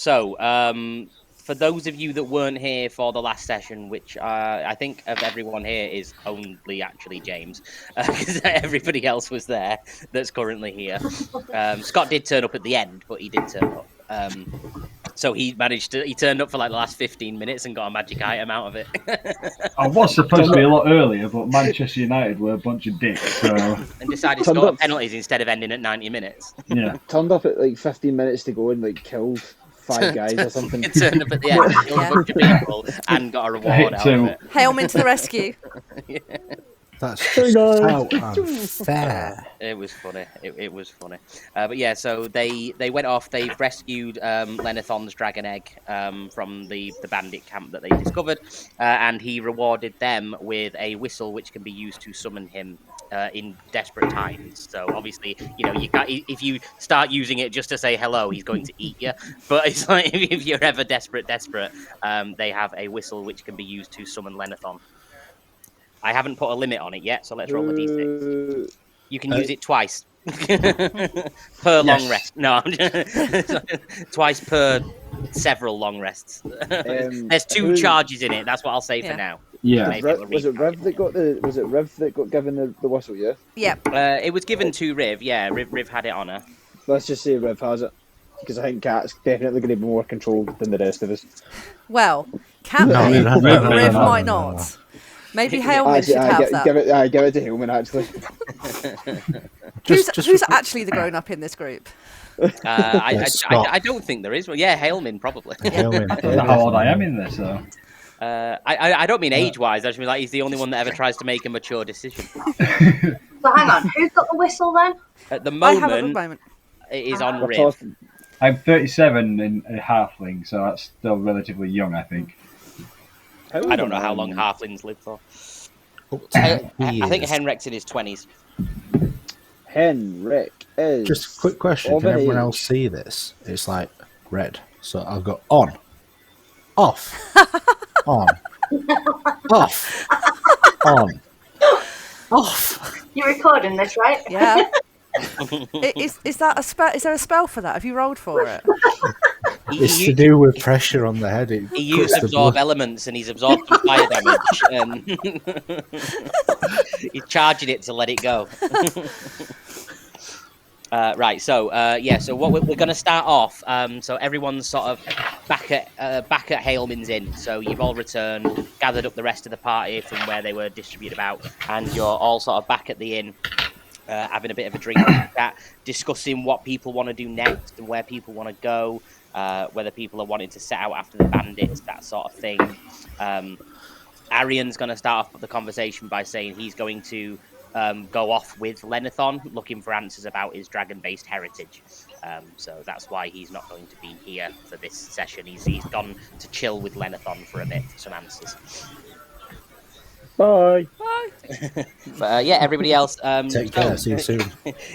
So, for those of you that weren't here for the last session, which I think of everyone here is only actually James, because everybody else was there that's currently here. Scott did turn up at the end, but he did turn up. So he turned up for like the last 15 minutes and got a magic item out of it. I was supposed to be a lot earlier, but Manchester United were a bunch of dicks, so... And decided to go on penalties instead of ending at 90 minutes. Yeah. Turned up at like 15 minutes to go and like killed 5 guys or something. Turned up at the end, killed a bunch of people, and got a reward out of it. Hailman to the rescue. Yeah. That's just so unfair. It was funny. It was funny. But yeah, so they went off. They've rescued Lenithon's dragon egg from the bandit camp that they discovered, and he rewarded them with a whistle which can be used to summon him in desperate times. So obviously, you know, you can't, if you start using it just to say hello, he's going to eat you. But it's like if you're ever desperate, they have a whistle which can be used to summon Lenithon. I haven't put a limit on it yet, so let's roll the d6. You can use it twice per long rest. No, twice per several long rests. There's 2 charges in it. That's what I'll say for now. Yeah. Was it Riv that got given the whistle? Yeah. Yep. It was given to Riv. Yeah, Riv had it on her. Let's just say Riv has it, because I think Cat's definitely going to be more controlled than the rest of us. Well, Cat Riv might not. Maybe Hailman should have that. Give it to Hailman, actually. Who's actually the grown-up in this group? I don't think there is. Well, yeah, Hailman probably. Hailman. I don't know how old I am in this, though. I don't mean age-wise. I just mean like he's the only one that ever tries to make a mature decision. So hang on, who's got the whistle then? At the moment, it is on Riv. I'm 37 in a halfling, so that's still relatively young, I think. I don't know how long halflings live for. I think Henrik's in his 20s. Henrik is... Just a quick question. Can everyone else see this? It's like red. So I'll go on. Off. On. Off. On. Off. You're recording this, right? Yeah. Is that a spell? Is there a spell for that? Have you rolled for it? It's to do with pressure on the head. He used absorb elements, and he's absorbed some fire damage. And he's charging it to let it go. Right. So so what we're going to start off. So everyone's sort of back at Hailman's Inn. So you've all returned, gathered up the rest of the party from where they were distributed about, and you're all sort of back at the inn. Having a bit of a drink, discussing what people want to do next and where people want to go, whether people are wanting to set out after the bandits, that sort of thing. Arian's going to start off the conversation by saying he's going to go off with Lenithon, looking for answers about his dragon-based heritage. So that's why he's not going to be here for this session. He's gone to chill with Lenithon for a bit for some answers. Bye. But everybody else. Take care. See you soon.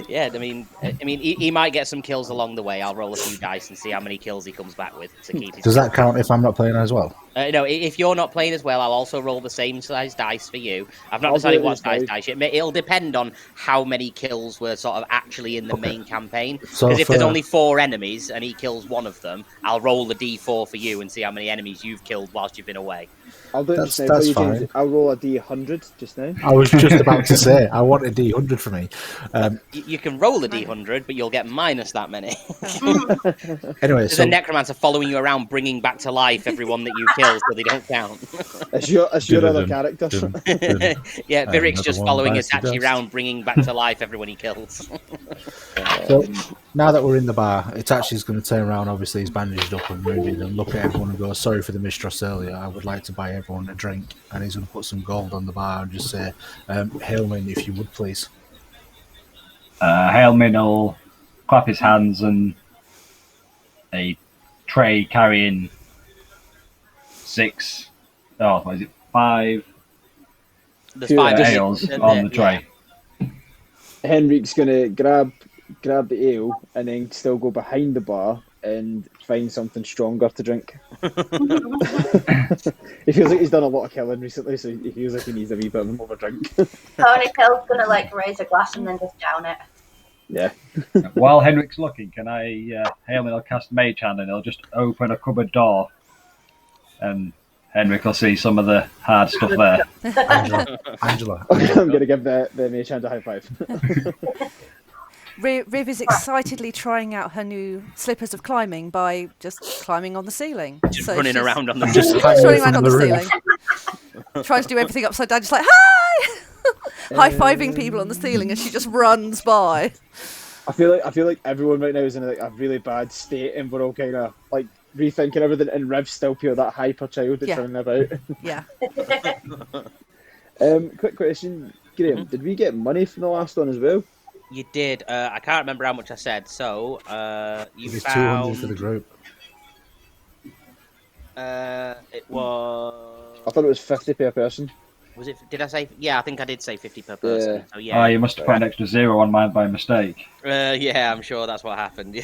Yeah, I mean, he might get some kills along the way. I'll roll a few dice and see how many kills he comes back with to keep his. Does that count if I'm not playing as well? No, if you're not playing as well, I'll also roll the same size dice for you. I've not decided what size dice. It'll depend on how many kills were sort of actually in the main campaign. Because if there's only 4 enemies and he kills one of them, I'll roll the d4 for you and see how many enemies you've killed whilst you've been away. I'll do it just now. That's fine. I'll roll a d100 just now. I was just about to say, I want a d100 for me. You can roll a d100, but you'll get minus that many. Anyway, there's a necromancer following you around, bringing back to life everyone that you kill, so they don't count. It's your other character. Yeah, Viric's just following Itachi around, bringing back to life everyone he kills. So now that we're in the bar, Itachi's going to turn around. Obviously, he's bandaged up and wounded, and look at everyone and go, "Sorry for the mistrust earlier. I would like to buy everyone a drink." And he's going to put some gold on the bar and just say, "Hailman, if you would please." Hailman will clap his hands, and a tray carrying 5? There's 5 ales on the tray. Yeah. Henrik's gonna grab the ale and then still go behind the bar and find something stronger to drink. He feels like he's done a lot of killing recently, so he feels like he needs a wee bit of a drink. Ponytail's gonna raise a glass and then just down it. Yeah. While Henrik's looking, can I Hailman will cast Mage Hand and he'll just open a cupboard door, and Henrik will see some of the hard stuff there. Angela. I'm going to give the mage hand a high five. Riv is excitedly trying out her new slippers of climbing by just climbing on the ceiling. Just running around on the Just hanging running around from on the the roof. ceiling. Trying to do everything upside down, just like, hi! High-fiving people on the ceiling as she just runs by. I feel like everyone right now is in a really bad state, and we're all kind of like rethinking everything. And Riv's still pure that hyper child that's Yeah. running about. Yeah. Quick question, Graham. Did we get money from the last one as well? You did. I can't remember how much I said. So you It was found 200 for the group. it was. I thought it was 50 per person. Was it? Did I say? Yeah, I think I did say 50 per person. Yeah. So Oh, yeah. you must have put an extra 0 on mine by mistake. Yeah, I'm sure that's what happened.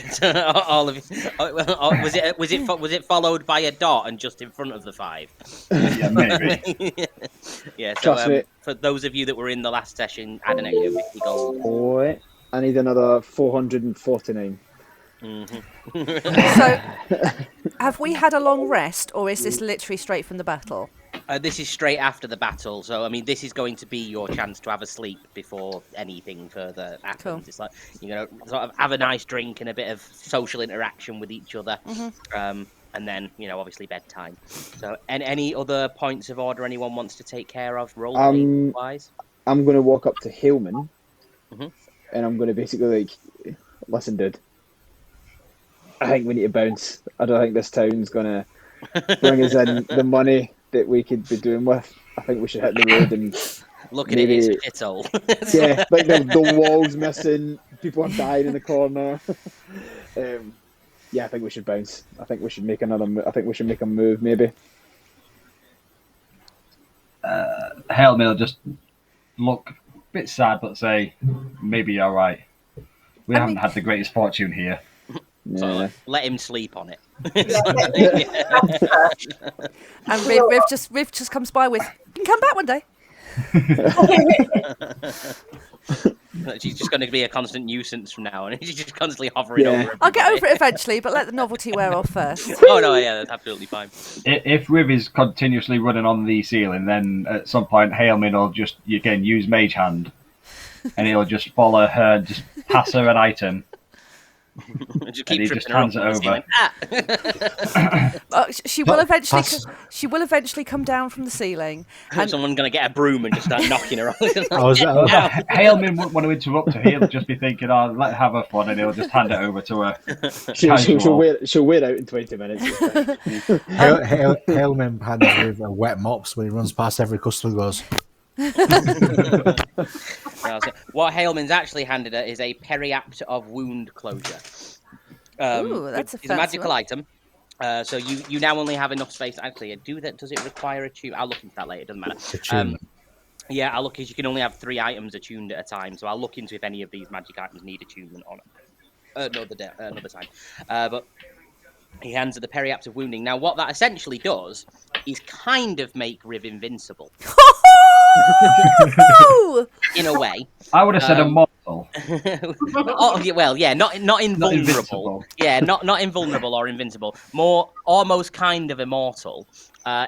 All of it. Was it followed by a dot and just in front of the 5? Yeah, maybe. Yeah. Trust So me. for those of you that were in the last session, add an extra 50 gold. Oh, I need another 449. So, have we had a long rest, or is this literally straight from the battle? This is straight after the battle, so I mean, this is going to be your chance to have a sleep before anything further happens. Cool. It's like you're gonna sort of have a nice drink and a bit of social interaction with each other, and then obviously bedtime. So, any other points of order anyone wants to take care of, role wise? I'm going to walk up to Haleman, Mhm. and I'm going to basically listen, dude. I think we need to bounce. I don't think this town's going to bring us in the money that we could be doing with. I think we should hit the road and Look at maybe, it, it's a shithole. yeah, like the walls missing, people are dying in the corner. Yeah, I think we should bounce. I think we should make I think we should make a move, maybe. Hailman will just look a bit sad, but say, maybe you're right. We haven't had the greatest fortune here. Yeah. Let him sleep on it. And Riv just comes by with, you can come back one day. She's just going to be a constant nuisance from now on. She's just constantly hovering over everybody. I'll get over it eventually, but let the novelty wear off first. Oh no, yeah, that's absolutely fine. If Riv is continuously running on the ceiling, then at some point Hailman will just again use Mage Hand, and he'll just follow her, just pass her an item. Just And keep he tripping just her hands up it on the ceiling. She will eventually. Pass. She will eventually come down from the ceiling. And Someone's going to get a broom and just start knocking her off. Hailman wouldn't want to interrupt her. He'll just be thinking, "Oh, let her have her fun," and he'll just hand it over to her. She'll wear out in 20 minutes. Hailman hands with a wet mops when he runs past every customer. Goes, What Hailman's actually handed her is a periapt of wound closure. Ooh, that's a it's a fancy magical one. item. So you now only have enough space. Actually, does it require a tune? I'll look into that later. It doesn't matter. attunement. Yeah, I'll look. You can only have 3 items attuned at a time. So I'll look into if any of these magic items need attunement on another time. But he hands her the periapt of wounding. Now, what that essentially does is kind of make Riv invincible. In a way. I would have said immortal. Well, yeah, not invulnerable. invincible. Yeah, not invulnerable or invincible. More almost kind of immortal.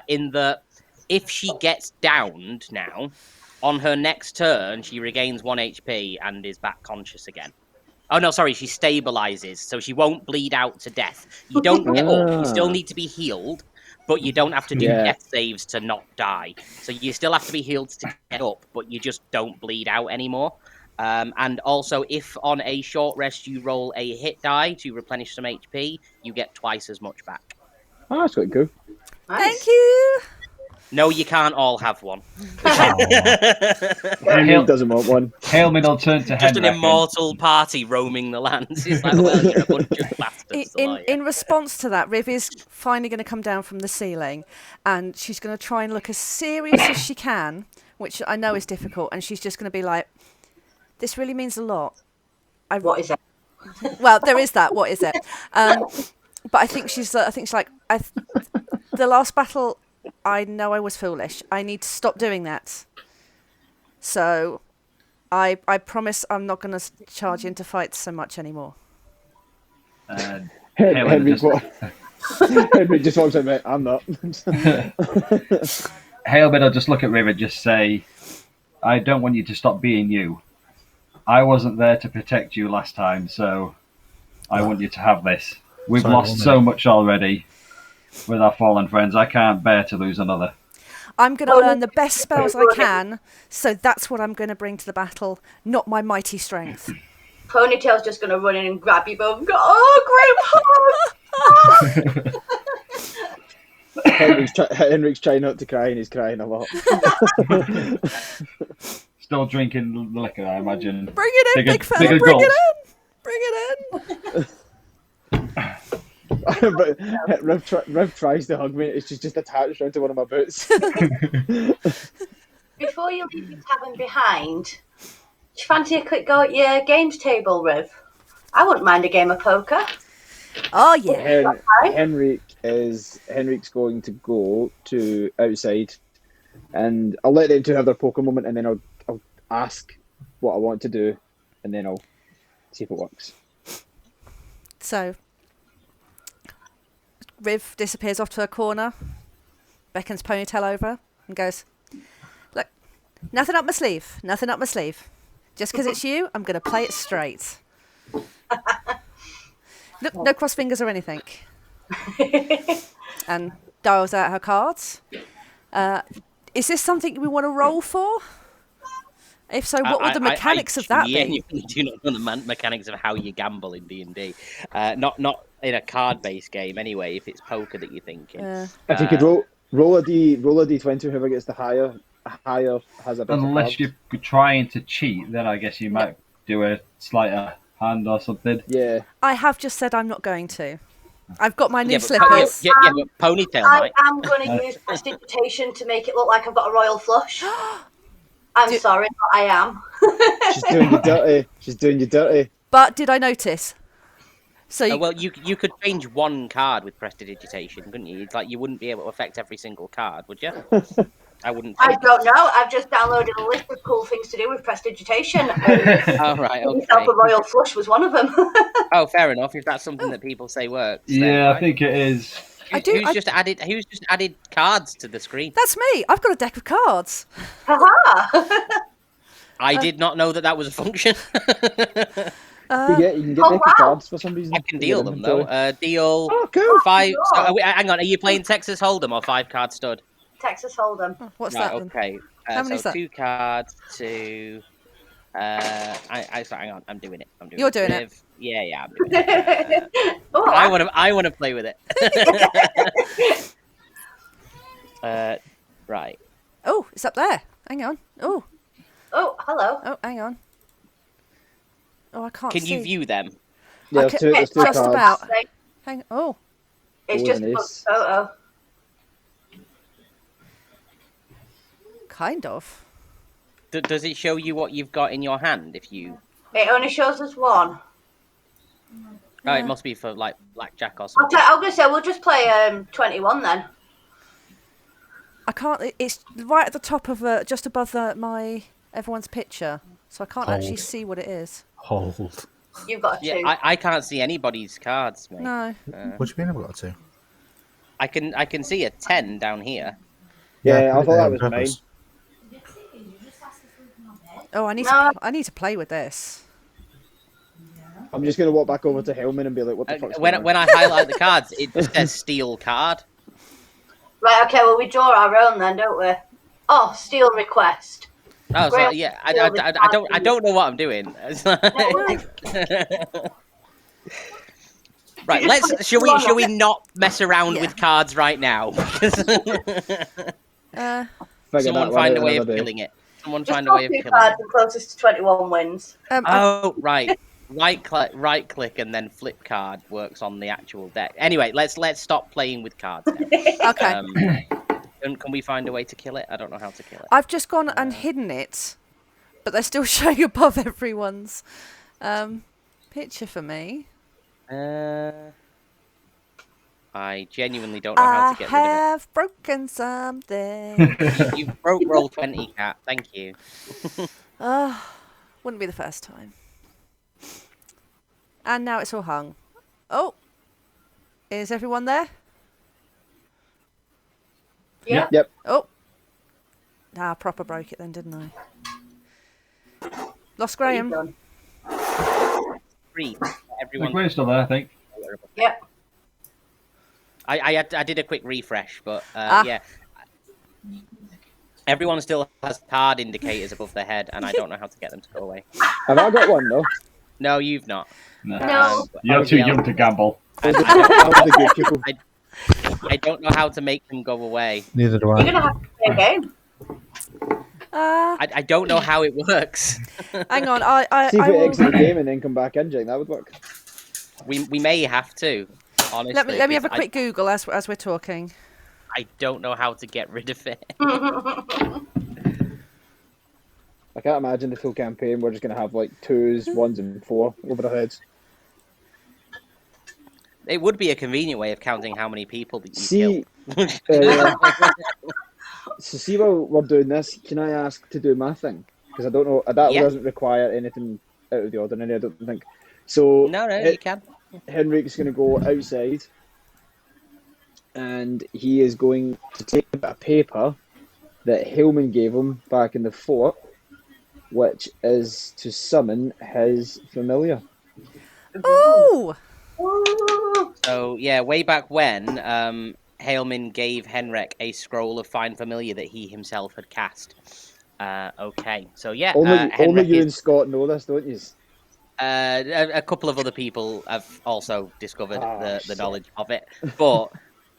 In that if she gets downed now, on her next turn she regains 1 HP and is back conscious again. Oh no, sorry, she stabilizes, so she won't bleed out to death. You don't get up, you still need to be healed, but you don't have to do death saves to not die. So you still have to be healed to get up, but you just don't bleed out anymore. And also, if on a short rest you roll a hit die to replenish some HP, you get twice as much back. Oh, that's quite cool. Thank you. No, you can't all have one. Henry doesn't want one. Hailman will turn to Just an Henrik. immortal party roaming the lands. It's like, well, you're a bunch of bastards. In response to that, Riv is finally going to come down from the ceiling, and she's going to try and look as serious as she can, which I know is difficult. And she's just going to be like, "This really means a lot." What is it? Well, there is that. What is it? But I think she's like, the last battle, I know I was foolish. I need to stop doing that. So I promise I'm not going to charge into fights so much anymore. Henry just walks in, mate. I'm not. Hailman will just look at Riv and just say, I don't want you to stop being you. I wasn't there to protect you last time, so I want you to have this. We've lost so much already with our fallen friends. I can't bear to lose another. I'm going to learn the best spells I can, so that's what I'm going to bring to the battle, not my mighty strength. Ponytail's just going to run in and grab you both and go, oh, Grandpa! Henrik's trying not to cry and he's crying a lot. Still drinking liquor, I imagine. Bring it in, big fella, bring it in! Bring it in! But Rev tries to hug me, it's just attached onto one of my boots. Before you leave your tavern behind, do you fancy a quick go at your games table, Riv? I wouldn't mind a game of poker. Oh, yeah. Henrik's going to go to outside, and I'll let them two have their poker moment, and then I'll ask what I want to do, and then I'll see if it works. So, Riv disappears off to a corner, beckons Ponytail over, and goes, look, nothing up my sleeve, nothing up my sleeve. Just because it's you, I'm going to play it straight. Look, no cross fingers or anything. And dials out her cards. Is this something we want to roll for? If so, what would the mechanics of that be? You do not know the mechanics of how you gamble in D&D. Not in a card-based game, anyway. If it's poker that you're thinking. If you could roll a d20, whoever gets the higher has a better Unless card. you're trying to cheat, then I guess you might do a sleight hand or something. Yeah. I have just said I'm not going to. I've got my new slippers. But Ponytail I am going to use prestidigitation to make it look like I've got a royal flush. I'm sorry, but I am. She's doing you dirty. But did I notice? So well, you could change one card with prestidigitation, couldn't you? It's like you wouldn't be able to affect every single card, would you? I wouldn't. I don't know. I've just downloaded a list of cool things to do with prestidigitation. Oh, right, okay. A royal flush was one of them. Oh, fair enough. If that's something that people say works. Yeah, I think it is. Who's just added cards to the screen? That's me. I've got a deck of cards. Haha! I did not know that was a function. You can get deck of cards for some reason. I can deal them though. Deal cool. 5. So, hang on, are you playing Texas Hold'em or 5-card stud? Texas Hold'em. Oh, what's Right, that then? okay. How many is that? 2 cards to. Hang on, I'm doing it. You're doing it. Yeah, I'm doing it. I want to play with it. Right. Oh, it's up there. Hang on. Oh, hello. oh, hang on. Oh, I can't Can see. you view them? Yeah, can- there's two just cards. about. Hang. Oh, It's Oh, just an a ace. photo. kind of. Does it show you what you've got in your hand? If you. It only shows us one. Oh, it must be for like blackjack or I'm something. going to say we'll just play 21 then. I can't. It's right at the top of just above my everyone's picture, so I can't actually see what it is. Hold. You've got a 2. Yeah, I can't see anybody's cards, mate. No. What do you mean I've got to? I can see a 10 down here. Yeah, I put thought it that on was purpose. Oh, I need No. to. I need to play with this. I'm just going to walk back over to Hellman and be like, what the fuck's When going on? I highlight the cards, it just says steal card. Right, okay, well, we draw our own then, don't we? Oh, steal request. Oh, so, Well, yeah. I don't know what I'm doing. Right, shall we not mess around with cards right now? Someone find a way of killing it. Someone Just find a way of draw 2 killing cards it. and closest to 21 wins. Oh, right. Right click and then flip card works on the actual deck. Anyway, let's stop playing with cards now. Okay. Can we find a way to kill it? I don't know how to kill it. I've just gone and hidden it, but they're still showing above everyone's picture for me. I genuinely don't know how to get rid I of have broken something. it. You broke roll 20, cat. Thank you. Wouldn't be the first time. And now it's all hung. Oh, is everyone there? Yeah. Yep. Oh, proper broke it then, didn't I? Lost Graham. Done. Three. Like, Everyone. we're still there, I think. Yep. I did a quick refresh, but Ah. yeah. Everyone still has card indicators above their head, and I don't know how to get them to go away. Have I got one though? No, you've not. No. You're too young to gamble. And I'm the good people. I don't know how to make them go away. Neither do You're I. gonna have to play a game. I don't know how it works. Hang on, I See if we will... exit the game and then come back in, Jake. That would work. We may have to. Honestly, Let me have a because quick Google as we're talking. I don't know how to get rid of it. I can't imagine the full campaign. We're just going to have like 2s, 1s, and 4 over our heads. It would be a convenient way of counting how many people that you See, kill. so see while we're doing this, can I ask to do my thing? Because I don't know, that Yeah. doesn't require anything out of the ordinary, I don't think. So No, you can. Henrik's going to go outside and he is going to take a bit of paper that Hillman gave him back in the fort, which is to summon his familiar. Oh, So yeah, way back when, Hailman gave Henrik a scroll of Find Familiar that he himself had cast. Okay, so yeah, Only Henrik you is- and Scott know this, don't you? a couple of other people have also discovered the shit. knowledge of it, but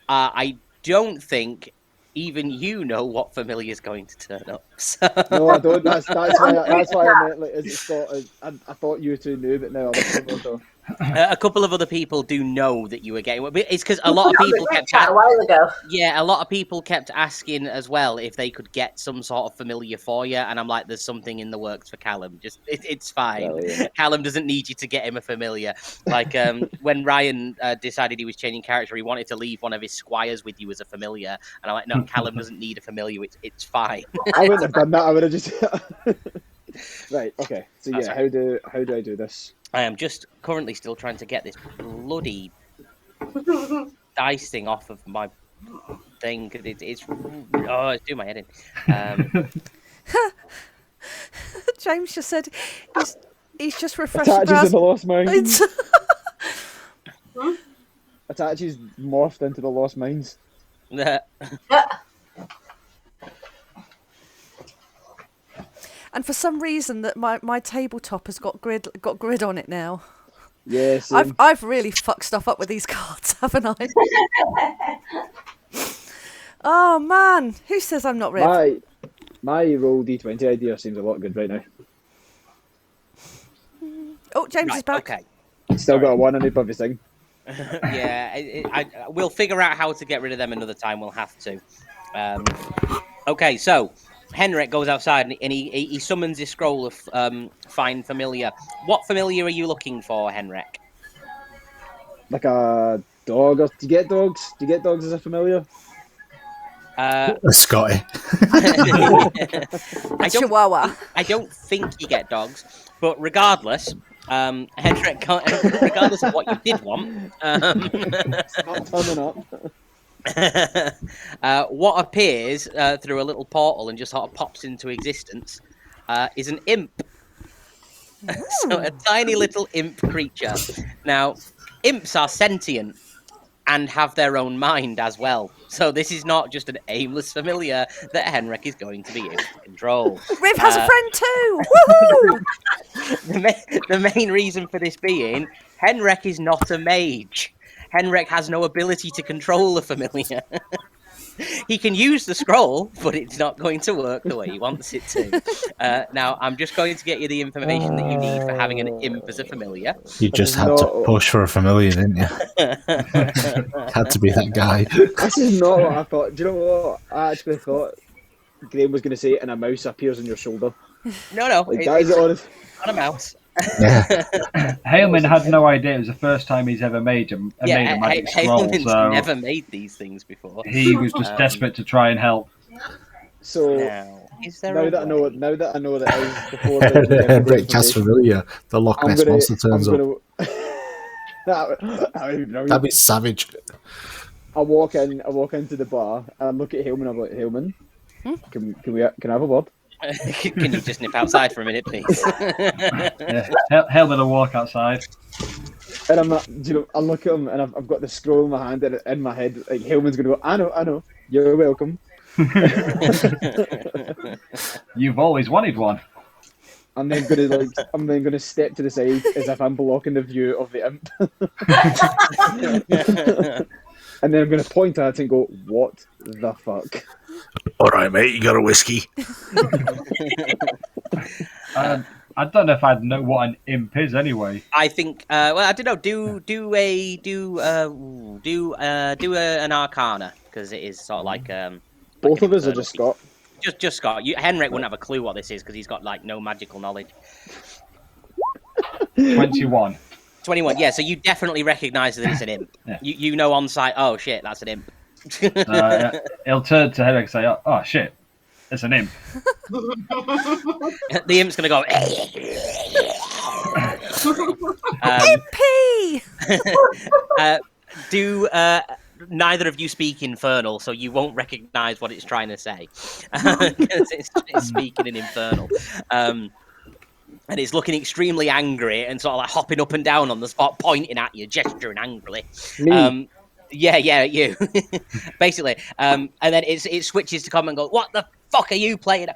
I don't think even you know what familiar is going to turn up. So... No, I don't. That's why I meant, like, is it Scott? I thought you two knew, but now other people don't. A couple of other people do know that you were getting. It's because a lot of people kept chat a while ago. a lot of people kept asking as well if they could get some sort of familiar for you, and I'm like, there's something in the works for Callum. Just it's fine. Well, yeah. Callum doesn't need you to get him a familiar. Like when Ryan decided he was changing character, he wanted to leave one of his squires with you as a familiar, and I'm like, no, Callum doesn't need a familiar. It's fine. I wouldn't have done that. I would have just. Right. Okay. So That's yeah, right. how do I do this? I am just currently still trying to get this bloody dice thing off of my thing. It's doing my head in. James just said he's just refreshed the Attaches browser. in the Lost Mines. It's- Attaches morphed into the Lost Mines. and for some reason that my tabletop has got grid on it now. Yes. I've really fucked stuff up with these cards, haven't I? Oh man, who says I'm not Riv? My roll D20 idea seems a lot good right now. Oh, James is back. Okay. Still got a 1 on it above his thing. Yeah, we'll figure out how to get rid of them another time. We'll have to. Okay, so Henrik goes outside and he summons his scroll of Find Familiar. What familiar are you looking for, Henrik? Like a dog. Or, do you get dogs? Do you get dogs as a familiar? Scotty. Chihuahua. I don't think you get dogs, but regardless, Henrik, regardless of what you did want, It's not turning up. what appears through a little portal and just sort of pops into existence is an imp. So a tiny little imp creature. Now, imps are sentient and have their own mind as well. So this is not just an aimless familiar that Henrik is going to be able to control. Riv has a friend too. Woohoo! The main reason for this being, Henrik is not a mage. Henrik has no ability to control a familiar. He can use the scroll, but it's not going to work the way he wants it to. Now, I'm just going to get you the information that you need for having an imp as a familiar. You just had to push for a familiar, didn't you? Had to be that guy. This is not what I thought. Do you know what? I actually thought Graham was going to say, and a mouse appears on your shoulder. No, Like, that is it's honest. not a mouse. Yeah. Haleman had no idea it was the first time he's ever made a magic scroll, Hailman's so never made these things before. he was just desperate to try and help. So Now, Is there now a that I know way? it, now that I know that is before the give the Henrik casts information, familiar. The Loch I'm Ness gonna, monster turns I'm up. gonna. that would be brilliant. That'd be savage. I walk into the bar, and I look at Hillman. I'm like, Hillman, can I have a word? Can you just nip outside for a minute, please? Yeah, Helmet will walk outside. And I'm not, I look at him, and I've got the scroll in my hand, and in my head, like Hillman's gonna go, I know, you're welcome. You've always wanted one. I'm then gonna step to the side as if I'm blocking the view of the imp. And then I'm gonna point at it and go, what the fuck? All right, mate, you got a whiskey. I don't know if I'd know what an imp is anyway. I think. Well, I don't know. Do an Arcana, because it is sort of like Both an of us are infernal just Scott. Just Scott. Henrik wouldn't have a clue what this is because he's got like no magical knowledge. 21. 21. Yeah, so you definitely recognise that it's an imp. Yeah. You know on sight. Oh shit, that's an imp. He'll turn to Henrik and say, "Oh shit, it's an imp." The imp's gonna go. Impy! Do neither of you speak Infernal, so you won't recognise what it's trying to say because it's speaking in Infernal. And it's looking extremely angry and sort of like hopping up and down on the spot, pointing at you, gesturing angrily. Me. Yeah, you. Basically. And then it switches to come and go, what the fuck are you playing?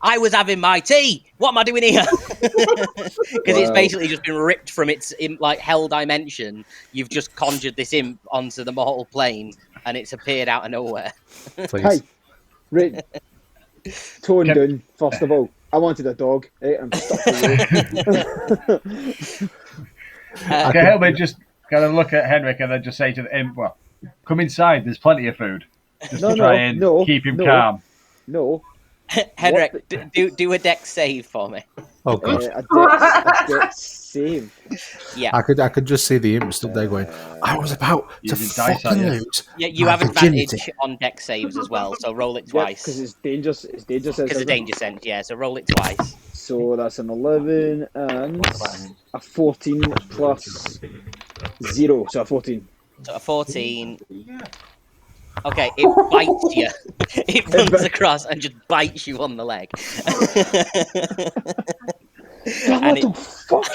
I was having my tea. What am I doing here? Because it's basically just been ripped from its like hell dimension. You've just conjured this imp onto the mortal plane, and it's appeared out of nowhere. Please. Hey, right. Tone down, first of all. I wanted a dog. I'm stuck with you. Okay, Helmet just kind of look at Henrik and then just say to the imp, "Well, come inside. There's plenty of food." Just to try and keep him calm. No. Henrik, do a dex save for me. Oh god. A dex save. Yeah. I could just see the imp stood there going, I was about to Using dice, fucking aren't you? lose. Yeah, you my have virginity. advantage on dex saves as well, so roll it Because twice. it's dangerous. It's dangerous. Because of danger sense, yeah. So roll it twice. So that's an 11 and a 14 plus 0. So a 14. So a 14. Okay, it bites you. It runs across and just bites you on the leg. What the fuck?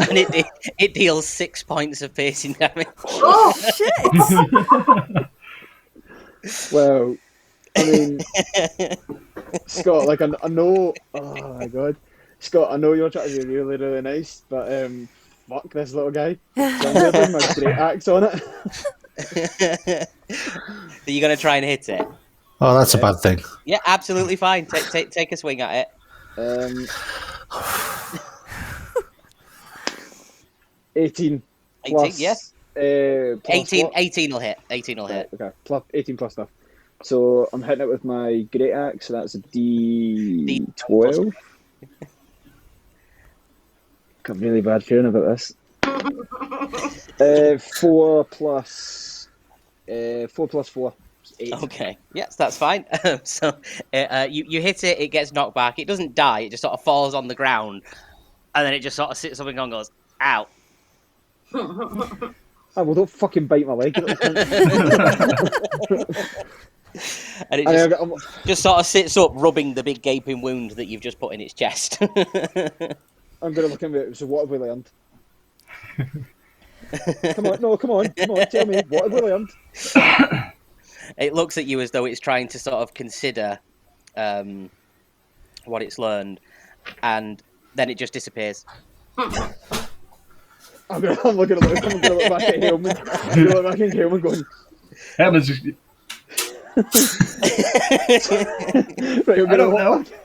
And it deals 6 points of piercing damage. Oh, Shit! Well, I mean, Scott, like I know. Oh my god, Scott, I know you're trying to be really, really nice, but fuck this little guy. So I'm gonna bring my great axe on it. So you're gonna try and hit it? Oh, that's a bad thing. Yeah, absolutely fine. Take a swing at it. 18 18, plus. yes. Plus 18 what? 18 will hit. 18 will hit. Okay, plus 18 plus stuff. So I'm hitting it with my great axe. So that's a D12. Got really bad feeling about this. 4 plus 4. 8. Okay, yes, that's fine. So you hit it, it gets knocked back. It doesn't die. It just sort of falls on the ground, and then it just sort of sits up and goes, "Ow!" Oh, well, don't fucking bite my leg. And it just sort of sits up, rubbing the big gaping wound that you've just put in its chest. I'm going to look at it. So what have we learned? Come on, tell me, what have we learned? It looks at you as though it's trying to sort of consider what it's learned, and then it just disappears. I'm looking at look back at Hillman. I'm going to look back at Hillman going, Helmet's just, right, I'm I going to don't know. walk back.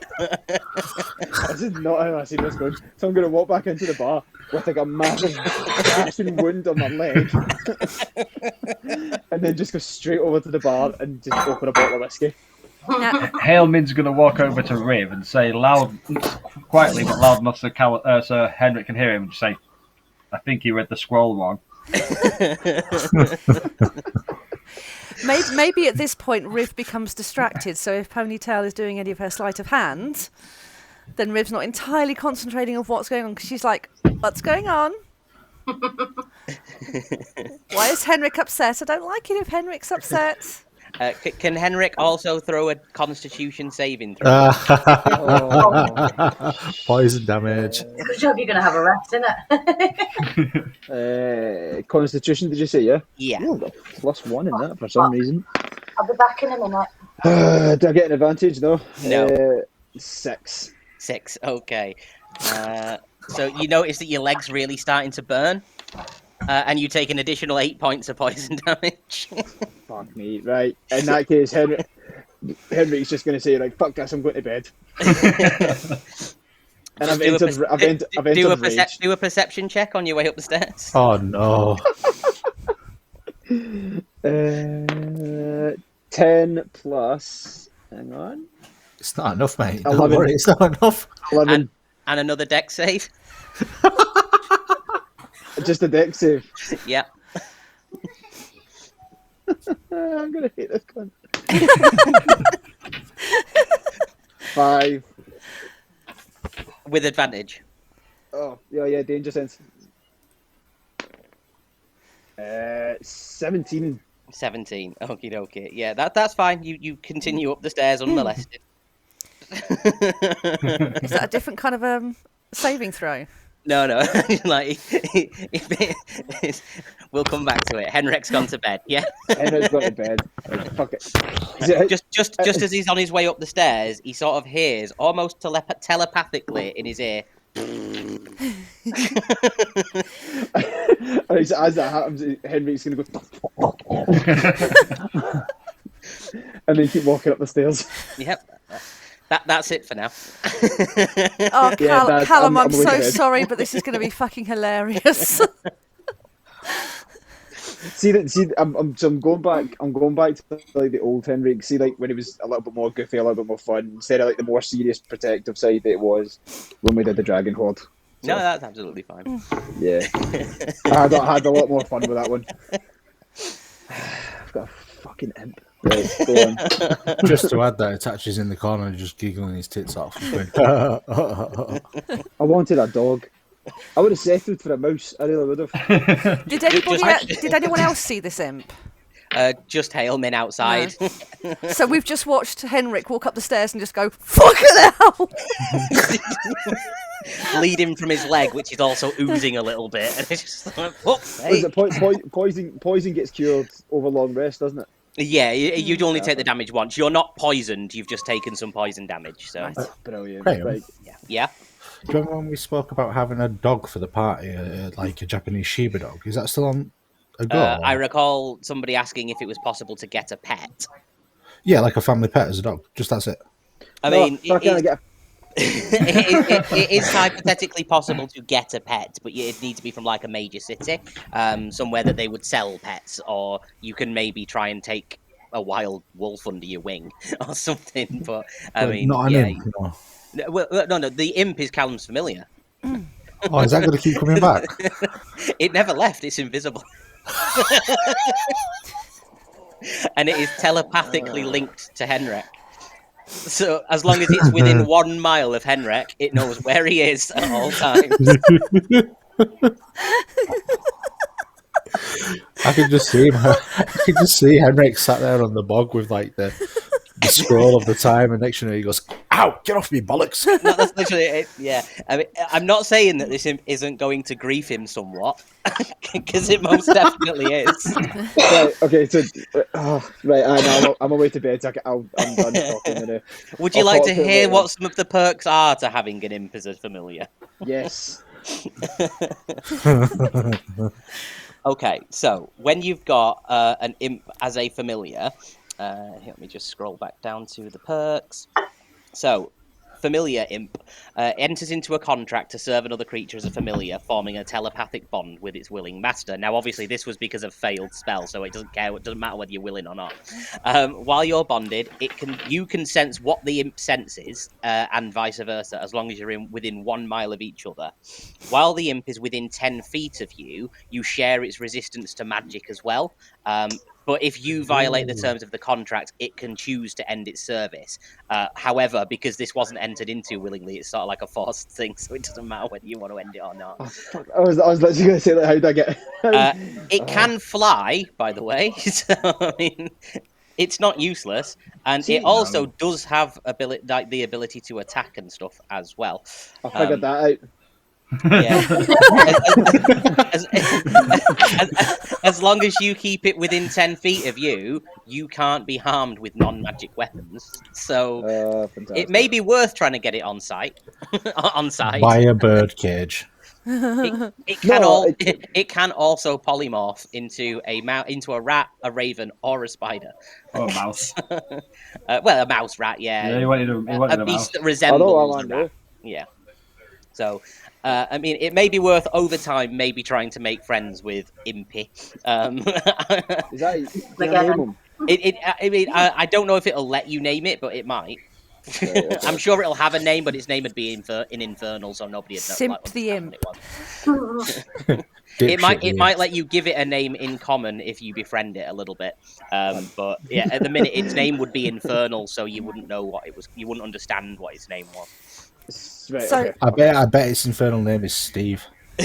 This is not how I see this going. So I'm going to walk back into the bar with like a massive slashing wound on my leg, and then just go straight over to the bar and just open a bottle of whiskey. Now, Hailman's going to walk over to Riv and say quietly but loud enough so Henrik can hear him, and just say, "I think you read the scroll wrong." Maybe at this point Riv becomes distracted, so if Ponytail is doing any of her sleight of hand, then Riv's not entirely concentrating on what's going on, because she's like, what's going on? Why is Henrik upset? I don't like it if Henrik's upset. Can Henrik also throw a Constitution saving throw? Poison damage. Good job you're going to have a rest, innit? Constitution, did you say, yeah? Yeah. Oh, I've got +1 in that for some reason. I'll be back in a minute. Do I get an advantage? No. No. 6. 6, okay. So you notice that your leg's really starting to burn, and you take an additional 8 points of poison damage. Fuck me. Right. In that case, Henrik's just going to say, like, fuck this, I'm going to bed. And I've entered rage. Do a perception check on your way up the stairs. Oh no. 10 plus. Hang on. It's not enough, mate. 11. Don't worry, it's not enough. 11. And another dex save. Just a dex save. Yeah. I'm going to hate this cunt. 5. With advantage. Oh, yeah, danger sense. 17. 17. Okie dokie. Yeah, that's fine. You continue up the stairs unmolested. Is that a different kind of saving throw? No. Like, we'll come back to it. Henrik's gone to bed. Yeah. Henrik's gone to bed. Like, fuck it. Just as he's on his way up the stairs, he sort of hears almost telepathically in his ear. As that happens, Henrik's going to go and then keep walking up the stairs. Yep. That's it for now. Oh, Yeah, Callum, I'm I'm so wicked. sorry, but this is going to be fucking hilarious. See, I'm going back. I'm going back to like the old Henrik. See, like when he was a little bit more goofy, a little bit more fun, instead of like the more serious, protective side that it was when we did the Dragon Horde. So, No, that's absolutely fine. yeah, I had a lot more fun with that one. I've got a fucking imp. Right, go on. Just to add that, Itachi's in the corner just giggling his tits off. Going, I wanted a dog. I would have settled for a mouse. I really would have. Did anyone else see this imp? Just Hailman outside. No. So we've just watched Henrik walk up the stairs and just go, fucking hell! Bleeding from his leg, which is also oozing a little bit. And it's just like, whoops, hey. Poison gets cured over long rest, doesn't it? Yeah, you'd only take the damage once. You're not poisoned. You've just taken some poison damage. So Brilliant. Graham, Right. yeah. do you remember when we spoke about having a dog for the party, like a Japanese Shiba dog? Is that still on a go? I recall somebody asking if it was possible to get a pet. Yeah, like a family pet as a dog. Just that's it. I mean, I it is hypothetically possible to get a pet, but it needs to be from like a major city, somewhere that they would sell pets, or you can maybe try and take a wild wolf under your wing or something. But I mean, not an imp. No. No. The imp is Callum's familiar. Oh, is that going to keep coming back? It never left. It's invisible. And it is telepathically linked to Henrik. So as long as it's within 1 mile of Henrik, it knows where he is at all times. I can just see him. I can just see Henrik sat there on the bog with like the scroll of the time, and next thing you know, he goes, "Ow! Get off me, bollocks!" No, that's literally it. Yeah, I mean, I'm not saying that this isn't going to grief him somewhat, because it most definitely is. Right, okay, so right, I know I'm away to bed. So I'm done talking. Would you like to hear what some of the perks are to having an imp as a familiar? Yes. Okay, so when you've got an imp as a familiar, let me just scroll back down to the perks. So, familiar imp enters into a contract to serve another creature as a familiar, forming a telepathic bond with its willing master. Now, obviously, this was because of failed spell, so it doesn't care. It doesn't matter whether you're willing or not. While you're bonded, you can sense what the imp senses, and vice versa, as long as you're within 1 mile of each other. While the imp is within 10 feet of you, you share its resistance to magic as well. But if you violate the terms of the contract, it can choose to end its service. However, because this wasn't entered into willingly, it's sort of like a forced thing, so it doesn't matter whether you want to end it or not. Oh, fuck. I was literally going to say, like, how did I get? It can fly, by the way. So I mean, it's not useless, and it also does have the ability to attack and stuff as well. I figured that out. Yeah. As long as you keep it within 10 feet of you, you can't be harmed with non-magic weapons. So it may be worth trying to get it on site. Buy a bird cage. It can also polymorph into a rat, a raven, or a spider. Or a mouse. Well, a mouse rat, yeah. Yeah, he wanted a beast mouse. that resembles a rat. Yeah. So, I mean, it may be worth over time maybe trying to make friends with Impy. Is that I don't know if it'll let you name it, but it might. I'm sure it'll have a name, but its name would be in Infernal, so nobody would know. Simp the Imp. It might let you give it a name in common if you befriend it a little bit. But yeah, at the minute its name would be Infernal, so you wouldn't know what it was. You wouldn't understand what its name was. Right, So okay. I bet its infernal name is Steve. I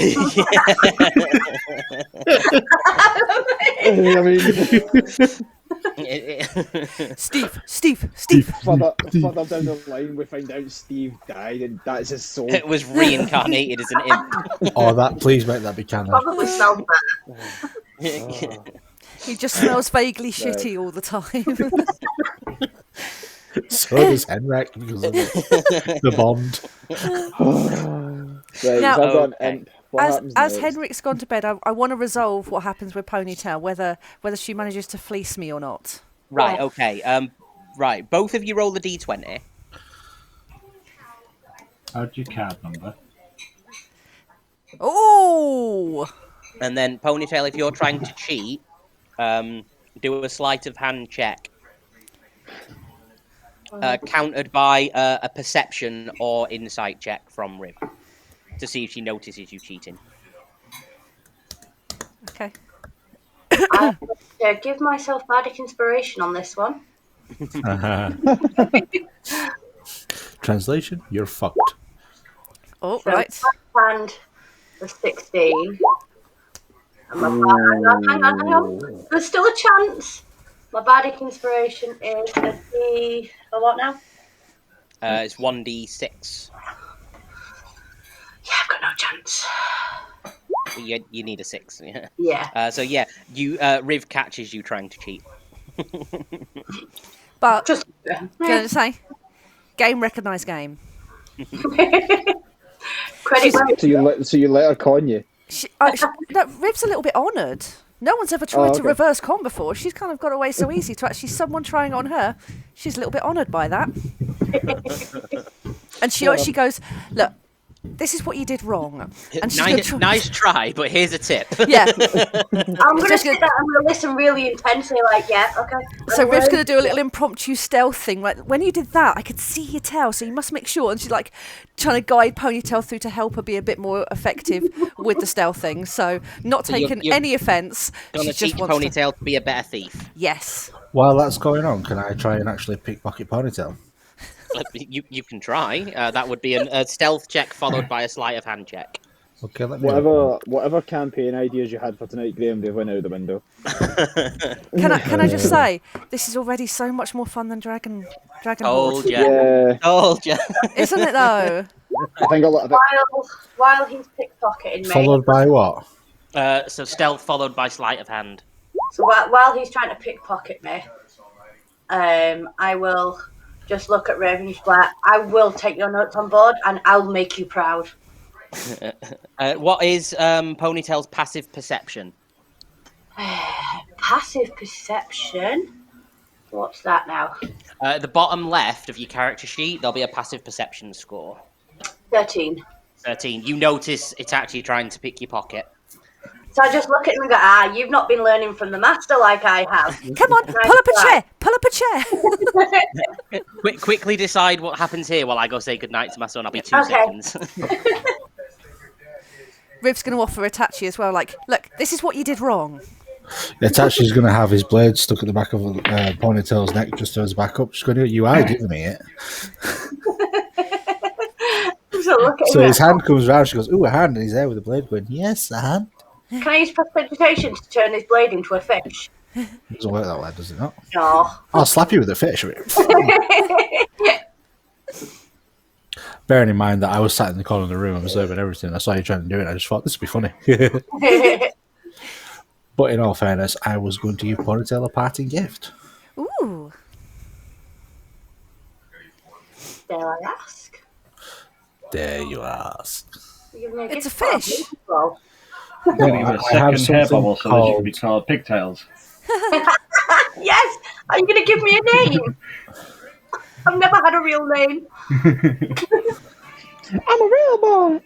mean, Steve. further down the line, we find out Steve died, and that's his soul. It was reincarnated as an imp. Oh, that! Please make that be canon. Probably smells better. He just smells vaguely shitty all the time. So does Henrik because of the bond. Right, Now- so I've got an imp. What happens As next? Henrik's gone to bed, I want to resolve what happens with Ponytail, whether she manages to fleece me or not. Right. Okay. Right. Both of you roll the d20. How'd your card number? Oh! And then Ponytail, if you're trying to cheat, do a sleight of hand check. Countered by a perception or insight check from Riv to see if she notices you cheating. Okay. I give myself bardic inspiration on this one. Translation: you're fucked. Oh, So right. And the 16. And hang on. There's still a chance. My bardic inspiration is a what now? It's 1d6. Yeah, I've got no chance. You need a 6. Yeah. Yeah. So yeah, Riv catches you trying to cheat. But, Just going to say, game recognised game. credit where So you let her con you. No, Riv's a little bit honoured. No one's ever tried to okay. reverse con before. She's kind of got away so easy to actually someone trying on her. She's a little bit honoured by that. And she goes, look, this is what you did wrong. And she's Nice try, but here's a tip. Yeah. I'm going to sit there and listen really intensely, like, yeah, okay. So Riv's going to do a little impromptu stealth thing. Like, when you did that, I could see your tail, so you must make sure. And she's like trying to guide Ponytail through to help her be a bit more effective with the stealth thing. So not taking any offence. Gonna She just teach wants Ponytail to be a better thief. Yes. While that's going on, can I try and actually pickpocket Ponytail? You can try. That would be a stealth check followed by a sleight of hand check. Okay, let me. Whatever campaign ideas you had for tonight, Graham, they went out the window. Can I just say, this is already so much more fun than Dragon Told Horde. ya. Yeah, Told ya. Isn't it though? I think a lot of it. While he's pickpocketing me. Followed by what? So stealth followed by sleight of hand. So while he's trying to pickpocket me, I will just look at Raven and like, I will take your notes on board and I'll make you proud. What is Ponytail's passive perception? Passive perception? What's that now? At the bottom left of your character sheet, there'll be a passive perception score. 13. 13. You notice it's actually trying to pick your pocket. So I just look at him and go, you've not been learning from the master like I have. Come on, pull up a chair. Pull up a chair. Quickly decide what happens here while I go say goodnight to my son. I'll be 2 Okay. seconds. Riv's going to offer Itachi as well. Like, look, this is what you did wrong. Itachi's going to have his blade stuck at the back of Ponytail's neck just as backup. She's going to, you are giving me it. So his hand comes round, she goes, ooh, a hand, and he's there with the blade going, yes, a hand. Can I use prestidigitation to turn his blade into a fish? It doesn't work that way, does it not? No. I'll slap you with a fish. Bearing in mind that I was sat in the corner of the room observing everything, I saw you trying to do it, I just thought this would be funny. But in all fairness, I was going to give Ponytail a parting gift. Ooh. Dare I ask? There you ask. It's a fish. I'm going to give it a second hair bubble so that you can be called Pigtails. Yes! Are you going to give me a name? I've never had a real name. I'm a real boy.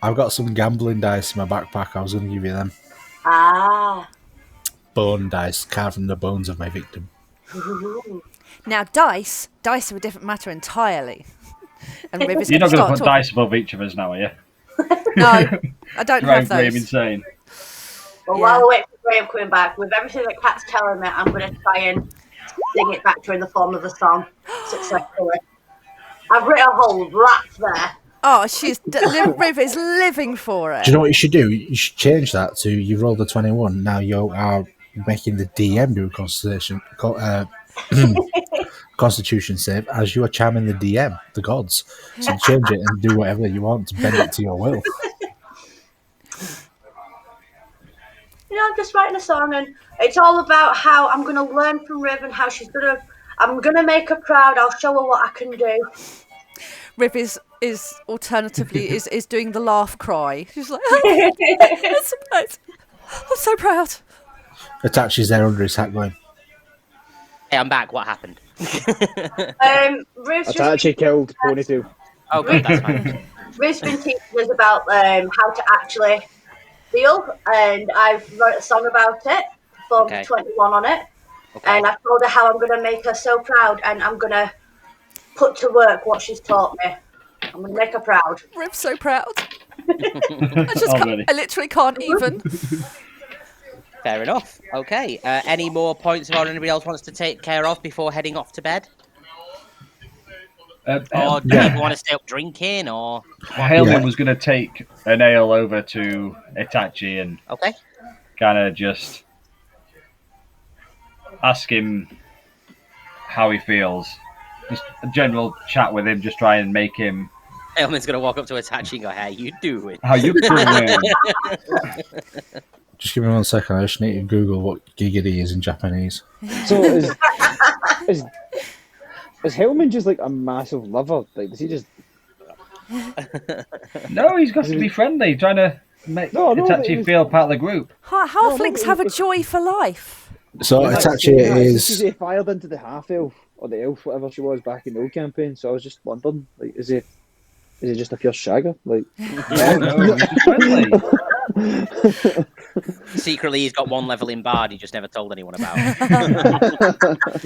I've got some gambling dice in my backpack. I was going to give you them. Ah. Bone dice, carved from the bones of my victim. Now, dice are a different matter entirely. And Rivers You're not can going to start put dice above each of us now, are you? No, I don't have Graham those. insane. Well, Yeah. while we wait for Graham coming back, with everything that Kat's telling me, I'm going to try and sing it back to her in the form of a song successfully. I've written a whole rap there. Oh, Riv is living for it. Do you know what you should do? You should change that to you rolled a 21. Now you are making the DM do a Constitution save as you are charming the DM, the gods. So change it and do whatever you want to bend it to your will. You know, I'm just writing a song, and it's all about how I'm going to learn from Riv and how I'm going to make her proud. I'll show her what I can do. Riv is alternatively is doing the laugh cry. She's like, oh, that's so nice. I'm so proud. Itachi's there under his hat going, Hey, I'm back. What happened? Riv's Itachi killed Ponytail. Oh, good. That's fine. Riv's been teaching us about how to actually feel, and I've wrote a song about it, performed Okay. 21 on it, Okay. and I've told her how I'm going to make her so proud, and I'm going to put to work what she's taught me. I'm going to make her proud. Riv's so proud. I literally can't even. Fair enough. Okay. Any more points of order anybody else wants to take care of before heading off to bed? Or do people want to stay up drinking? Or Haleman was going to take an ale over to Itachi and okay, kind of just ask him how he feels. Just a general chat with him, just try and make him. Elman's gonna walk up to Itachi and go, "How you doing?" How you doing? just give me 1 second, I just need to Google what giggity is in Japanese. So is Hellman just like a massive lover? Like, does he just? No, he's got to be friendly, trying to make Itachi feel part of the group. Halflings have a joy for life. So Itachi is. Is he fired into the half elf or the elf, whatever she was back in the old campaign? So I was just wondering, like, is he just a pure shagger? Like, No, he's friendly. Secretly, he's got one level in Bard he just never told anyone about.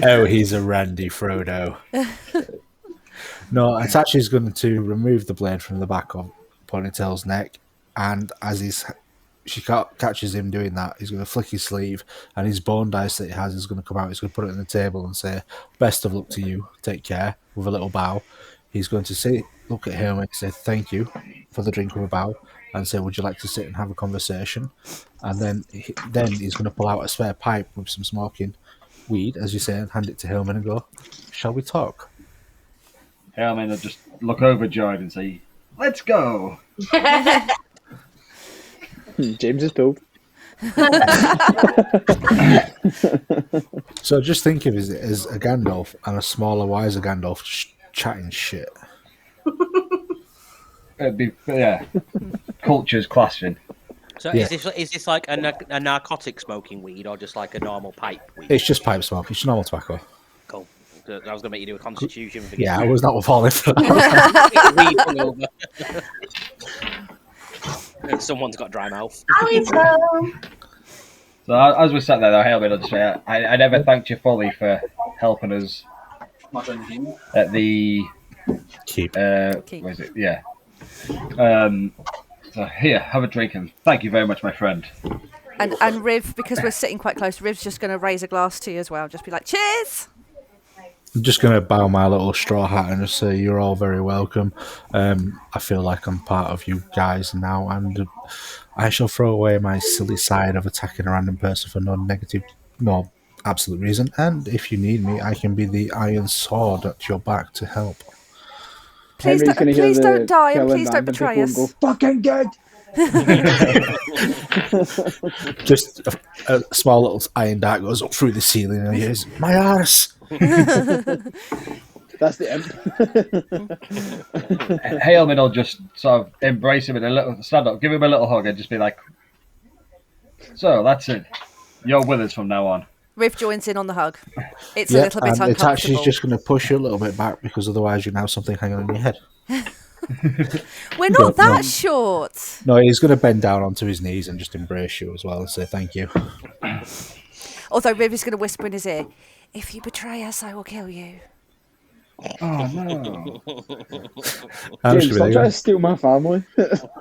Oh, he's a randy Frodo. No, Itachi's going to remove the blade from the back of Ponytail's neck, and as she catches him doing that, he's going to flick his sleeve, and his bone dice that he has is going to come out. He's going to put it on the table and say, "Best of luck to you. Take care." With a little bow, he's going to look at him and say, "Thank you," for the drink with a bow, and say, "Would you like to sit and have a conversation?" And then he's going to pull out a spare pipe with some smoking weed, as you say, and hand it to Hillman and go, "Shall we talk?" Haleman will just look overjoyed and say, "Let's go." James is pulled. So just think of it as a Gandalf and a smaller, wiser Gandalf just chatting shit. It'd be, culture's clashing. So Yeah. is this like a narcotic smoking weed or just like a normal pipe weed? It's just pipe smoke. It's normal tobacco. Cool. I was going to make you do a constitution. Yeah, I was not falling for that. Someone's got dry mouth. Ali's home. So as we sat there, though, Haleman will just say, I never thanked you fully for helping us at the Keep. what is it? Yeah. So So here, have a drink, and thank you very much, my friend. And Riv, because we're sitting quite close, Riv's just going to raise a glass to you as well. Just be like, cheers! I'm just going to bow my little straw hat and just say you're all very welcome. I feel like I'm part of you guys now, and I shall throw away my silly side of attacking a random person for no absolute reason. And if you need me, I can be the iron sword at your back to help. Please, please don't die, and please don't betray us. Go, fucking good! Just a small little iron dart goes up through the ceiling and he goes, my arse! That's the imp. Hailman will just sort of embrace him and stand up, give him a little hug, and just be like, "So that's it. You're with us from now on." Riv joins in on the hug. It's a little bit uncomfortable. It's actually just going to push you a little bit back because otherwise you now have something hanging on your head. We're not that short. No, he's going to bend down onto his knees and just embrace you as well and say thank you. Although Riv is going to whisper in his ear, if you betray us, I will kill you. Oh no! James, stop trying to steal my family.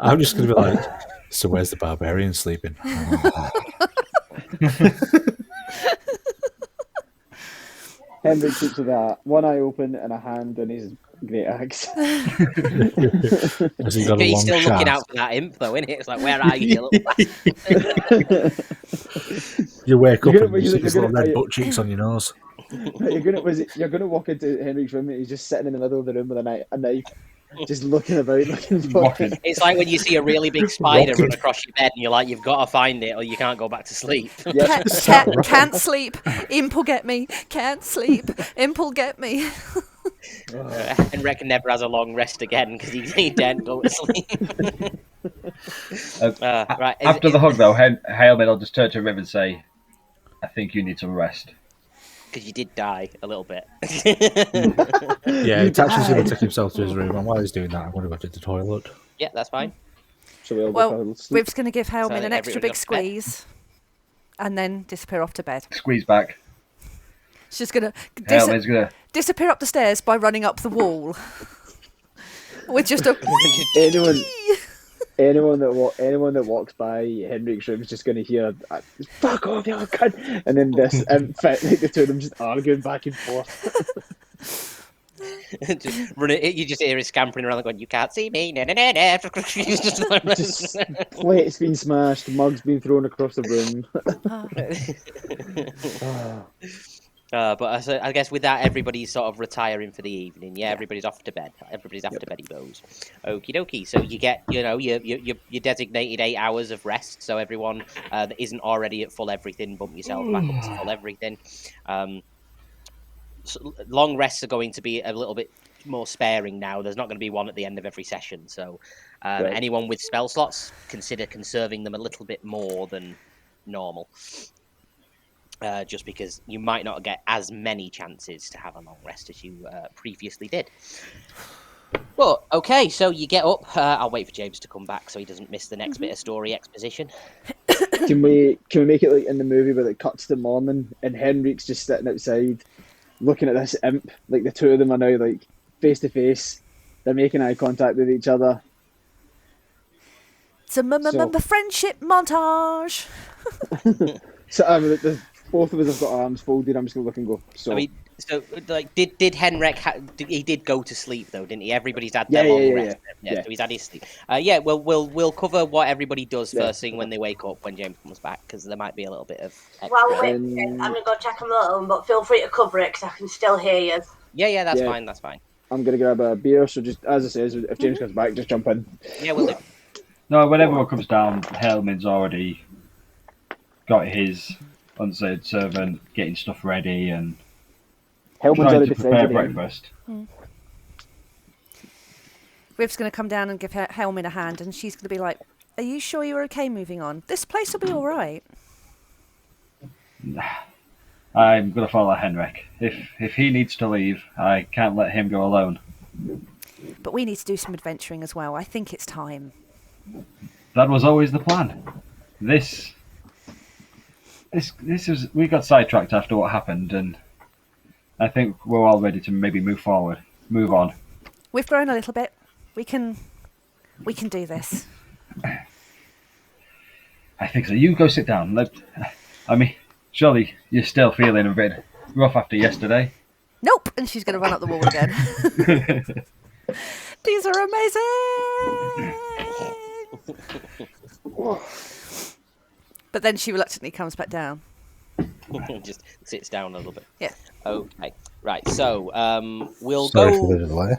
I'm just going to be like, so where's the barbarian sleeping? Henrik keeps with that one eye open and a hand in his great axe. Has he got a He's long still shaft? looking out for that imp, though, isn't it? It's like, where are you, you little bastard? You wake up You're and gonna- you see you're his gonna- little red butt cheeks on your nose. You're gonna walk into Henrik's room and he's just sitting in the middle of the room with a knife, just looking about, looking for it. It's like when you see a really big spider run across your bed and you're like, you've got to find it or you can't go back to sleep. Yeah. Can't sleep. Imp will get me. Can't sleep. Imp will get me. And Rick never has a long rest again because he daren't go to sleep. Right. After the hug, though, Hailman will just turn to Riv and say, "I think you need some rest." Because you did die a little bit. Yeah, Itachi's going to take himself to his room, and while he's doing that, I'm going to go to the toilet. Yeah, that's fine. So we all Well, go to sleep. Riv's going to give Helmin So an extra everybody big goes to bed. squeeze and then disappear off to bed. Squeeze back. She's going to Hailman's gonna. disappear up the stairs by running up the wall. With just a... Anyone that walks by Henrik's room is just going to hear, "Fuck off, you cunt!" And then this imp, like the two of them just arguing back and forth. You just hear it scampering around going, you can't see me. Na, na, na, na. Just plates being smashed, mugs being thrown across the room. But I guess with that, everybody's sort of retiring for the evening. Yeah, everybody's off to bed. Everybody's after beddy bows. Okie dokie. So you get, your designated 8 hours of rest. So everyone that isn't already at full everything, bump yourself back up to full everything. So long rests are going to be a little bit more sparing now. There's not going to be one at the end of every session. So anyone with spell slots, consider conserving them a little bit more than normal. Just because you might not get as many chances to have a long rest as you previously did. Well, okay, so you get up. I'll wait for James to come back so he doesn't miss the next bit of story exposition. Can we make it like in the movie where it cuts to morning and Henrik's just sitting outside looking at this imp? Like the two of them are now like face to face. They're making eye contact with each other. It's a friendship montage. So both of us have got our arms folded. I'm just gonna look and go. So I mean, so like, did Henrik? He did go to sleep though, didn't he? Everybody's had their long rest. Yeah, so he's had his sleep. Yeah, we'll cover what everybody does first thing when they wake up when James comes back because there might be a little bit of. Well, wait, I'm gonna go check on the room, but feel free to cover it because I can still hear you. Yeah, that's fine. That's fine. I'm gonna grab a beer. So just as I say, if James comes back, just jump in. Yeah, we'll do. No, when everyone comes down, Hailman's already got his unsaid servant getting stuff ready and Helman's trying already to prepare befriended him. breakfast. Riv's going to come down and give Helmin a hand, and she's going to be like, "Are you sure you're okay moving on? This place will be all right." I'm gonna follow Henrik. If he needs to leave, I can't let him go alone. But we need to do some adventuring as well. I think it's time. That was always the plan. This was, we got sidetracked after what happened, and I think we're all ready to maybe move on. We've grown a little bit. We can do this. I think so. You go sit down. I mean, surely you're still feeling a bit rough after yesterday. Nope. And she's going to run up the wall again. These are amazing. But then she reluctantly comes back down. Just sits down a little bit. Yeah. Okay. Right. So we'll Sorry go. for the delay.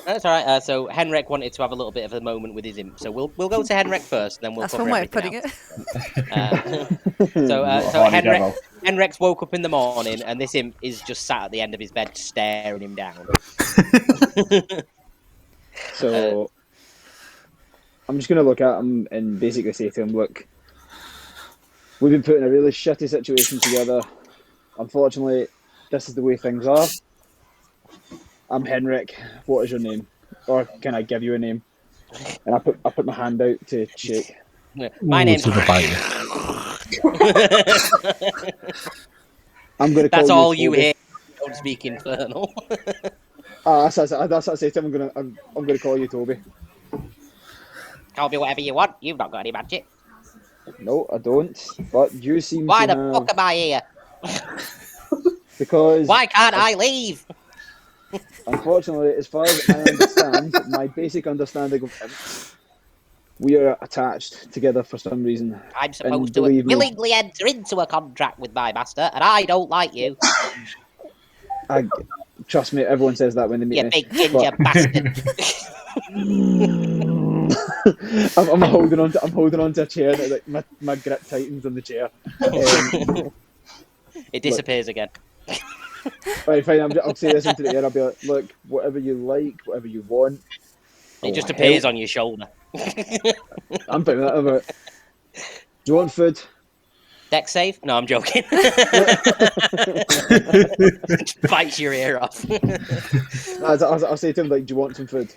That's all right. So Henrik wanted to have a little bit of a moment with his imp. So we'll go to Henrik first, and then we'll. That's cover one way of putting everything it. So Henrik's woke up in the morning, and this imp is just sat at the end of his bed, staring him down. So I'm just going to look at him and basically say to him, look, we've been put in a really shitty situation together. Unfortunately, this is the way things are. I'm Henrik. What is your name? Or can I give you a name? And I put my hand out to shake. My name's. I'm going to call That's you all Toby. you hear. Don't speak infernal. That's what I say to him. I'm going to call you Toby. Call me whatever you want. You've not got any magic. No, I don't. But you seem Why to the have... fuck am I here? Because... Why can't I leave? Unfortunately, as far as I understand, my basic understanding of imps, we are attached together for some reason. I'm supposed And to believe me- willingly enter into a contract with my master, and I don't like you. Trust me, everyone says that when they meet You me. big ginger bastard. I'm holding on to a chair that like my grip tightens on the chair. It disappears again. Right, fine. I'll say this into the air. I'll be like, look, whatever you like, whatever you want. It just help. appears on your shoulder. I'm fine with that. About. Do you want food? Deck save? No, I'm joking. Bites your ear off. I'll say to him, like, do you want some food?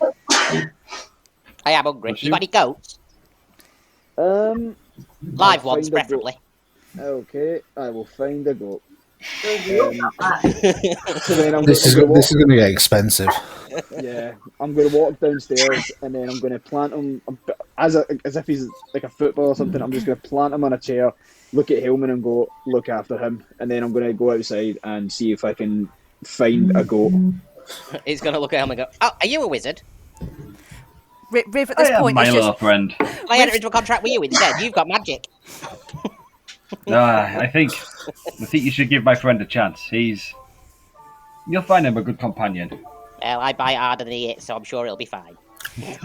I am hungry. You got any goats? Live Live ones, preferably. Okay, I will find a goat. So then This is going to get expensive. Yeah, I'm going to walk downstairs and then I'm going to plant him as if he's like a football or something. I'm just going to plant him on a chair, look at Hillman and go, look after him. And then I'm going to go outside and see if I can find a goat. He's going to look at him and go, oh, are you a wizard? Riv at this point my is little just... friend. I enter into a contract with you instead. You've got magic. No, I think you should give my friend a chance. You'll find him a good companion. Well, I bite harder than he hits, so I'm sure it'll be fine.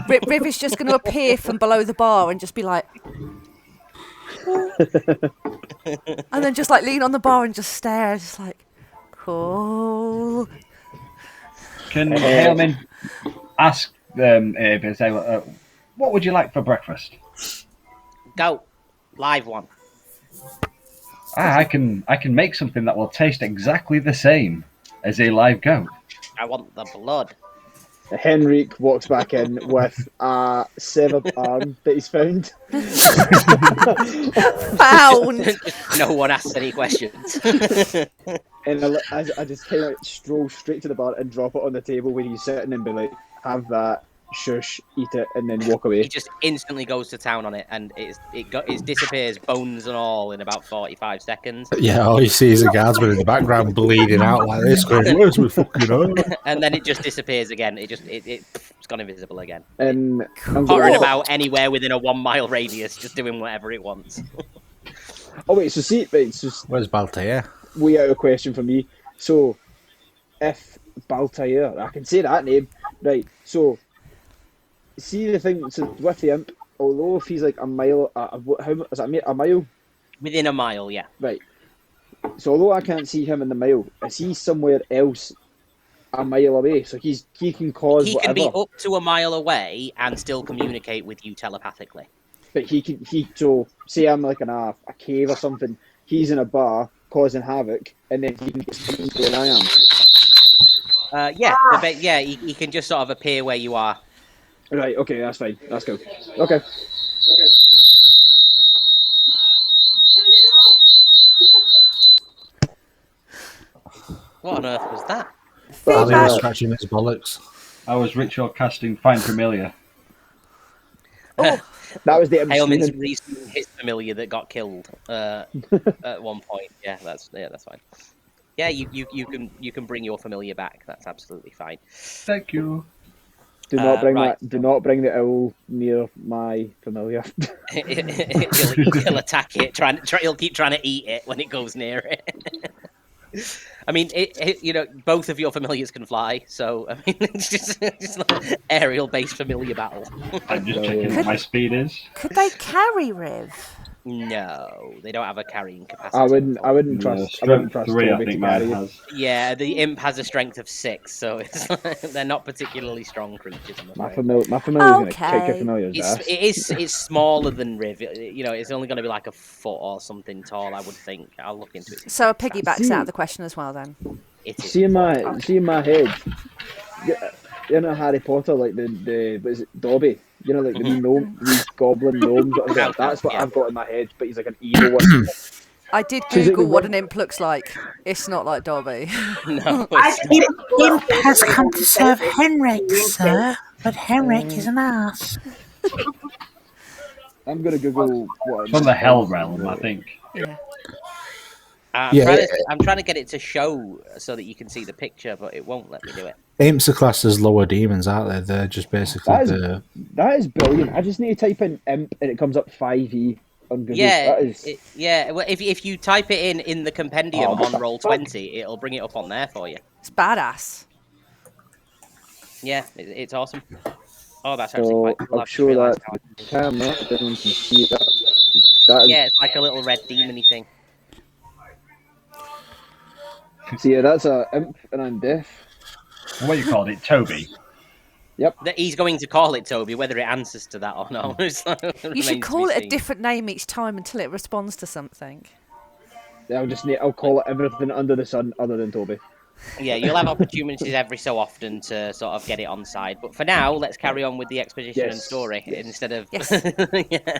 Riv is just going to appear from below the bar and just be like... and then just like lean on the bar and just stare, just like, cool. Can Haleman ask Abe and say, what would you like for breakfast? Goat. Live one. I can make something that will taste exactly the same as a live goat. I want the blood. Henrik walks back in with a severed arm that he's found. Found! No one asks any questions. And I just kind of like stroll straight to the bar and drop it on the table where he's sitting and be like, have that, shush, eat it, and then walk away. He just instantly goes to town on it, and it disappears, bones and all, in about 45 seconds. Yeah, all you see is a guardsman in the background bleeding out like this, going, where's my fucking arm? And then it just disappears again. It's gone invisible again. And I'm Hovering going, about anywhere within a 1 mile radius, just doing whatever it wants. oh wait, so see, wait, so Where's Baltair? way out of question for me. So, if Baltair, I can say that name, right? So, see the thing. So with the imp, although if he's like a mile, how is that a mile? Within a mile, yeah. Right. So although I can't see him in the mile, is he somewhere else a mile away? So he can cause He whatever. can be up to a mile away and still communicate with you telepathically. But so say I'm like in a cave or something. He's in a bar causing havoc, and then he can get where I am. Yeah, he can just sort of appear where you are. Right. Okay, that's fine. That's cool. Okay. What on earth was that? Ali Feedback. was scratching his bollocks. I was ritual casting Find Familiar. Oh, That was the Ailman's screaming. reasoning his familiar that got killed at one point. Yeah, that's fine. Yeah, you can bring your familiar back. That's absolutely fine. Thank you. Do not bring right, Do not bring the owl near my familiar. he'll attack it. He'll keep trying to eat it when it goes near it. I mean, both of your familiars can fly, so I mean, it's just like aerial-based familiar battle. I'm just checking what my speed is. Could they carry Riv? No, they don't have a carrying capacity. I wouldn't trust. I wouldn't trust 3, I Toby think to mine carry it. has. Yeah, the imp has a strength of 6, so they're not particularly strong creatures. I'm My afraid. familiar's gonna kick your Okay. familiar's ass. It's smaller than Riv. It's only going to be like a foot or something tall, I would think. I'll look into it. So a piggyback's See- out of the question as well then. It is. See in my head, you know Harry Potter, like the what is it, Dobby? You know, like the gnome, these goblin gnomes. That's what Yeah. I've got in my head. But he's like an evil one. I did She's like Google the what one- an imp looks like. It's not like Dobby. No, Imp has come to serve Henrik, sir, but Henrik is an ass. I'm gonna Google what. From the Hell Realm, I think. Yeah. I'm trying to get it to show so that you can see the picture, but it won't let me do it. Imps are classed as lower demons, aren't they? They're just basically That is brilliant. I just need to type in imp and it comes up 5e on Google. Yeah, That is... Well, if you type it in the compendium Oh, what on the Roll20, it'll bring it up on there for you. It's badass. Yeah, it's awesome. Oh, that's actually So quite cool. I'll I've just show realised that how I can do it. camera. Everyone can see that. That is, Yeah, it's like a little red demon-y thing. See, yeah, that's a imp and I'm deaf. What you called it, Toby? He's going to call it Toby, whether it answers to that or not. You should call it a different name each time until it responds to something. I'll call it everything under the sun other than Toby. Yeah, you'll have opportunities every so often to sort of get it on side. But for now, let's carry on with the exposition and story instead of. Yes. Yeah.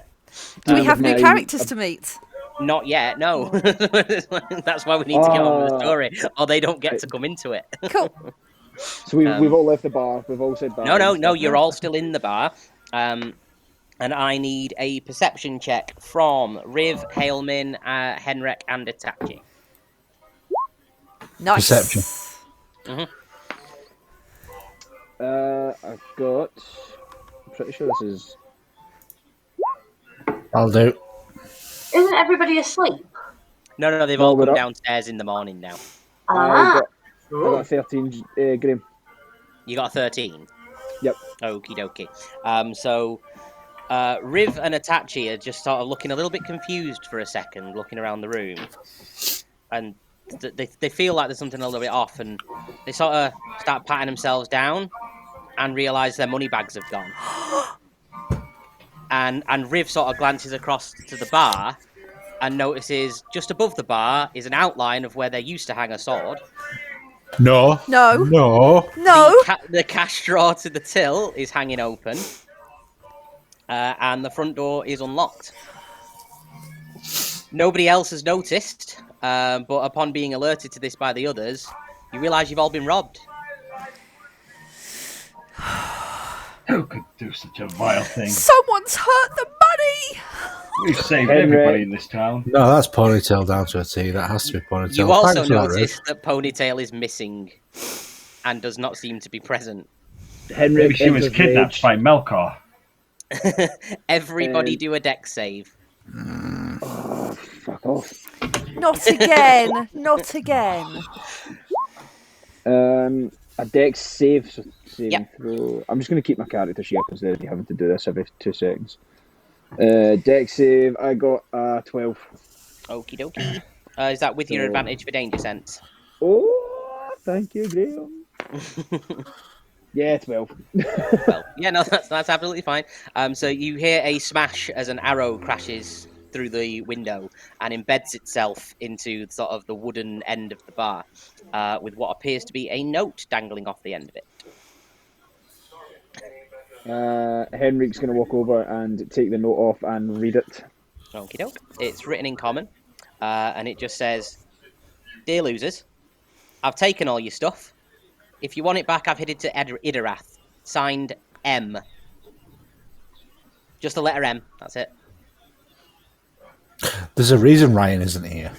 Do we have new my- characters to meet? Not yet, no. That's why we need to get on with the story, or they don't get to come into it. Cool. So we've all left the bar. We've all said bye. No, you're all still in the bar. And I need a perception check from Riv, Hailman, Henrik, and Itachi. Nice. Perception. I've got. I'm pretty sure this is. I'll do. Isn't everybody asleep? No, they've No, all we're come up. downstairs in the morning now. Ah, I got 13, Graham. You got a 13? Yep. Okie dokie. So Riv and Itachi are just sort of looking a little bit confused for a second, looking around the room. And they feel like there's something a little bit off, and they sort of start patting themselves down and realise their money bags have gone. And Riv sort of glances across to the bar and notices just above the bar is an outline of where there used to hang a sword. No. No. No. No. The cash drawer to the till is hanging open, and the front door is unlocked. Nobody else has noticed, but upon being alerted to this by the others, you realise you've all been robbed. Who could do such a vile thing? Someone's hurt the money. We've saved Henry. everybody in this town. No, that's Ponytail down to a T. That has to be Ponytail. You also Thanks for that, Riv. notice that Ponytail is missing and does not seem to be present. Henry. Maybe she was kidnapped by Melkor. Everybody do a dex save. Oh, fuck off. Not again. Not again. A dex save. So saving Yep. throw. I'm just going to keep my character sheet up instead of you having to do this every 2 seconds. Dex save. I got 12. Okie dokie. Is that with your So- advantage for danger sense? Oh, thank you, Graham. Yeah, 12. Well, yeah, no, that's absolutely fine. So you hear a smash as an arrow crashes through the window and embeds itself into sort of the wooden end of the bar, with what appears to be a note dangling off the end of it. Henrik's going to walk over and take the note off and read it. Okie doke. It's written in common, and it just says, "Dear losers, I've taken all your stuff. If you want it back, I've headed to Idarath. Signed, M." Just the letter M. That's it. There's a reason Ryan isn't here.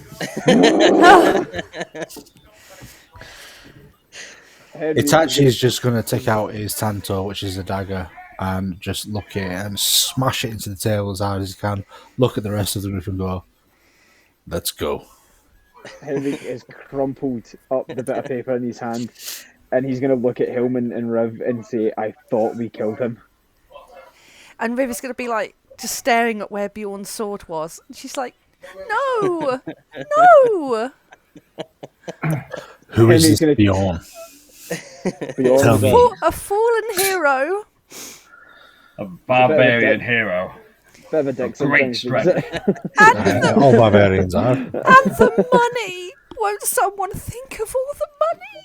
Itachi is just going to take out his Tanto, which is a dagger, and just look at it and smash it into the table as hard as he can. Look at the rest of the group and go, "Let's go." Henrik has crumpled up the bit of paper in his hand, and he's going to look at Hillman and Riv and say, "I thought we killed him." And Riv is going to be like, just staring at where Bjorn's sword was. And she's like, no! No! Who is Henry's this Bjorn? Tell me. A fallen hero. A barbarian hero. Bit of a dick Great sometimes, strength. All barbarians are. And the money! Won't someone think of all the money?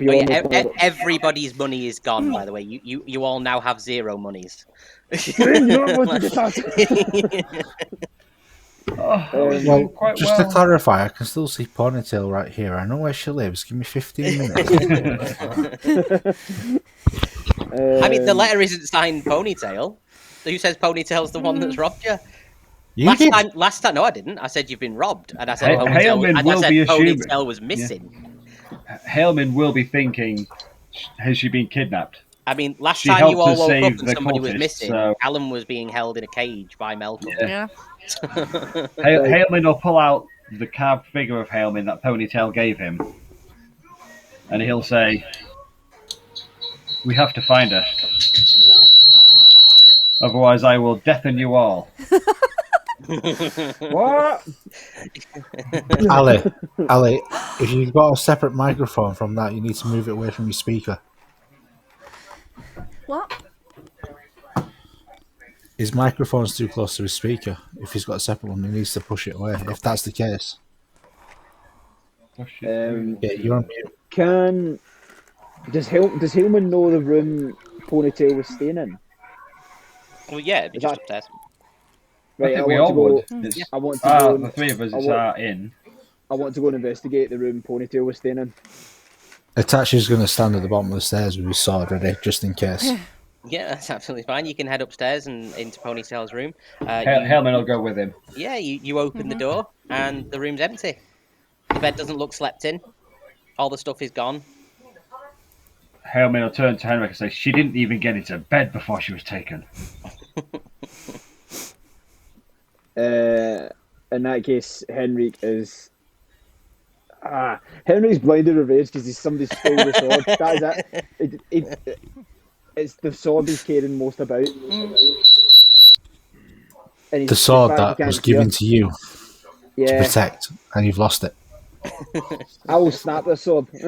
Oh, yeah, everybody's money is gone, by the way. You all now have 0 monies. Well, just to clarify, I can still see Ponytail right here. I know where she lives. Give me 15 minutes. I mean, the letter isn't signed Ponytail. Who says Ponytail's the one that's robbed you? Last time, no, I didn't. I said you've been robbed, and I said Ponytail was missing. Yeah. Haleman will be thinking, has she been kidnapped? I mean, last time you all woke up and the somebody was cultists, missing, so- Alan was being held in a cage by Melkor. Yeah. Haleman will pull out the carved figure of Haleman that Ponytail gave him, and he'll say, "We have to find her. Otherwise, I will deafen you all." What? Ali, if you've got a separate microphone from that, you need to move it away from your speaker. What? His microphone's too close to his speaker. If he's got a separate one, he needs to push it away. If that's the case. Yeah, you're on mute. Does Hillman know the room Ponytail was staying in? Well, yeah, it'd be just upstairs. Right, I think we all would. I want to go. The three of us are in. I want to go and investigate the room Ponytail was staying in. Itachi's going to stand at the bottom of the stairs with his sword ready, just in case. Yeah, that's absolutely fine. You can head upstairs and into Ponytail's room. Hellman will go with him. Yeah, you open the door and the room's empty. The bed doesn't look slept in. All the stuff is gone. Hellman will turn to Henrik and say, "She didn't even get into bed before she was taken." In that case, Henrik is. Henrik's blinded with rage because somebody stole the sword. That is it. It's the sword he's caring most about. And The sword that was given to you to Yeah, protect, and you've lost it. I will snap the sword. He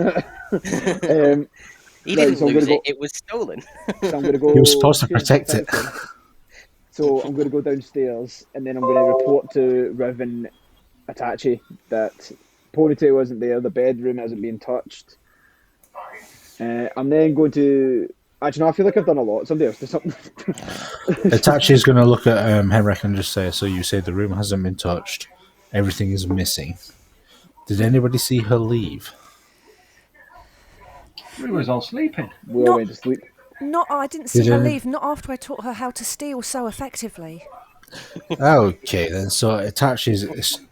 Right, didn't so I'm lose gonna it, it was stolen. So I'm going to go. He was supposed to protect it. So I'm going to go downstairs, and then I'm going to report to Riv and Itachi that Ponytail isn't there, the bedroom hasn't been touched. I'm then going to. Actually, no, I feel like I've done a lot. Somebody else do something. Itachi's going to look at Henrik and just say, "So you say the room hasn't been touched, everything is missing. Did anybody see her leave?" We was all sleeping. We all went to sleep. I didn't see her leave. Not after I taught her how to steal so effectively. Okay, then. So Itachi's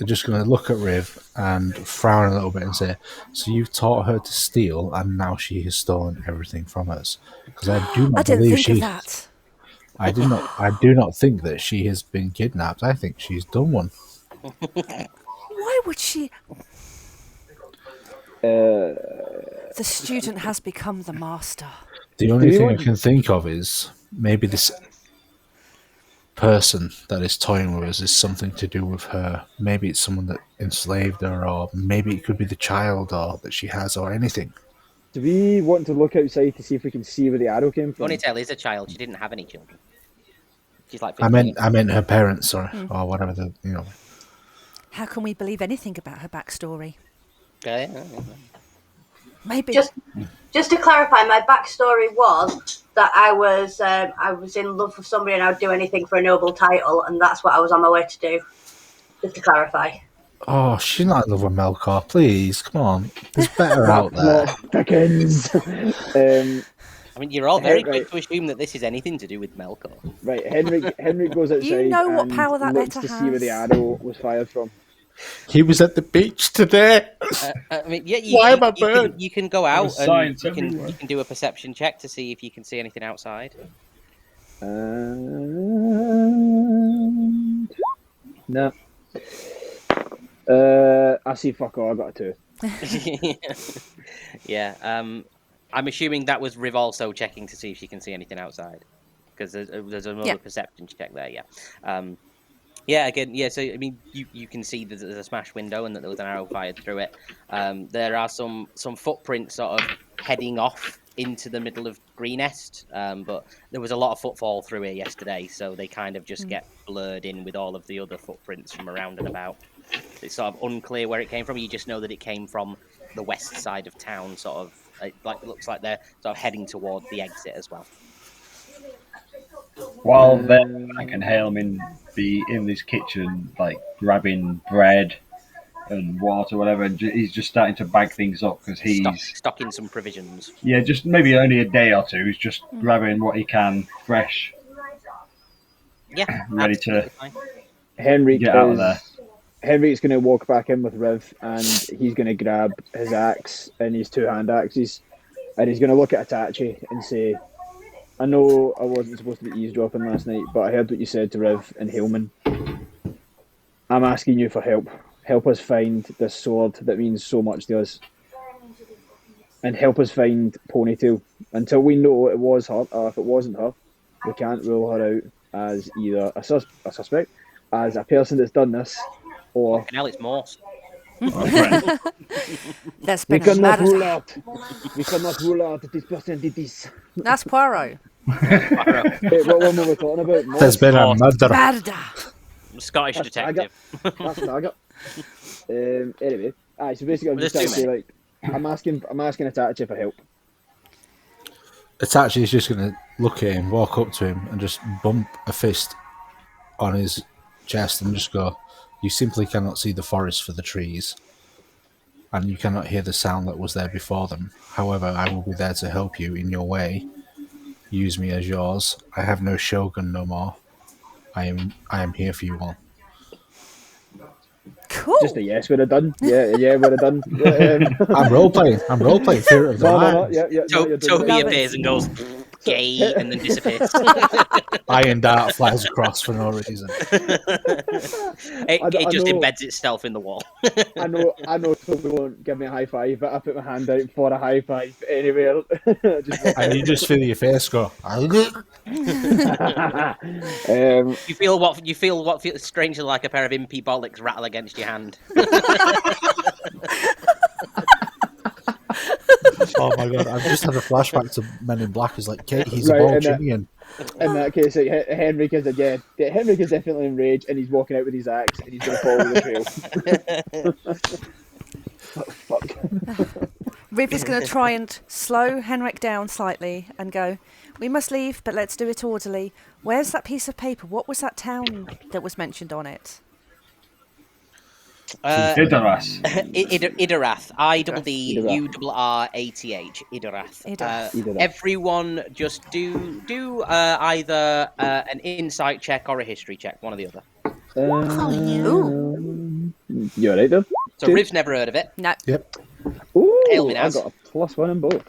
just going to look at Riv and frown a little bit and say, "So you've taught her to steal, and now she has stolen everything from us." Because I do not I didn't believe think she. of that. I do not think that she has been kidnapped. I think she's done one. Why would she? The student has become the master. The only thing I can think of is maybe this person that is toying with us is something to do with her. Maybe it's someone that enslaved her, or maybe it could be the child or that she has, or anything. Do we want to look outside to see if we can see where the arrow came from? Ponytail is a child. She didn't have any children. She's like 15. I meant her parents, or whatever the. How can we believe anything about her backstory? Yeah. Maybe. Just to clarify, my backstory was that I was in love with somebody and I would do anything for a noble title, and that's what I was on my way to do. Just to clarify. Oh, she's not in love with Melkor. Please, come on. There's better out there. Dickens. I mean, you're all very Right. quick to assume that this is anything to do with Melkor. Right, Henry goes outside You know what and power that looks letter to see where the has. arrow was fired from. He was at the beach today. I mean, yeah, Why am I burned? you can go out was and science you everywhere. can do a perception check to see if you can see anything outside. No. I see fuck all. I got a 2. Yeah. I'm assuming that was Riv also checking to see if she can see anything outside, because there's another Yeah. perception check there. Yeah. Yeah. Again. Yeah. So I mean, you can see that there's a smashed window and that there was an arrow fired through it. There are some footprints sort of heading off into the middle of Greenest, but there was a lot of footfall through here yesterday, so they kind of just get blurred in with all of the other footprints from around and about. It's sort of unclear where it came from. You just know that it came from the west side of town, sort of. It looks like they're sort of heading toward the exit as well. While then, I can Hailman be in this kitchen, like grabbing bread and water, whatever, and he's just starting to bag things up because he's stocking some provisions. Yeah, just maybe only a day or two. He's just grabbing what he can fresh. Yeah, ready to fine. Henry get out of there. Henry's going to walk back in with Riv, and he's going to grab his axe and his 2-hand axes, and he's going to look at Itachi and say, I know I wasn't supposed to be eavesdropping last night, but I heard what you said to Riv and Hillman. I'm asking you for help. Help us find this sword that means so much to us. And help us find Ponytail. Until we know it was her, or if it wasn't her, we can't rule her out as either a suspect, as a person that's done this, or... Now it's Morse. There's We been a cannot rule murder. out. We cannot rule out that this person did this. That's Poirot. Wait, what one were we talking about? Morse? There's been a murder. Murder. Scottish That's detective. That's Taggart. Anyway, so basically, I'm just There's trying to too say, like, I'm asking Itachi for help. Itachi's just going to look at him, walk up to him, and just bump a fist on his chest and just go, you simply cannot see the forest for the trees, and you cannot hear the sound that was there before them. However, I will be there to help you in your way. Use me as yours. I have no shogun no more. I am here for you all. Cool. Just a yes would have done. Yeah, would have done. I'm role playing. Fear of the No, mind. yeah. No, you're doing Toby it. appears and goes gay and then disappears. Iron dart flies across for no reason. It just know- embeds itself in the wall. I know Toby won't give me a high five, but I put my hand out for a high five anywhere. And you just feel your face go. You feel what feels strangely like a pair of impy bollocks rattle against your hand. Oh my god! I've just had a flashback to Men in Black. It's like, Kate, he's Right, a and Balchinian. In that case, like, Henrik is definitely enraged, and he's walking out with his axe, and he's going to follow the trail. Fuck. Riv is going to try and slow Henrik down slightly and go, we must leave, but let's do it orderly. Where's that piece of paper? What was that town that was mentioned on it? Idaras. Idarath. IDDURRATH. Idarath. Idarath. Everyone just do either an insight check or a history check, one or the other. Ooh. You alright, though? So Riv's never heard of it. No. Yep. Ooh, Ailman I has. got a +1 in both.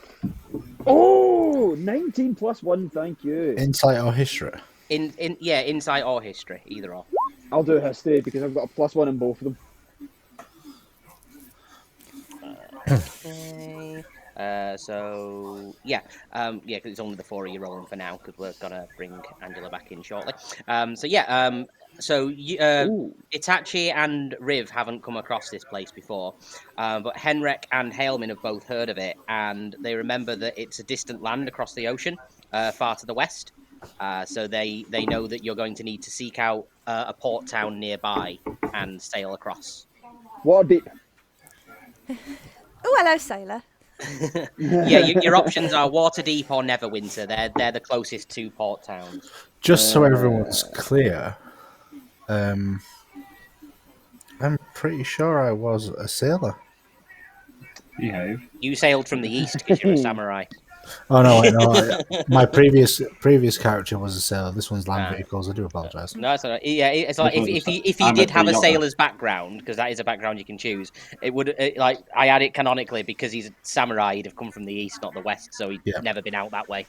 Oh, 19 +1, thank you. Insight or history? Insight or history, either or. I'll do history because I've got a +1 in both of them. Okay. Because it's only the 4 of you rolling for now because we're gonna bring Angela back in shortly. Itachi and Riv haven't come across this place before, but Henrik and Hailman have both heard of it, and they remember that it's a distant land across the ocean, far to the west. So they know that you're going to need to seek out a port town nearby and sail across. Water deep. Oh, hello, sailor. Yeah, your options are Waterdeep or Neverwinter. They're the closest two port towns. Just so everyone's clear, I'm pretty sure I was a sailor. Behave. You sailed from the east because you're a samurai. Oh no, I know. My previous character was a sailor. This one's land Ah. vehicles. I do apologise. No, it's not. Yeah, it's like This if was you did a have a yacht. sailor's background, because that is a background you can choose, it would like I had it canonically because he's a samurai. He'd have come from the east, not the west, so he'd Yeah. never been out that way.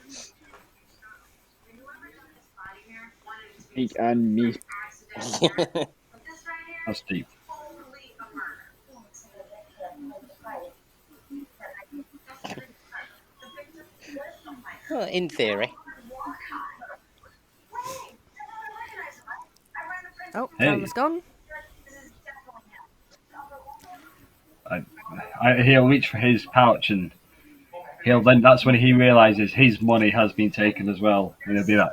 Meek and me. That's deep. Well, in theory. Oh, Hey. Callum's gone. He'll reach for his pouch and that's when he realizes his money has been taken as well. And he'll be like,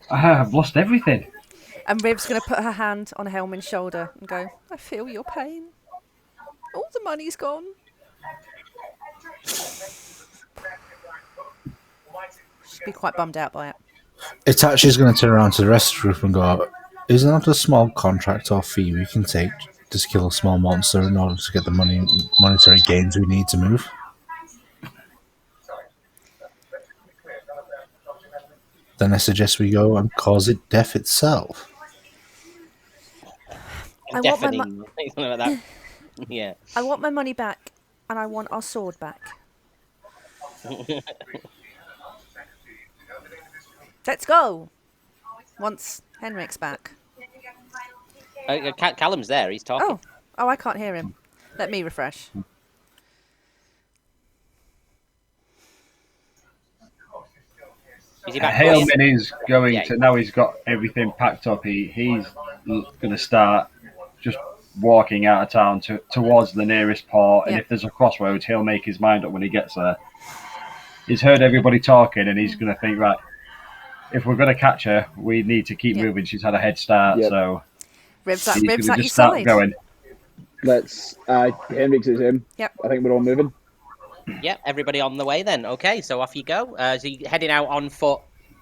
I've lost everything. And Riv's going to put her hand on Helmin's shoulder and go, I feel your pain. All the money's gone. She'd be quite bummed out by it. Itachi's going to turn around to the rest of the group and go, is there not a small contract or fee we can take to kill a small monster in order to get the monetary gains we need to move? Then I suggest we go and cause it death itself. I want my Deafening, something like that. Yeah. I want my money back, and I want our sword back. Let's go. Once Henrik's back. Callum's there. He's talking. Oh, I can't hear him. Let me refresh. Is he back? Haleman is going Yeah. to, now he's got everything packed up, he's going to start just walking out of town towards the nearest port. And Yeah. if there's a crossroads, he'll make his mind up when he gets there. He's heard everybody talking and he's going to think, right, if we're going to catch her, we need to keep moving. She's had a head start, Yep. so Ribs he's at going to your just start side. going. Let's. Henrik's is him. Yep. I think we're all moving. Yeah, everybody on the way then. Okay, so off you go. So you're heading out on foot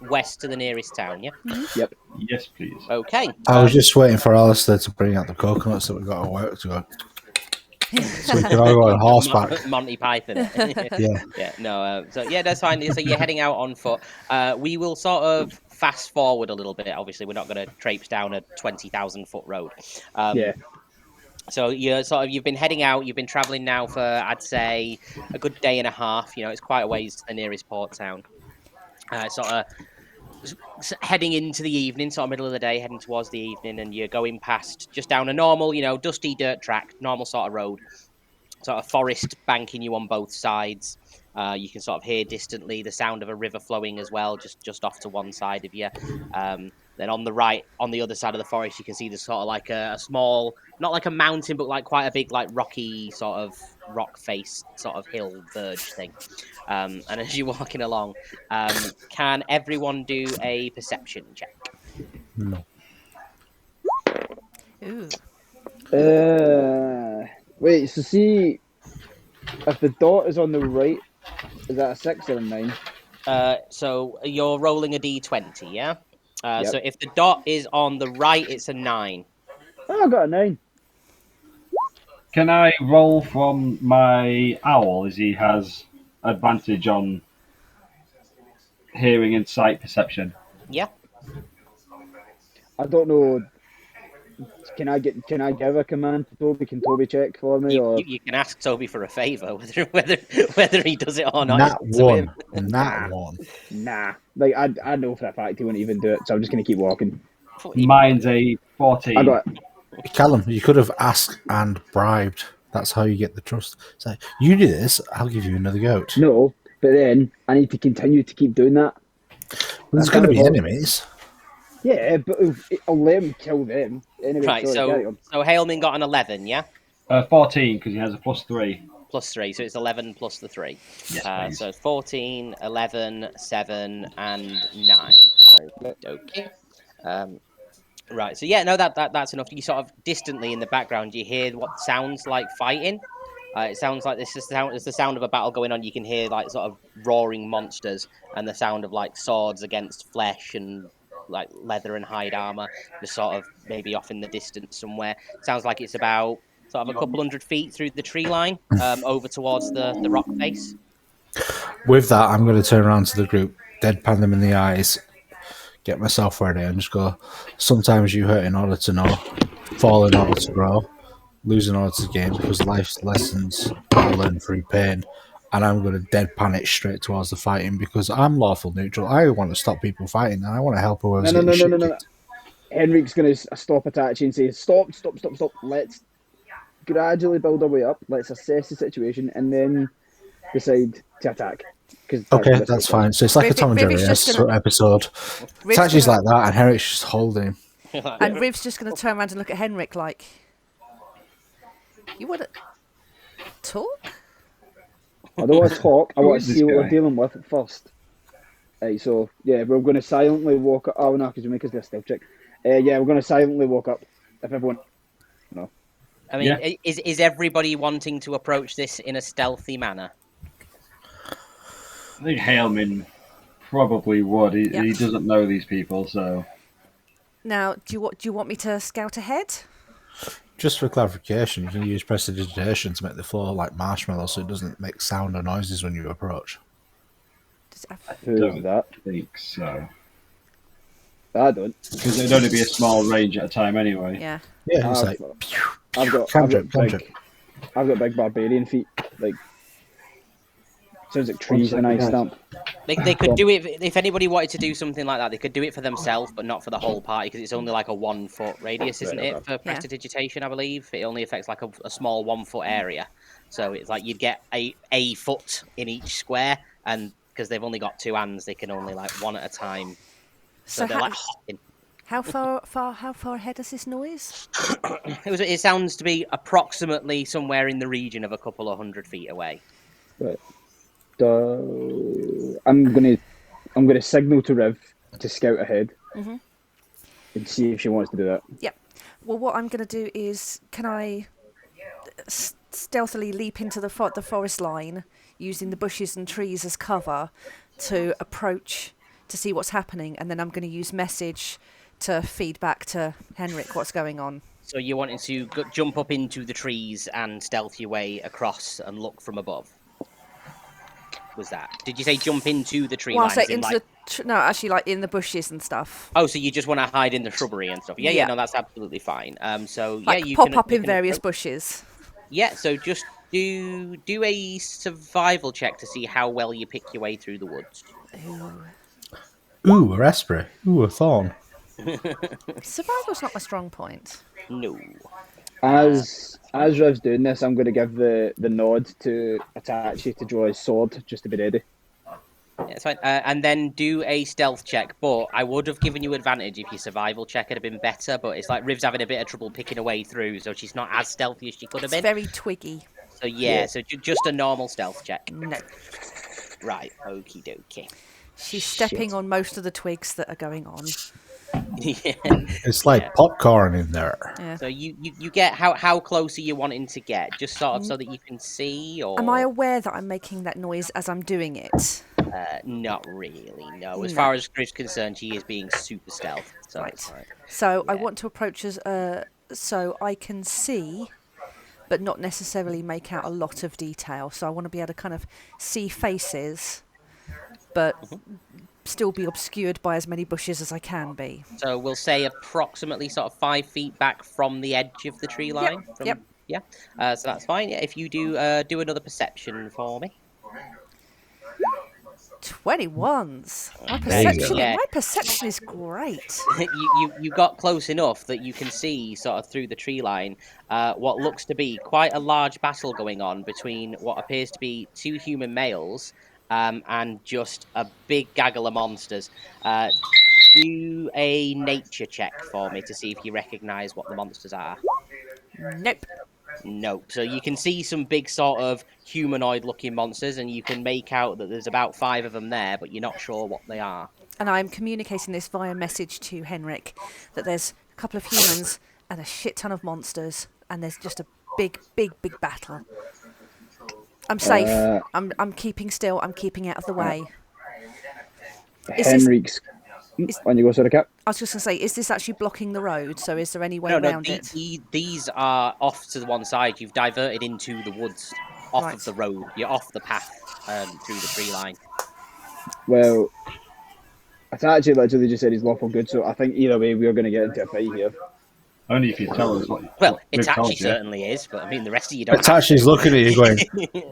west to the nearest town, yeah? Yep. Yes, please. Okay. I was just waiting for Alistair to bring out the coconuts that we got to work to go. So we can all go on horseback. Monty Python. Yeah. Yeah, no, so yeah, that's fine. So you're heading out on foot. We will sort of fast forward a little bit. Obviously, we're not going to traipse down a 20,000 foot road. Yeah. So you've been heading out. You've been traveling now for, I'd say, a good day and a half. You know, it's quite a ways to the nearest port town. Sort of heading into the evening, sort of middle of the day, heading towards the evening, and you're going past just down a normal, dusty dirt track, normal sort of road, sort of forest banking you on both sides. You can sort of hear distantly the sound of a river flowing as well, just off to one side of you. Then on the right, on the other side of the forest, you can see there's sort of like a small, not like a mountain, but like quite a big, like rocky sort of rock face sort of hill verge thing. And as you're walking along, can everyone do a perception check? No. Ooh. Wait. So see, if the dot is on the right, is that a 6 or a 9? So you're rolling a d20, yeah? Yep. So if the dot is on the right, it's a 9. Oh, I got a 9. Can I roll from my owl as he has advantage on hearing and sight perception? Yeah. I don't know. Can I give a command to Toby? Can Toby check for me? You can ask Toby for a favour, whether he does it or not. Nat it's up to one. him. Nat one. Nah. Like I know for a fact he wouldn't even do it, so I'm just gonna keep walking. Mine's a 14. I got Callum, you could have asked and bribed. That's how you get the trust. It's like, you do this, I'll give you another goat. no, but then I need to continue to keep doing that. There's I going to can't be roll. enemies. Yeah, but I'll let him kill them. Anyway, Right, sorry, carry on. so Haleman got an 11, yeah? 14 because he has a +3. Plus 3, so it's 11 plus the 3. Yes, please. So 14, 11, 7, and 9. Okay. Right, so yeah, no, that's enough. You sort of distantly in the background, you hear what sounds like fighting. It sounds like it's the sound of a battle going on. You can hear like sort of roaring monsters and the sound of like swords against flesh and like leather and hide armor, just sort of maybe off in the distance somewhere. Sounds like it's about sort of a couple 100 feet through the tree line, over towards the rock face. With that, I'm going to turn around to the group, deadpan them in the eyes, get myself ready, and just go, sometimes you hurt in order to know, fall in order to grow, lose in order to gain, because life's lessons are learned through pain. And I'm going to deadpan it straight towards the fighting because I'm lawful neutral. I want to stop people fighting and I want to help whoever's No. getting shit kicked. Henrik's going to stop attaching and say, stop. Let's gradually build our way up. Let's assess the situation and then decide to attack. Okay, that's fine. So it's like a Tom and Jerry episode. It's actually like that, and Henrik's just holding him. And Riv's just going to turn around and look at Henrik like, you want to talk? I don't want to talk. I want to see what we're dealing with first. Right, so, yeah, we're going to silently walk up. Oh, no, because we make us do a stealth check. Yeah, we're going to silently walk up. If everyone... No. I mean, is everybody wanting to approach this in a stealthy manner? I think Hailman probably would. He doesn't know these people, so... Now, do you want me to scout ahead? Just for clarification, you can use prestidigitation to make the floor like marshmallow so it doesn't make sound or noises when you approach. I don't think so. I don't. Because it'd only be a small range at a time anyway. Yeah. Yeah, it's like... I've got big barbarian feet. Like, sounds like trees when I stamp. They could do it if anybody wanted to do something like that. They could do it for themselves, but not for the whole party because it's only like a 1 foot radius, isn't it? For prestidigitation, I believe it only affects like a small 1 foot area. So it's like you'd get a foot in each square, and because they've only got 2 hands, they can only like one at a time. So they're like hopping. How far ahead is this noise? It sounds to be approximately somewhere in the region of a couple of 100 feet away. Right. I'm gonna signal to Riv to scout ahead and see if she wants to do that. Yep. Well, what I'm gonna do is, can I stealthily leap into the forest line using the bushes and trees as cover to approach to see what's happening, and then I'm going to use message to feed back to Henrik what's going on. So you're wanting to jump up into the trees and stealth your way across and look from above? Was that? Did you say jump into the tree line? No, actually, like in the bushes and stuff. Oh, so you just want to hide in the shrubbery and stuff? Yeah, no, that's absolutely fine. So like you pop can up in various bushes. Yeah, so just do a survival check to see how well you pick your way through the woods. Ooh, a raspberry. Ooh, a thorn. Survival's not my strong point. No. As Riv's doing this, I'm going to give the nod to Itachi to draw his sword, just to be ready. Yeah, it's fine. And then do a stealth check, but I would have given you advantage if your survival check had been better, but it's like Riv's having a bit of trouble picking her way through, so she's not as stealthy as she could have been. It's very twiggy. So so just a normal stealth check. No. Right, okie dokie. She's stepping on most of the twigs that are going on. It's like popcorn in there. Yeah. So you get how close are you wanting to get? Just sort of so that you can see, or am I aware that I'm making that noise as I'm doing it? Not really. No. As far as Griff's concerned, she is being super stealth. So right. So I want to approach as so I can see, but not necessarily make out a lot of detail. So I want to be able to kind of see faces, but still be obscured by as many bushes as I can be. So we'll say approximately sort of 5 feet back from the edge of the tree line. Yep. Yeah. So that's fine. Yeah. If you do another perception for me. 21s. My perception is great. you got close enough that you can see sort of through the tree line what looks to be quite a large battle going on between what appears to be 2 human males and just a big gaggle of monsters. Do a nature check for me to see if you recognise what the monsters are. Nope. So you can see some big sort of humanoid-looking monsters, and you can make out that there's about 5 of them there, but you're not sure what they are. And I'm communicating this via message to Henrik, that there's a couple of humans and a shit ton of monsters, and there's just a big battle. I'm safe. I'm keeping still. I'm keeping out of the way. On you go, sorry, Cap. I was just going to say, is this actually blocking the road? So is there any way No, around it? these are off to the one side. You've diverted into the woods, off Right. of the road. You're off the path through the tree line. Well, it's actually literally just said he's lawful good, so I think either way we're going to get into a fight here. Only if you tell us what. Well, we've Itachi told you. certainly is, but I mean the rest of you don't. Itachi's looking at you going,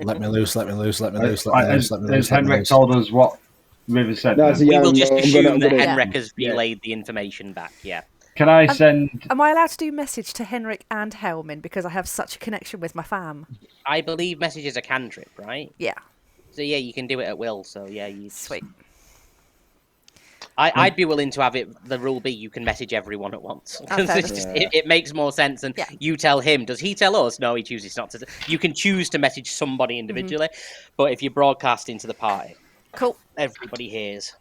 let me loose, let me loose, let me loose, let me loose, let me Has loose, let me Henrik loose. told us what River said? No, then? so yeah, We will just I'm assume that gonna- Henrik has yeah. relayed the information back. Yeah. Can I send? Am I allowed to do message to Henrik and Helmin because I have such a connection with my fam? I believe message is a cantrip, right? Yeah. So yeah, you can do it at will. So yeah, you. Sweet. I'd be willing to have it. The rule be you can message everyone at once because fair it makes more sense than you tell him. Does he tell us? No, he chooses not to. You can choose to message somebody individually, but if you broadcast into the party, Cool. everybody hears.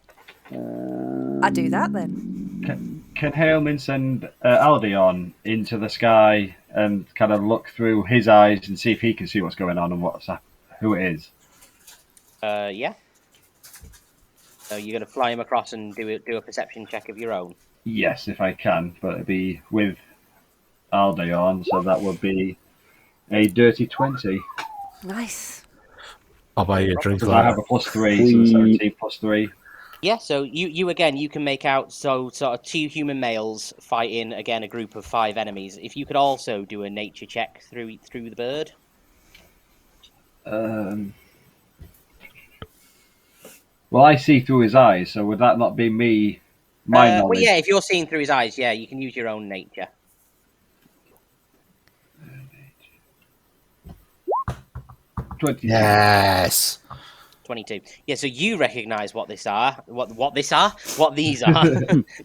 I do that then. Can Hailman send Aldeon into the sky and kind of look through his eyes and see if he can see what's going on and who it is? Yeah. So you're gonna fly him across and do a perception check of your own. Yes, if I can, but it'd be with Aldeon, so that would be a dirty 20. Nice. I'll buy you a drink. Because I have a +3, so 17 +3. Yeah, so you again, you can make out sort of 2 human males fighting again a group of 5 enemies. If you could also do a nature check through the bird. Well, I see through his eyes, so would that not be me? My knowledge. Well, yeah, if you're seeing through his eyes, yeah, you can use your own nature. Yes. 22. Yeah, so you recognise what these are. What these are?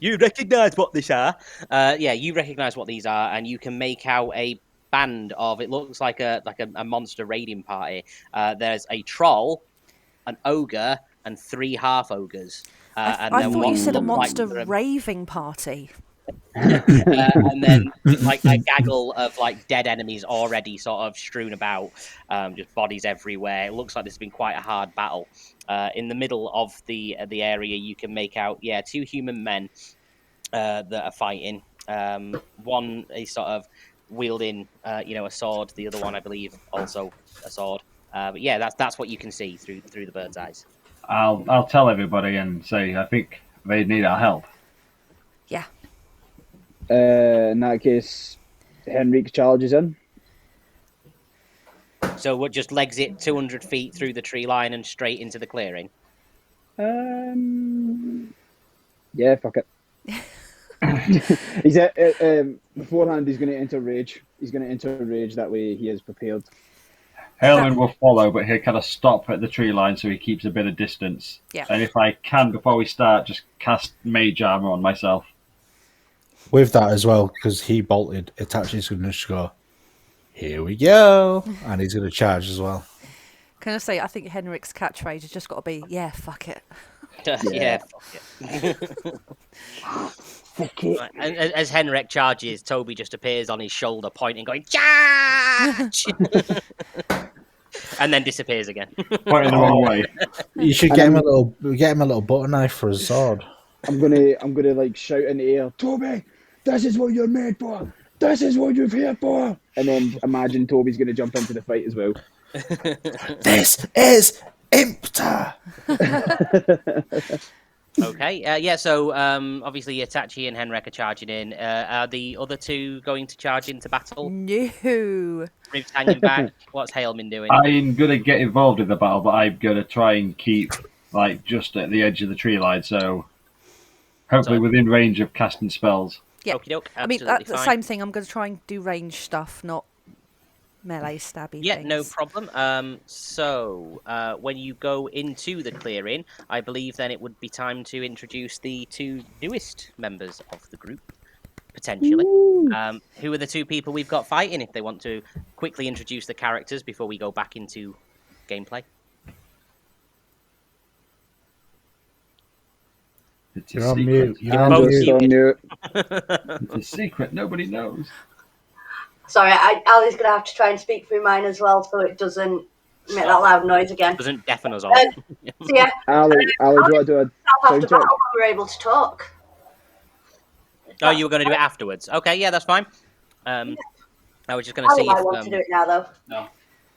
You recognise what these are. Yeah, you recognise what these are, and you can make out a band of. It looks like a monster raiding party. There's a troll, an ogre, and 3 half ogres. I then thought what you said a look like monster they're raving party. and then like a gaggle of like dead enemies already sort of strewn about, just bodies everywhere. It looks like this has been quite a hard battle. In the middle of the area, you can make out 2 human men that are fighting. One is sort of wielding a sword. The other one, I believe, also a sword. But yeah, that's what you can see through the bird's eyes. I'll tell everybody and say I think they need our help. Yeah. In that case, Henrik charges in. So what just legs it 200 feet through the tree line and straight into the clearing? Yeah, fuck it. He's beforehand. He's going to enter rage. He's going to enter rage. That way, he is prepared. Hailman will follow, but he'll kind of stop at the tree line so he keeps a bit of distance. Yeah. And if I can, before we start, just cast mage armor on myself. With that as well, because he bolted, Itachi's going to just go, here we go. And he's going to charge as well. Can I say, I think Henrik's catchphrase has just got to be, yeah, fuck it. Yeah, fuck it. And as Henrik charges, Toby just appears on his shoulder, pointing, going, charge! And then disappears again. Pointing the wrong way. You should get him a little butter knife for his sword. I'm gonna like shout in the air, Toby, this is what you're made for. This is what you're here for. And then imagine Toby's gonna jump into the fight as well. This is Impta. Okay, so obviously Itachi and Henrik are charging in. Are the other 2 going to charge into battle? No. Riv's hanging back. What's Hailman doing? I'm going to get involved in the battle, but I'm going to try and keep like just at the edge of the tree line, so hopefully within range of casting spells. Yeah. Okie-doke, I mean, absolutely that's the fine. same thing. I'm going to try and do range stuff, not melee stabby Yeah, things. no problem. So when you go into the clearing, I believe then it would be time to introduce the 2 newest members of the group, potentially. Who are the 2 people we've got fighting, if they want to quickly introduce the characters before we go back into gameplay? It's You're a on secret. mute. You're on both mute. muted. It's a secret. Nobody knows. Sorry, Ali's going to have to try and speak through mine as well so it doesn't Make that loud noise again. Doesn't deafen us all. So yeah, Ali, do you want to do a after sound check? battle when we're able to talk. Oh, you were going to do it afterwards. Okay, yeah, that's fine. I was just going to see I if... want to do it now, though. No.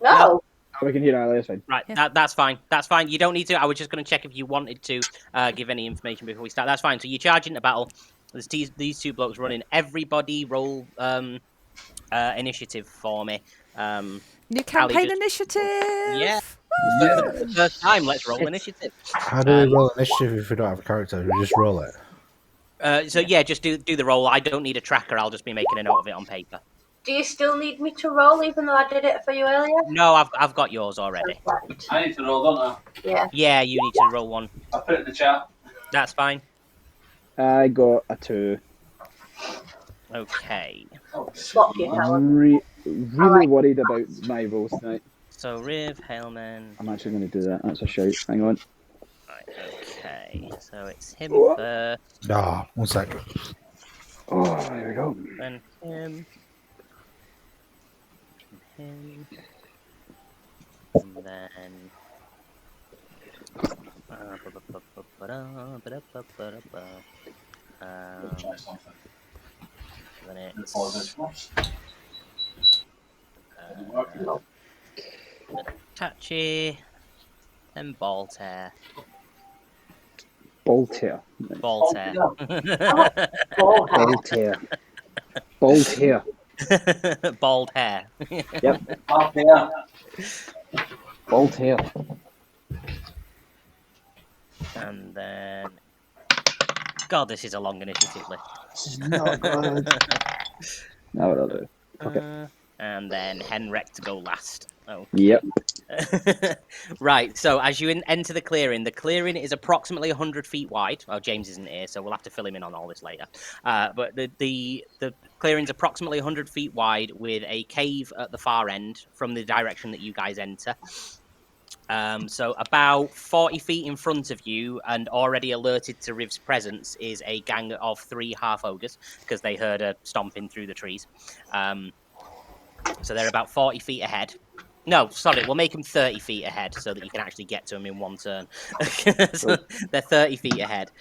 No. We can hear Ali, that's fine. Right, Yeah. that's fine. That's fine. You don't need to. I was just going to check if you wanted to give any information before we start. That's fine. So you charge into battle. There's these two blokes running. Everybody roll initiative for me. New campaign just- initiative. Yeah. For the first time, let's roll initiative. How do we roll initiative if we don't have a character? We just roll it. So yeah, just do the roll. I don't need a tracker. I'll just be making a note of it on paper. Do you still need me to roll, even though I did it for you earlier? No, I've got yours already. Perfect. I need to roll, don't I? Yeah. Yeah, you need to roll one. I put it in the chat. That's fine. I got a 2. Okay. Swap you, Helen. Really worried about my rolls tonight. So Riv, Hellman. I'm actually going to do that. That's a shout. Hang on. Right, okay. So it's him What? first, Ah, 1 sec. Oh, there we go. then him. Him. And then. Then it's Tachi, then Baltair. Baltair. Baltair. Oh, Baltair. Baltair. Bald hair. Yep. Baltair. And then. God, this is a long initiative list. This is not good. Now what I'll do. Okay. And then Henrik to go last. Oh. Yep. Right, so as you enter the clearing is approximately 100 feet wide. Oh, James isn't here, so we'll have to fill him in on all this later. But the clearing's approximately 100 feet wide with a cave at the far end from the direction that you guys enter. So about 40 feet in front of you and already alerted to Riv's presence is a gang of 3 half-ogres because they heard her stomping through the trees. So they're about 40 feet ahead. No, sorry, we'll make them 30 feet ahead so that you can actually get to them in one turn. So they're 30 feet ahead.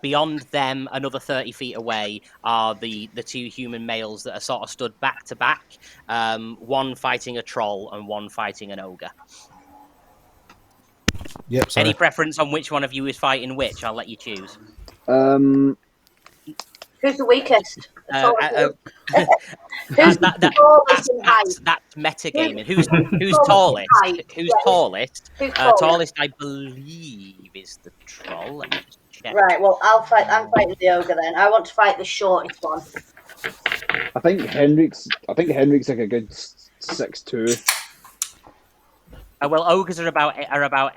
Beyond them, another 30 feet away, are the 2 human males that are sort of stood back to back. One fighting a troll and one fighting an ogre. Yep, sorry. Any preference on which one of you is fighting which? I'll let you choose. who's the weakest? That's Who's metagaming. Who's tallest? Who's tallest? Tallest, I believe, is the troll. Let me just check. Right, well, I'm fighting the ogre then. I want to fight the shortest one. I think Henrik's like a good 6'2". Well, ogres are about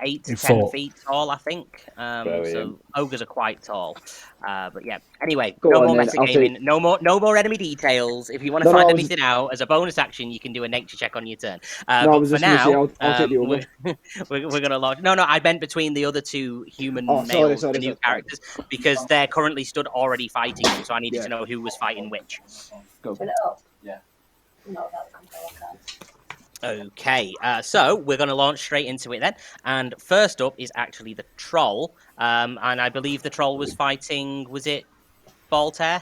8 to 10 feet tall, I think. So ogres are quite tall. But yeah. Anyway, no more metagaming. No more enemy details. If you want to find anything out as a bonus action, you can do a nature check on your turn. But for now, I'll take the ogre. we're gonna launch. No, I meant between the other 2 human males, the new characters, because they're currently stood already fighting you. So I needed to know who was fighting which. Go. Turn it up. Yeah. No, that's control. I can't. Okay, so we're going to launch straight into it then. And first up is actually the troll. And I believe the troll was fighting, was it Baltair?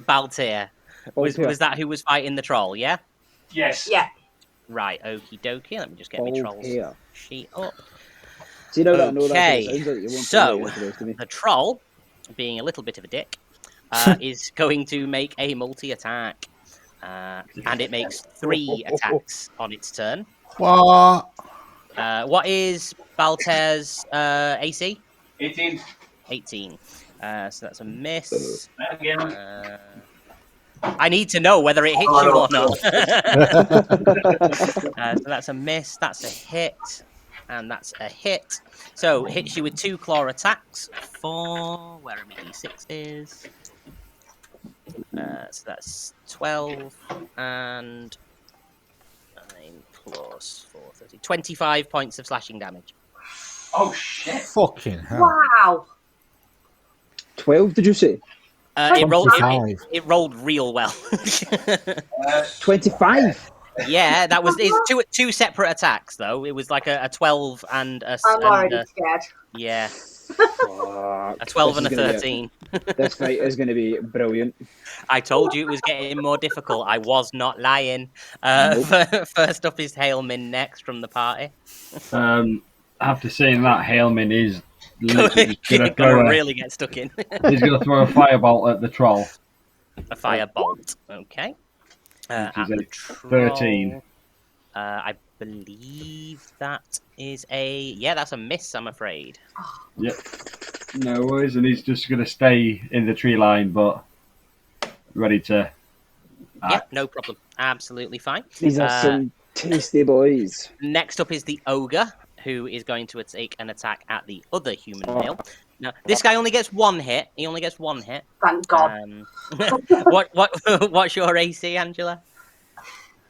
Baltair. Was that who was fighting the troll, yeah? Yes. Yeah. Right, okie dokie. Let me just get my troll's sheet up. See, now that I know that, Okay, it sounds like you won't so say it for the rest of me. the troll, being a little bit of a dick, is going to make a multi-attack. And it makes 3 attacks on its turn. What? What is Baltair's AC? 18. 18. So that's a miss. Again. I need to know whether it hits you or not. So that's a miss. That's a hit. And that's a hit. So it hits you with 2 claw attacks. 4. Where are my d6s? So that's 12 and 9 plus 4, 30. 25 points of slashing damage. Oh, shit. Fucking hell. Wow. 12, did you say? It rolled 25. it rolled real well. 25. Yeah, that was it's two separate attacks though. It was like a 12 and I'm already scared. yeah, Fuck. a 12 This and is a gonna be 13. this fight is going to be brilliant. I told you it was getting more difficult. I was not lying. Nope. First up is Hailmin next from the party. After saying that, Hailman is literally just going to Gonna throw really get stuck in. he's going to throw a fireball at the troll. A firebolt. Okay. Which At is the a troll. 13. I believe that is that's a miss, I'm afraid. Yep. No worries, and he's just going to stay in the tree line, but ready to Yeah, act. no problem. Absolutely fine. These are some tasty boys. Next up is the ogre, who is going to take an attack at the other human male. Now, this guy only gets one hit. He only gets one hit. Thank God. What's your AC, Angela?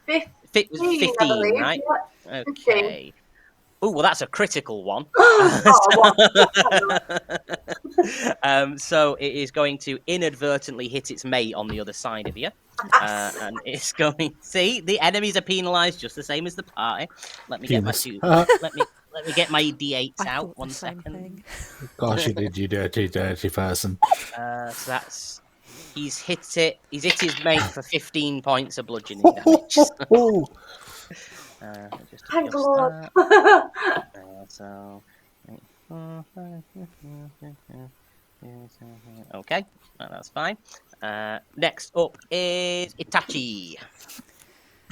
15, 15, right? Yeah. Okay. Oh, well, that's a critical one. So it is going to inadvertently hit its mate on the other side of you. And it's going. See, the enemies are penalised just the same as the party. Let me get my let me get my d8s I out. thought 1 the same second. thing. Gosh, you did, you dirty person. So that's he's hit his mate for 15 points of bludgeoning damage. Just Thank adjust God. that. So okay, that's fine. Next up is Itachi.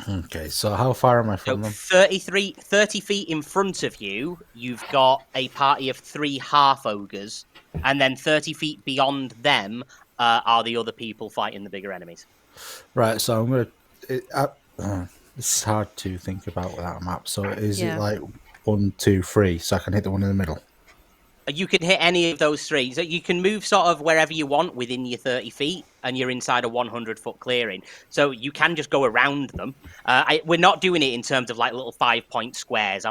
Okay, so how far am I So from them? 30 feet in front of you, you've got a party of 3 half ogres, and then 30 feet beyond them are the other people fighting the bigger enemies. Right, so I'm going to... It's hard to think about without a map. So is it like 1, 2, 3, so I can hit the one in the middle? You can hit any of those 3. So you can move sort of wherever you want within your 30 feet, and you're inside a 100-foot clearing. So you can just go around them. We're not doing it in terms of like little 5-point squares.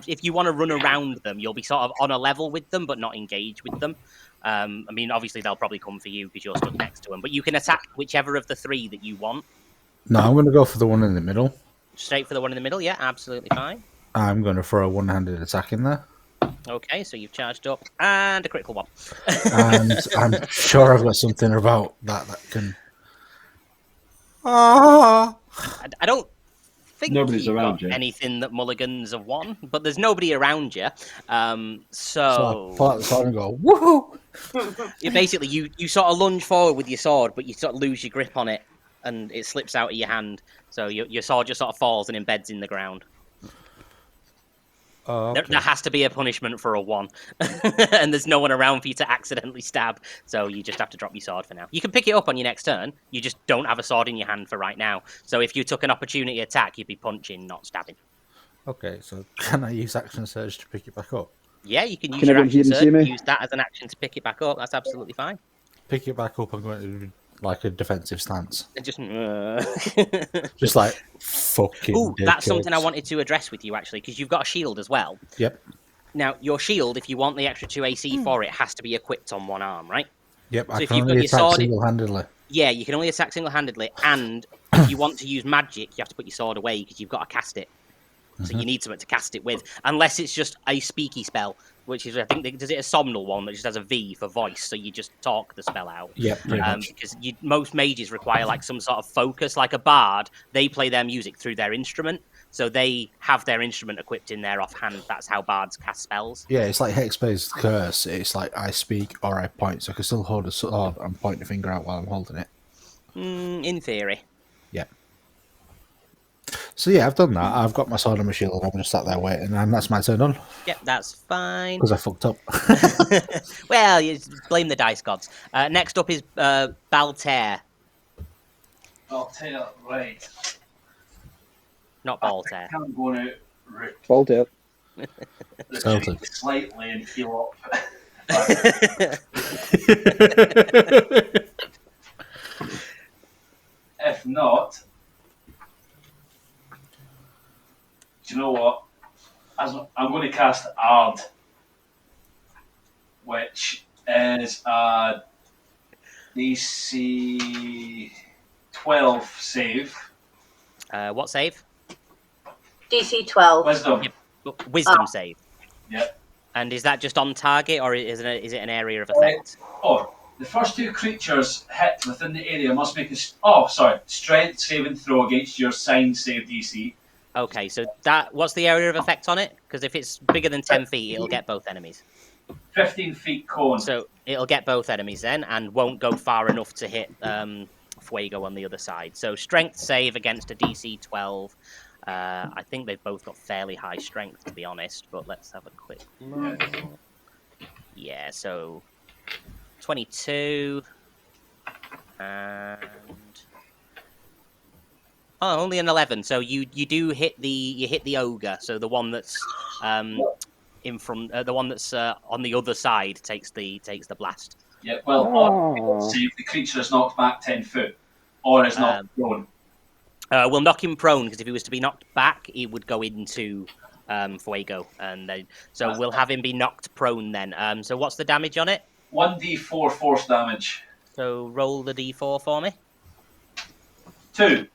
If you want to run around them, you'll be sort of on a level with them, but not engage with them. I mean, obviously they'll probably come for you because you're stood next to them. But you can attack whichever of the 3 that you want. No, I'm going to go for the one in the middle. Straight for the one in the middle, yeah, absolutely fine. I'm going to throw a one-handed attack in there. Okay, so you've charged up, and a critical one. And I'm sure I've got something about that can... Ah! I don't think Nobody's you've around got you. anything that mulligans have won, but there's nobody around you. So I pull out the sword and go, woohoo! Basically, you sort of lunge forward with your sword, but you sort of lose your grip on it, and it slips out of your hand. So your sword just sort of falls and embeds in the ground. Oh, okay. There has to be a punishment for a 1, and there's no one around for you to accidentally stab, so you just have to drop your sword for now. You can pick it up on your next turn, you just don't have a sword in your hand for right now. So if you took an opportunity attack, you'd be punching, not stabbing. Okay, so can I use action surge to pick it back up? Yeah, you can use Can your everyone action hear and see surge, me? use that as an action to pick it back up. That's absolutely fine. Pick it back up, I'm going to do like a defensive stance. And just Just like fucking. Ooh, that's something I dickheads. wanted to address with you actually, because you've got a shield as well. Yep. Now, your shield, if you want the extra 2 AC for it, has to be equipped on one arm, right? Yep, So I if can you've got only your attack sword, single-handedly. yeah, you can only attack single-handedly, and if you want to use magic, you have to put your sword away because you've got to cast it. So you need something to cast it with, unless it's just a speaky spell, which is, I think, does it a somnal one that just has a V for voice, so you just talk the spell out. Yep, pretty much. Because most mages require like some sort of focus, like a bard, they play their music through their instrument, so they have their instrument equipped in their offhand. That's how bards cast spells. Yeah, it's like Hexblade's curse. It's like I speak or I point, so I can still hold a sword and point the finger out while I'm holding it. In theory. Yeah. So yeah, I've done that. I've got my sword and my shield, and I'm just sat there waiting, and that's my turn done. Yep, that's fine. Because I fucked up. Well, you blame the dice gods. Next up is Baltair. Baltair, right. Not Baltair. I'm going to rip Bolt out. the Celtic. tree slightly and heal up. If not, do you know what? I'm going to cast Ard, which is a DC 12 save. What save? DC 12. Wisdom. Wisdom save. Yep. And is that just on target, or is it an area of effect? The first 2 creatures hit within the area must make strength saving throw against your sign save DC. Okay, so what's the area of effect on it? Because if it's bigger than 10 feet, it'll get both enemies. 15 feet cone. So it'll get both enemies then, and won't go far enough to hit Fuego on the other side. So strength save against a DC 12. I think they've both got fairly high strength, to be honest. But let's have a quick look. Yeah, so 22 and only an 11. So you do hit the ogre. So the one that's in front, the one that's on the other side takes the blast. Yeah, well, see if the creature is knocked back 10 foot or is not prone. We'll knock him prone, because if he was to be knocked back, he would go into Fuego, and so we'll have him be knocked prone then. So what's the damage on it? 1d4 force damage. So roll the d4 for me. 2.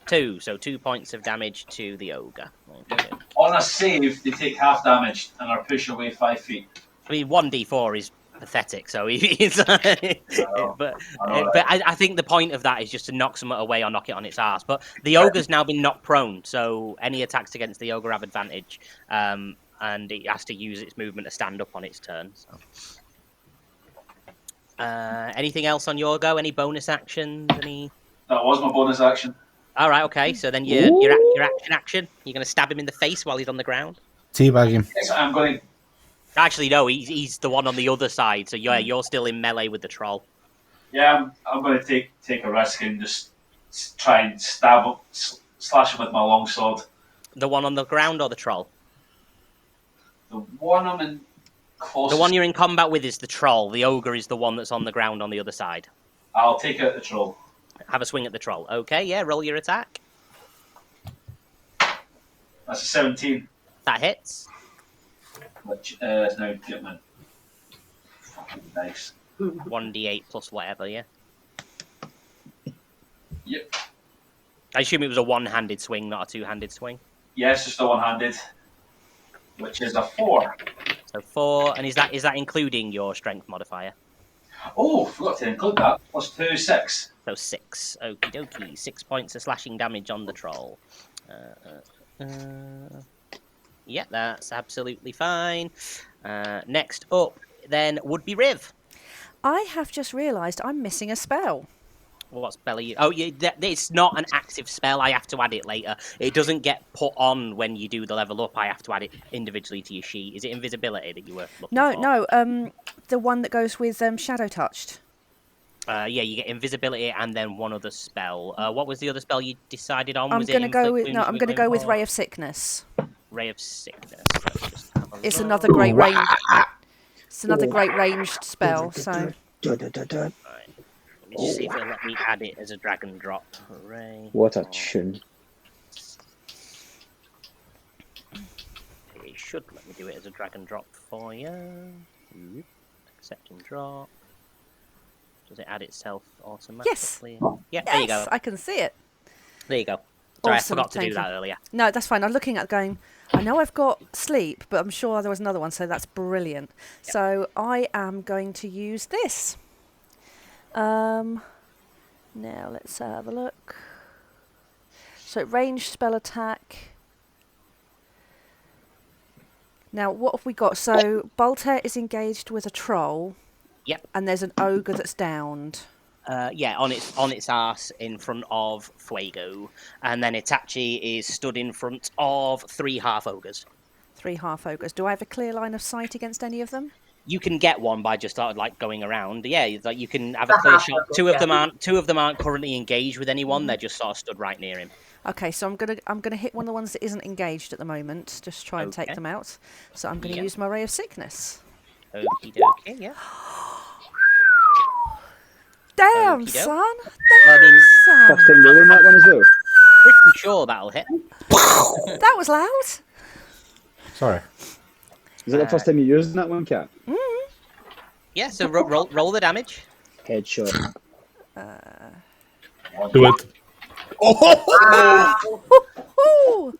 2, so 2 points of damage to the ogre. Okay. On a save, they take half damage and are pushed away 5 feet. I mean, 1d4 is pathetic, so he's but I think the point of that is just to knock something away or knock it on its arse. But the ogre's now been knocked prone, so any attacks against the ogre have advantage, and it has to use its movement to stand up on its turn. So. Anything else on your go? Any bonus actions? Any? That was my bonus action. All right, okay. So then your action. You're going to stab him in the face while he's on the ground. Teabag him. Yes, I'm going to. Actually, no. He's the one on the other side. So yeah, you're still in melee with the troll. Yeah, I'm going to take a risk and just try and slash him with my longsword. The one on the ground or the troll? The one I'm in closest. The one you're in combat with is the troll. The ogre is the one that's on the ground on the other side. I'll take out the troll. Have a swing at the troll. Okay, yeah, roll your attack. That's a 17. That hits. Which now get my fucking dice. 1d8 plus whatever, yeah? Yep. I assume it was a one-handed swing, not a two-handed swing. Yes, just a one-handed. Which is a 4. So 4, and is that including your strength modifier? Oh, forgot to include that. Plus 2, 6. So 6. Okie dokie. 6 points of slashing damage on the troll. Yeah, that's absolutely fine. Next up, then, would be Riv. I have just realised I'm missing a spell. What spell are you? Oh, yeah, it's not an active spell. I have to add it later. It doesn't get put on when you do the level up. I have to add it individually to your sheet. Is it invisibility that you were looking for? No. The one that goes with Shadow Touched. Yeah, you get invisibility and then one other spell. What was the other spell you decided on? I'm going to go with Ray of Sickness. Ray of Sickness. It's another great range. It's another great ranged spell. So. Right. Let me just see if it'll let me add it as a drag and drop. Ray. What a tune. It should let me do it as a drag and drop for you. Accept and drop. Does it add itself automatically? Yes. Yeah, there you go. I can see it. There you go. Sorry, Awesome, I forgot to thank do that you. earlier. No, that's fine. I'm looking at going, I know I've got sleep, but I'm sure there was another one, so that's brilliant. Yep. So I am going to use this. Now let's have a look. So ranged spell attack. Now what have we got? So Bolter is engaged with a troll. Yep. And there's an ogre that's downed. Yeah, on its arse in front of Fuego, and then Itachi is stood in front of 3 half ogres. 3 half ogres. Do I have a clear line of sight against any of them? You can get one by just going around. Yeah, like you can have a clear shot. Two of them aren't currently engaged with anyone. They're just sort of stood right near him. Okay, so I'm gonna hit one of the ones that isn't engaged at the moment. Just try and take them out. So I'm gonna use my Ray of Sickness. Okie dokie, yeah. Damn, son! First time rolling that one as well. Pretty sure that'll hit. That was loud. Sorry. Is it the first time you're using that one, Cat? Yeah, so roll the damage. Headshot. Do it. Oh!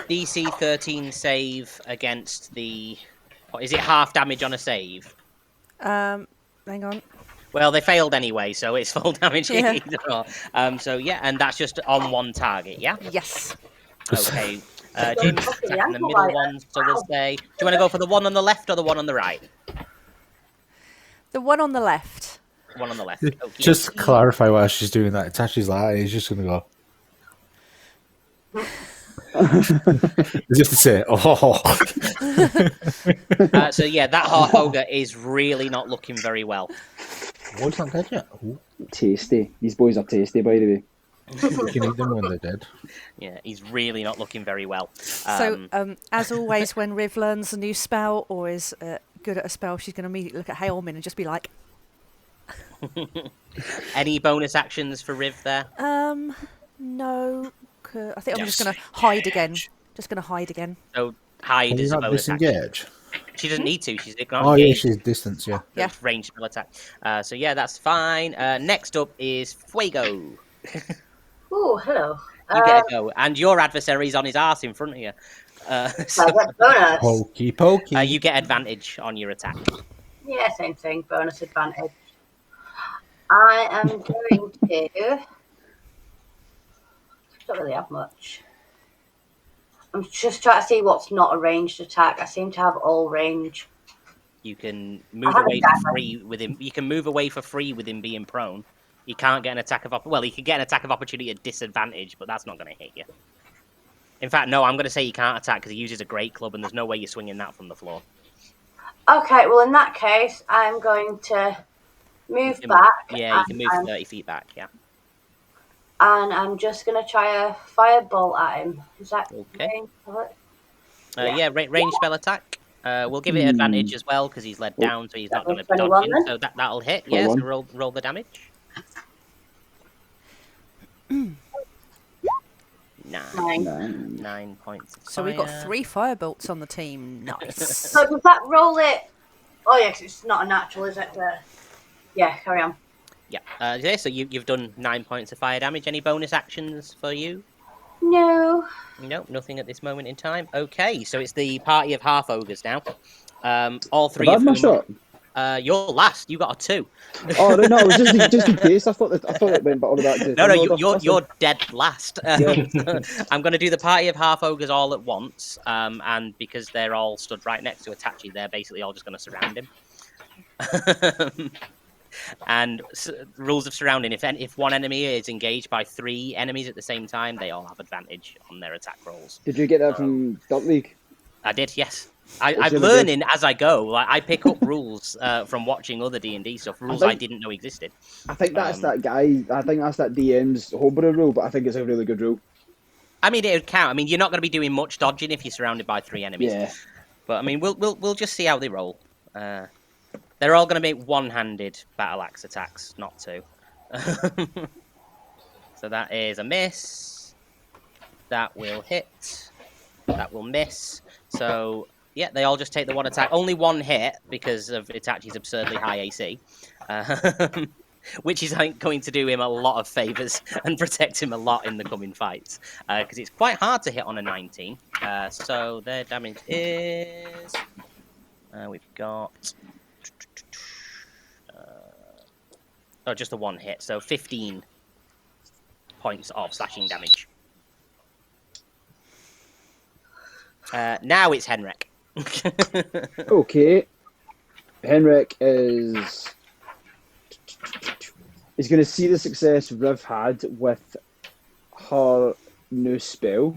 DC 13 save against the. What, is it half damage on a save? Hang on. Well, they failed anyway, so it's full damage Yeah. either or. So yeah, and that's just on one target, yeah? Yes. Okay. Jim's attacking the middle one, so we'll say. Do you want to go for the one on the left or the one on the right? The one on the left. One on the left. Okay. Just to clarify why she's doing that, Itachi's like, he's just going to go. As if to say, oh. So yeah, that half ogre is really not looking very well. Oh, it's not dead yet. Ooh, Tasty. These boys are tasty, by the way. you can eat them when they're dead. Yeah, he's really not looking very well. So, as always, when Riv learns a new spell or is good at a spell, she's going to immediately look at Hailman and just be like, Any bonus actions for Riv there? no. I think I'm just going to hide again. Just going to hide again. So hide Can you is a not bonus action. disengage? She doesn't need to. She's Oh, yeah, she's distance, yeah. Yeah. It's ranged spell attack. So yeah, that's fine. Next up is Fuego. Oh, hello. You get a go, and your adversary's on his arse in front of you. So, I get bonus. Pokey, pokey. you get advantage on your attack. Yeah, same thing. Bonus advantage. I am going to. Don't really have much. I'm just trying to see what's not a ranged attack. I seem to have all range. You can move have a away for dagger. free with him. You can move away for free with him being prone. You can't get an attack of well, he can get an attack of opportunity at disadvantage, but that's not going to hit you. In fact, no, I'm going to say you can't attack because he uses a great club, and there's no way you're swinging that from the floor. Okay, well in that case, I'm going to move back. Yeah, you can move 30 feet back. Yeah. And I'm just going to try a firebolt at him. Is that Okay? range? Yeah, range spell attack. We'll give it advantage as well because he's led down, so he's not going to be 21 dodging. then? So that'll hit. Yeah, so 21. roll the damage. 9. 9 points. Of So we've got fire. 3 firebolts on the team. Nice. So does that roll it? Oh yeah, 'cause it's not a natural, is it? Yeah, carry on. Yeah. So you've done 9 points of fire damage. Any bonus actions for you? No. No, nothing at this moment in time. Okay, so it's the party of half ogres now. All three Have I of had my whom. shot? You're last. You got a 2. Oh no, it was just in case. I thought it went all back to. No, That's you're dead last. I'm going to do the party of half ogres all at once, and because they're all stood right next to Itachi, they're basically all just going to surround him. And rules of surrounding: if one enemy is engaged by 3 enemies at the same time, they all have advantage on their attack rolls. Did you get that from Duck League? I did, yes. I'm really learning as I go. Like I pick up rules from watching other D&D stuff, rules I didn't know existed. I think that's that guy. I think that's that DM's homebrew rule, but I think it's a really good rule. I mean, it would count. I mean, you're not going to be doing much dodging if you're surrounded by 3 enemies. Yeah. But I mean, we'll just see how they roll. They're all going to make one-handed battle axe attacks, not 2. So that is a miss. That will hit. That will miss. So yeah, they all just take the 1 attack. Only 1 hit because of Itachi's absurdly high AC, which is going to do him a lot of favors and protect him a lot in the coming fights because it's quite hard to hit on a 19. So their damage is we've got. Just a 1 hit, so 15 points of slashing damage. Now it's Henrik. Okay. Henrik is going to see the success Riv had with her new spell,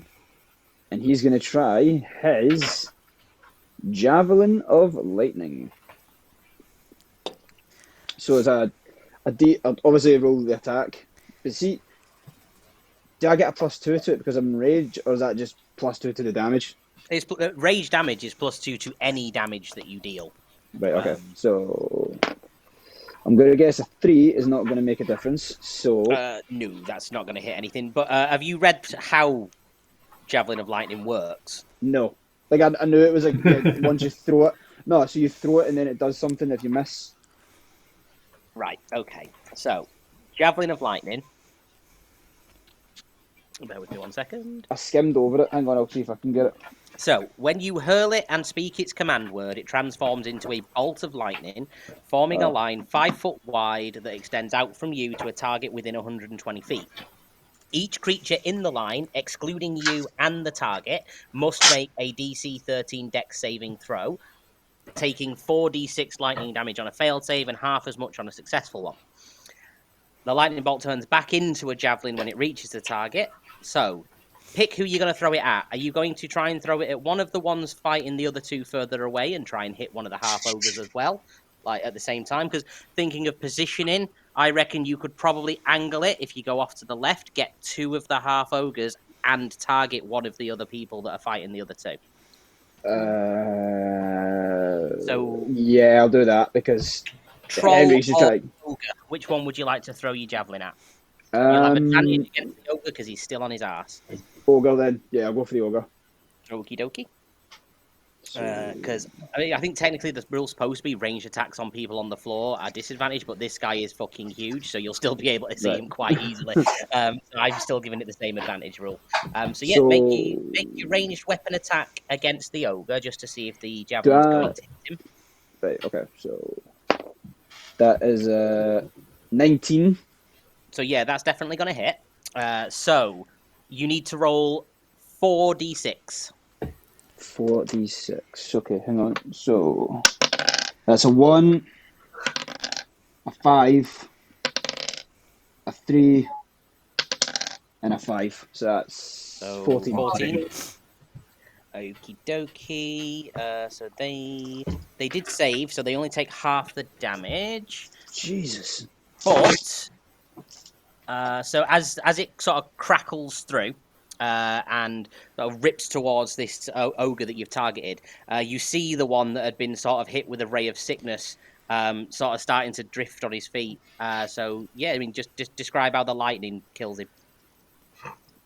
and he's going to try his Javelin of Lightning. So it's obviously roll the attack. But see, do I get a +2 to it because I'm rage, or is that just +2 to the damage? It's rage damage is +2 to any damage that you deal. Right. Okay. So I'm going to guess a 3 is not going to make a difference. So No, that's not going to hit anything. But have you read how Javelin of Lightning works? no, like I knew it was like once you throw it. No, so you throw it and then it does something if you miss. Right. Okay. So, Javelin of Lightning Bear with me 1 second. I skimmed over it. Hang on, I'll see if I can get it. So, when you hurl it and speak its command word, it transforms into a bolt of lightning, forming a line 5 foot wide that extends out from you to a target within 120 feet. Each creature in the line, excluding you and the target, must make a DC 13 Dex saving throw, taking 4d6 lightning damage on a failed save and half as much on a successful one. The lightning bolt turns back into a javelin when it reaches the target. So, pick who you're going to throw it at. Are you going to try and throw it at one of the ones fighting the other two further away and try and hit one of the half ogres as well, like at the same time? Because thinking of positioning, I reckon you could probably angle it if you go off to the left, get two of the half ogres, and target one of the other people that are fighting the other two. So yeah, I'll do that because troll Henry's just or trying. ogre, which one would you like to throw your javelin at? You'll have advantage against the ogre because he's still on his arse. Ogre then. Yeah, I'll go for the ogre. Okie dokie. Because I think technically the rule's supposed to be ranged attacks on people on the floor are disadvantaged, but this guy is fucking huge, so you'll still be able to see him quite easily. So I'm still giving it the same advantage rule. Make your ranged weapon attack against the ogre just to see if the javelin's going to hit him. Right. Okay. So that is 19. So yeah, that's definitely going to hit. So you need to roll 4d6. 4d6. Okay, hang on. So that's a 1, a 5, a 3, and a 5. So that's 14. 14. Okie dokie. So they did save, so they only take half the damage. Jesus. But so as it sort of crackles through and sort of rips towards this ogre that you've targeted, you see the one that had been sort of hit with a ray of sickness sort of starting to drift on his feet. So yeah, I mean, just describe how the lightning kills him.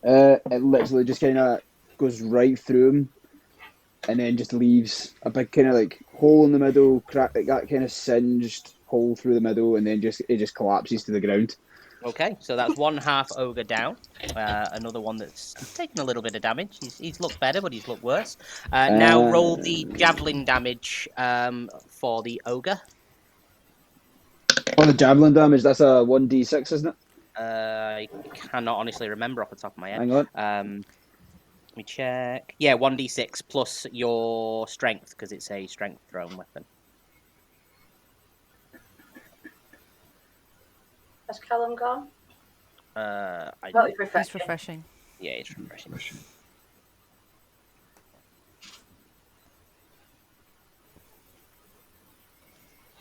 It literally just kind of goes right through him, and then just leaves a big kind of like hole in the middle, crack, like that kind of singed hole through the middle, and then it just collapses to the ground. Okay, so that's one half ogre down. Another one that's taken a little bit of damage. He's looked better, but he's looked worse. Now roll the javelin damage for the ogre. Oh, the javelin damage, that's a 1d6, isn't it? I cannot honestly remember off the top of my head. Hang on. Let me check. Yeah, 1d6 plus your strength, because it's a strength thrown weapon. Has Callum gone? It's refreshing. Yeah, it's refreshing.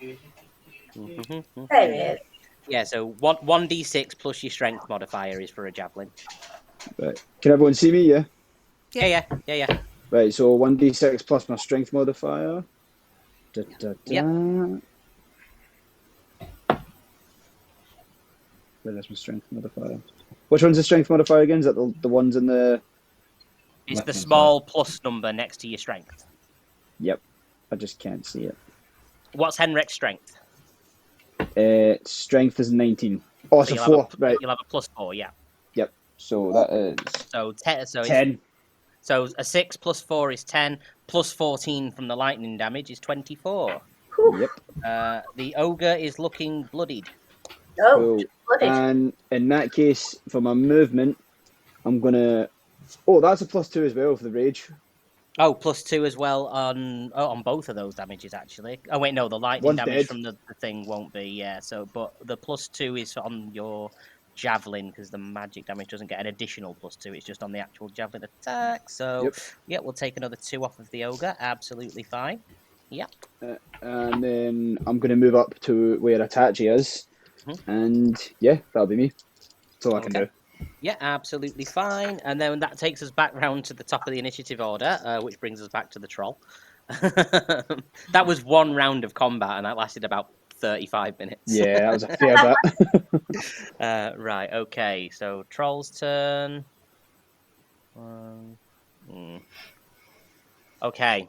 There he is. Yeah, so 1d6 plus your strength modifier is for a javelin. Right. Can everyone see me? Yeah. Yeah. Right. So 1d6 plus my strength modifier. Yep. Where's my strength modifier? Which one's the strength modifier again? Is that the ones in the? It's the small plus number next to your strength. Yep. I just can't see it. What's Henrik's strength? Strength is 19. Oh, it's a 4. Right. You'll have a plus 4, yeah. Yep. So that is 10. So a 6 plus 4 is 10, plus 14 from the lightning damage is 24. Yep. The ogre is looking bloodied. Oh, bloodied. And in that case, for my movement, I'm gonna. Oh, that's a +2 as well for the rage. Oh, +2 as well on both of those damages actually. Oh wait, no, the lightning One's damage dead. from the thing won't be. Yeah. So, but the +2 is on your javelin because the magic damage doesn't get an additional +2. It's just on the actual javelin attack. So, yeah, we'll take another 2 off of the ogre. Absolutely fine. Yep. And then I'm gonna move up to where Itachi is, and yeah, that'll be me. That's all I can do. Yeah, absolutely fine. And then that takes us back round to the top of the initiative order, which brings us back to the troll. That was one round of combat, and that lasted about 35 minutes. Yeah, that was a fair bit. Right, okay. So, troll's turn. Okay.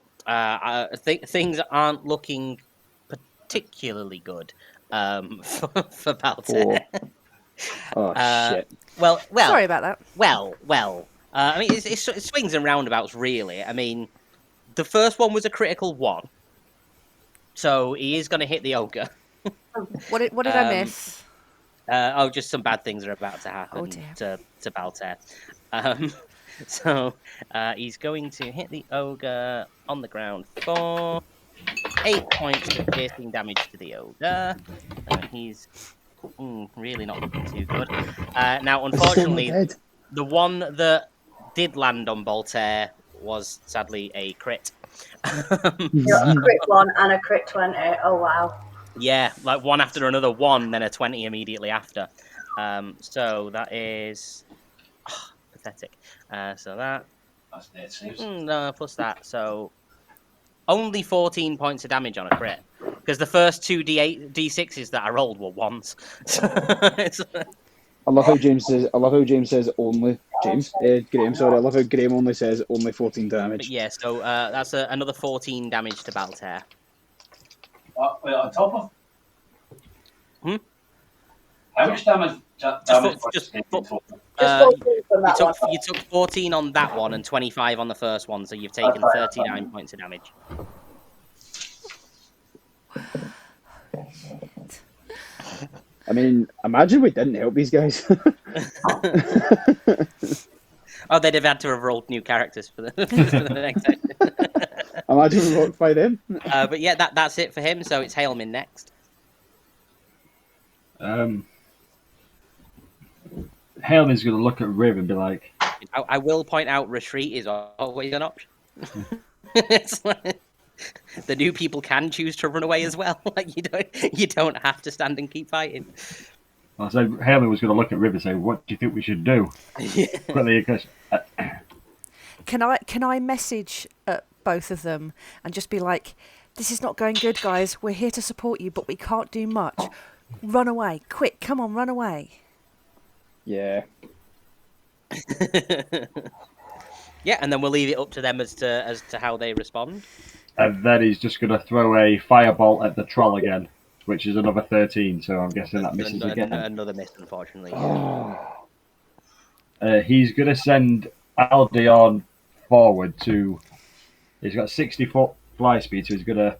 Things aren't looking particularly good for Baltair. Oh shit! Well. Sorry about that. Well. I mean, it swings and roundabouts, really. I mean, the first one was a critical 1, so he is going to hit the ogre. What did I miss? Just some bad things are about to happen dear. to Baltair. So he's going to hit the ogre on the ground for 8 points of piercing damage to the ogre. He's really not looking too good. Now, unfortunately, the one that did land on Baltair was sadly a crit. A crit 1 and a crit 20. Oh wow. Yeah, like one after another 1, then a 20 immediately after. So that is pathetic. So that no plus that, so only 14 points of damage on a crit, because the first 2 d6s that I rolled were 1s. I love how James says. Only Graham. Sorry, I love how Graham only says only 14 damage. But yeah, so that's another 14 damage to Baltair. On top of. How much damage? You took 14 on that one and 25 on the first one, so you've taken 39 points of damage. I mean, imagine we didn't help these guys. Oh, they'd have had to have rolled new characters for the next section. Imagine we walked by them. But yeah, that's it for him. So it's Hailman next. Hailman's going to look at Riv and be like, I will point out retreat is always an option. It's like, the new people can choose to run away as well. Like you don't have to stand and keep fighting. I said Hailman was going to look at Riv and say, "What do you think we should do?" Can I message both of them and just be like, "This is not going good, guys. We're here to support you, but we can't do much. Run away, quick! Come on, run away." Yeah. Yeah, and then we'll leave it up to them as to how they respond. And then he's just going to throw a firebolt at the troll again, which is another 13. So I'm guessing that misses again. Another miss, unfortunately. He's going to send Aldeon forward to. He's got 60-foot fly speed, so he's going to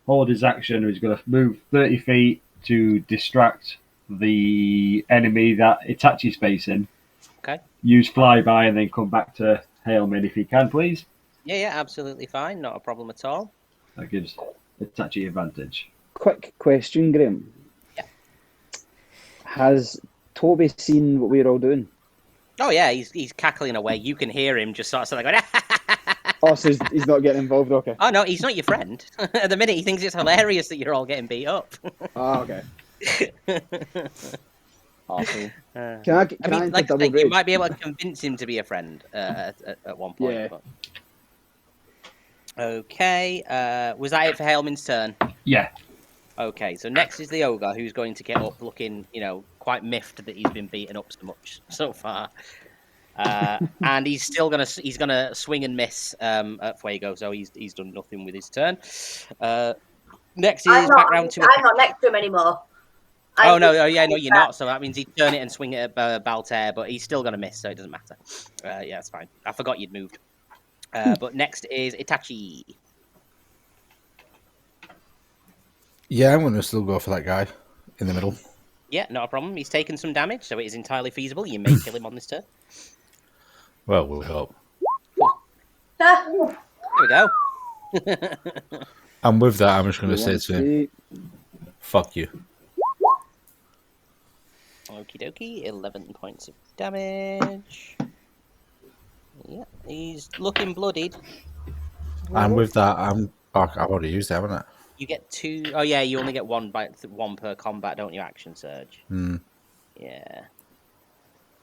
hold his action. He's going to move 30 feet to distract the enemy that Itachi's facing. Okay. Use flyby and then come back to Hailman if he can, please. Yeah, absolutely fine. Not a problem at all. That gives Itachi advantage. Quick question, Graham. Yeah. Has Toby seen what we're all doing? Oh yeah, he's cackling away. You can hear him just sort of going. Oh, so he's not getting involved. Okay. Oh no, he's not your friend. At the minute, he thinks it's hilarious that you're all getting beat up. Oh, okay. Awesome. Like I say, you might be able to convince him to be a friend at one point. Yeah. But... Okay. Was that it for Hailman's turn? Yeah. Okay. So next is the ogre, who's going to get up, looking, quite miffed that he's been beaten up so much so far. And he's still gonna swing and miss at Fuego, so he's done nothing with his turn. Next is back round to. I'm not next to him anymore. No, you're not. So that means he'd turn it and swing it at Baltair, but he's still gonna miss, so it doesn't matter. Yeah, it's fine. I forgot you'd moved. But next is Itachi. Yeah, I'm gonna still go for that guy in the middle. Yeah, not a problem. He's taken some damage, so it is entirely feasible. You may kill him on this turn. Well, we'll hope. There we go. And with that, I'm just going to say to him, fuck you. Okie dokie, 11 points of damage. Yeah, he's looking bloodied. And with that, I've already used it, haven't I? You get 2. Oh, yeah, you only get one per combat, don't you? Action surge. Yeah.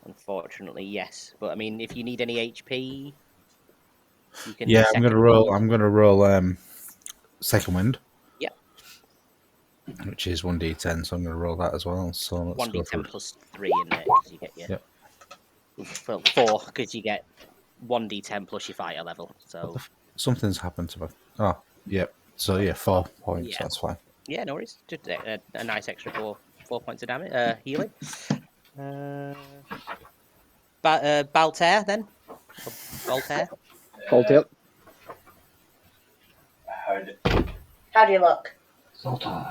Unfortunately, yes. But I mean, if you need any HP, you can. Yeah, I'm gonna roll. Second wind. Yeah. Which is 1d10, so I'm gonna roll that as well. So let's 1d10 plus 3 in there because you get your. Yep. Well, 4 because you get 1d10 plus your fighter level. So something's happened to me. Oh, yep. So yeah, 4 points. Yeah. That's fine. Yeah, no worries. Just a nice extra 4 points of damage. Healing. Baltair then? Or Voltaire? Fault it. How do you look? Sultan.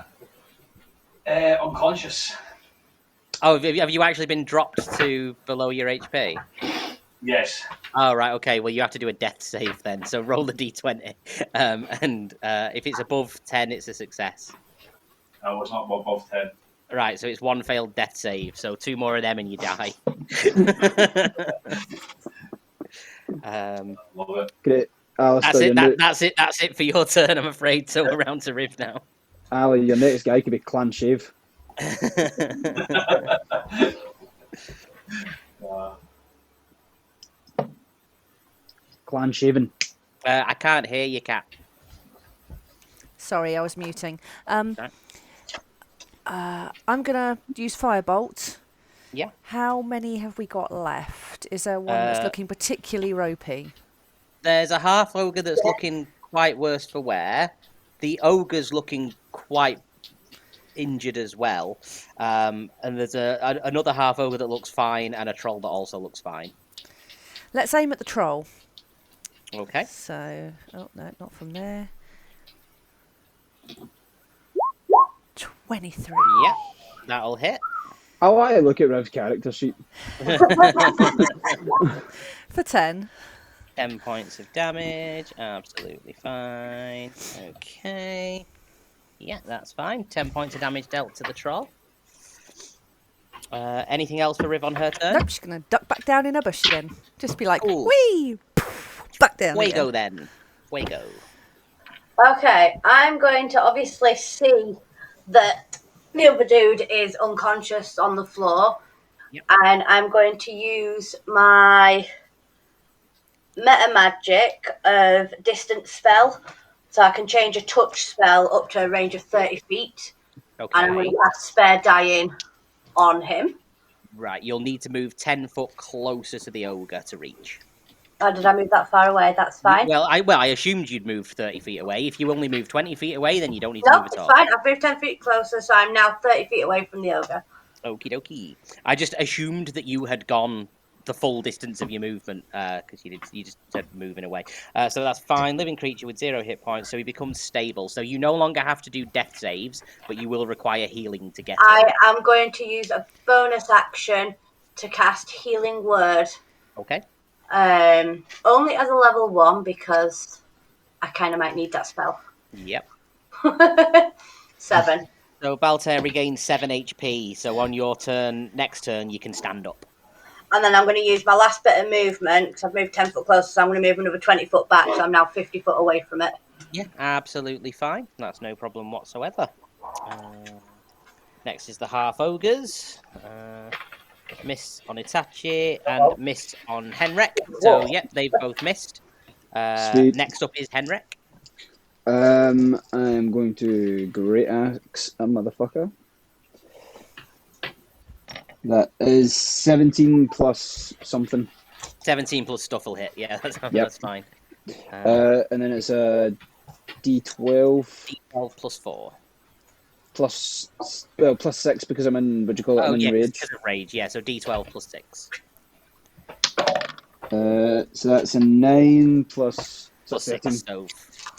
Unconscious. Oh, have you actually been dropped to below your HP? Yes. Oh, right, okay. Well, you have to do a death save then. So roll the d20. And if it's above 10, it's a success. I was not above 10. Right, so it's one failed death save. So 2 more of them and you die. Love it. Great. That's Alistair, it. That's it for your turn, I'm afraid. So we're round to Riv now. Ali, your next guy could be Clan Shave. Clan Shaving. I can't hear you, Cat. Sorry, I was muting. Right. I'm gonna use Firebolt. Yeah. How many have we got left? Is there one that's looking particularly ropey? There's a half ogre that's looking quite worse for wear. The ogre's looking quite injured as well. And there's another half ogre that looks fine, and a troll that also looks fine. Let's aim at the troll. Okay. So, oh no, not from there. 23. Yeah, that'll hit. I like to look at Rev's character sheet. For 10. 10 points of damage. Absolutely fine. Okay. Yeah, that's fine. 10 points of damage dealt to the troll. Anything else for Riv on her turn? Nope, she's going to duck back down in her bush again. Just be like, Cool. whee! Back down Fuego again. then. Fuego. Okay, I'm going to obviously see that the other dude is unconscious on the floor. Yep. And I'm going to use my meta magic of distance spell. So I can change a touch spell up to a range of 30 feet. Okay. And I'm going to cast Spare Dying on him. Right, you'll need to move 10 foot closer to the ogre to reach. Oh, did I move that far away? That's fine. Well, I assumed you'd moved 30 feet away. If you only move 20 feet away, then you don't need to No, move at it's all. fine. I've moved 10 feet closer, so I'm now 30 feet away from the ogre. Okie dokie. I just assumed that you had gone the full distance of your movement because you just said moving away. So that's fine. Living creature with 0 hit points, so he becomes stable. So you no longer have to do death saves, but you will require healing to get I it. am going to use a bonus action to cast Healing Word. Okay. Only as a level 1 because I kind of might need that spell. Yep. 7. So Baltair regains 7 HP. So on your turn, next turn, you can stand up. And then I'm going to use my last bit of movement because I've moved 10 foot closer, so I'm going to move another 20 foot back, so I'm now 50 foot away from it. Yeah, absolutely fine. That's no problem whatsoever. Next is the half ogres. Miss on Itachi and miss on Henrik. So, yep, they've both missed. Next up is Henrik. I'm going to Great Axe a motherfucker. That is 17 plus something. 17 plus stuff will hit. Yeah, that's fine. And then it's a D12. D12 plus 4. Plus 6 because I'm in, what do you call it? I'm in rage. Because of rage, yeah, so D12 plus 6. So that's a 9 plus 6, so...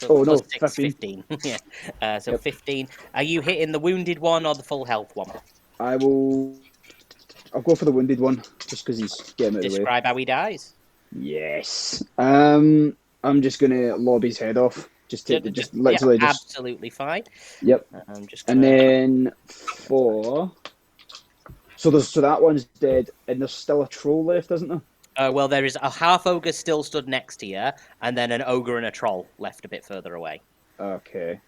Oh, no, 6, 15. Yeah. So 15. Are you hitting the wounded one or the full health one? I'll go for the wounded one, just because he's getting out of the way. Describe how he dies. Yes. I'm just gonna lob his head off. Absolutely fine. Yep. And then so that one's dead, and there's still a troll left, isn't there? Well, there is a half ogre still stood next to you, and then an ogre and a troll left a bit further away. Okay.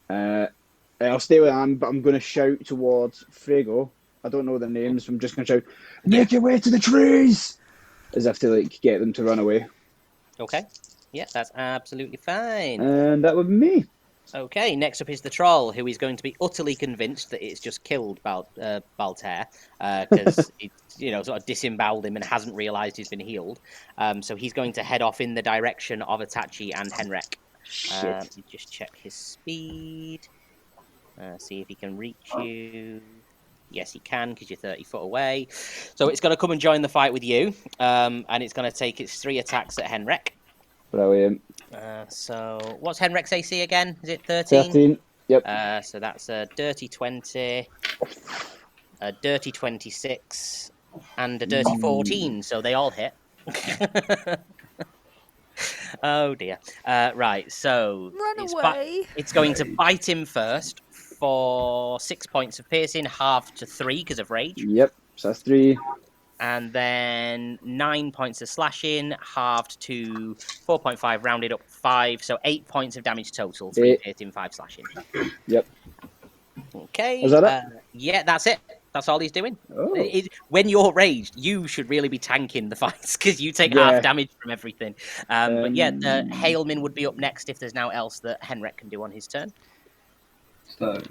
I'll stay where I am, but I'm going to shout towards Frego. I don't know their names, so I'm just going to shout, "Make your way to the trees!" As if to get them to run away. Okay. Yeah, that's absolutely fine. And that would be me. Okay, next up is the troll, who is going to be utterly convinced that it's just killed Baltair, because it sort of disemboweled him and hasn't realised he's been healed. So he's going to head off in the direction of Itachi and Henrik. Let me just check his speed. See if he can reach you. Yes, he can, because you're 30 foot away. So it's going to come and join the fight with you, and it's going to take its 3 attacks at Henrik. Brilliant. So what's Henrik's AC again? Is it 13? 13. Yep. So that's a dirty 20, a dirty 26, and a dirty 14. So they all hit. Oh dear. Right. So Run away. it's going to bite him first for 6 points of piercing, halved to 3 because of rage. Yep. So that's 3. And then 9 points of slashing, halved to 4.5, rounded up 5. So 8 points of damage total. 3 piercing, 5 slashing. Yep. Okay. Is that it? Yeah, that's it. That's all he's doing. Oh. When you're raged, you should really be tanking the fights because you take half damage from everything. But yeah, Hailman would be up next if there's now else that Henrik can do on his turn. So,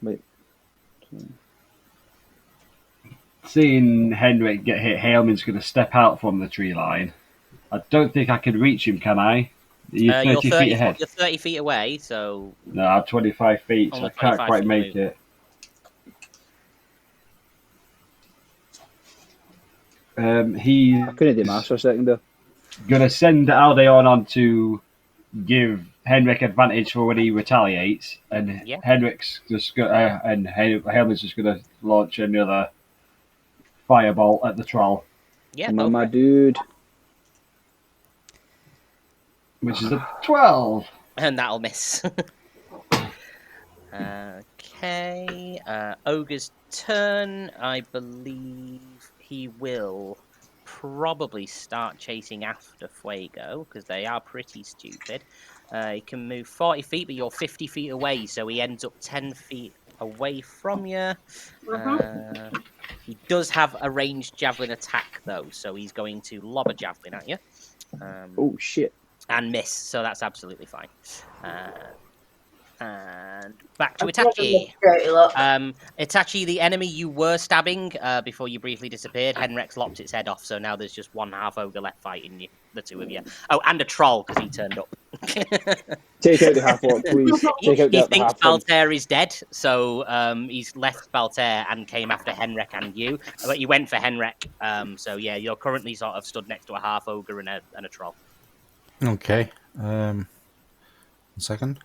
Wait. seeing Henrik get hit, Hailman's going to step out from the tree line. I don't think I can reach him, can I? You're 30 feet ahead. You're 30 feet away, so... No, I'm 25 feet, so I can't quite make it. He's I couldn't do maths for a second, though. going to send Aldeon on to give Henrik advantage for when he retaliates, and Henrik's just and Hailman's just going to launch another firebolt at the troll. Yeah, come on, my dude. Which is a 12. And that'll miss. Okay. Ogre's turn. I believe he will probably start chasing after Fuego, because they are pretty stupid. He can move 40 feet, but you're 50 feet away, so he ends up 10 feet away from you. He does have a ranged javelin attack, though, so he's going to lob a javelin at you. Oh, shit. And miss, so that's absolutely fine. And back to Itachi. Itachi, the enemy you were stabbing before you briefly disappeared, Henrik's lopped its head off, so now there's just one half ogre left fighting you, the two of you. Oh, and a troll, because he turned up. Take out the half orc, please. Take out he the thinks half orc. Baltair is dead, so he's left Baltair and came after Henrik and you. But you went for Henrik, so yeah, you're currently sort of stood next to a half ogre and a troll. Okay. 1 second.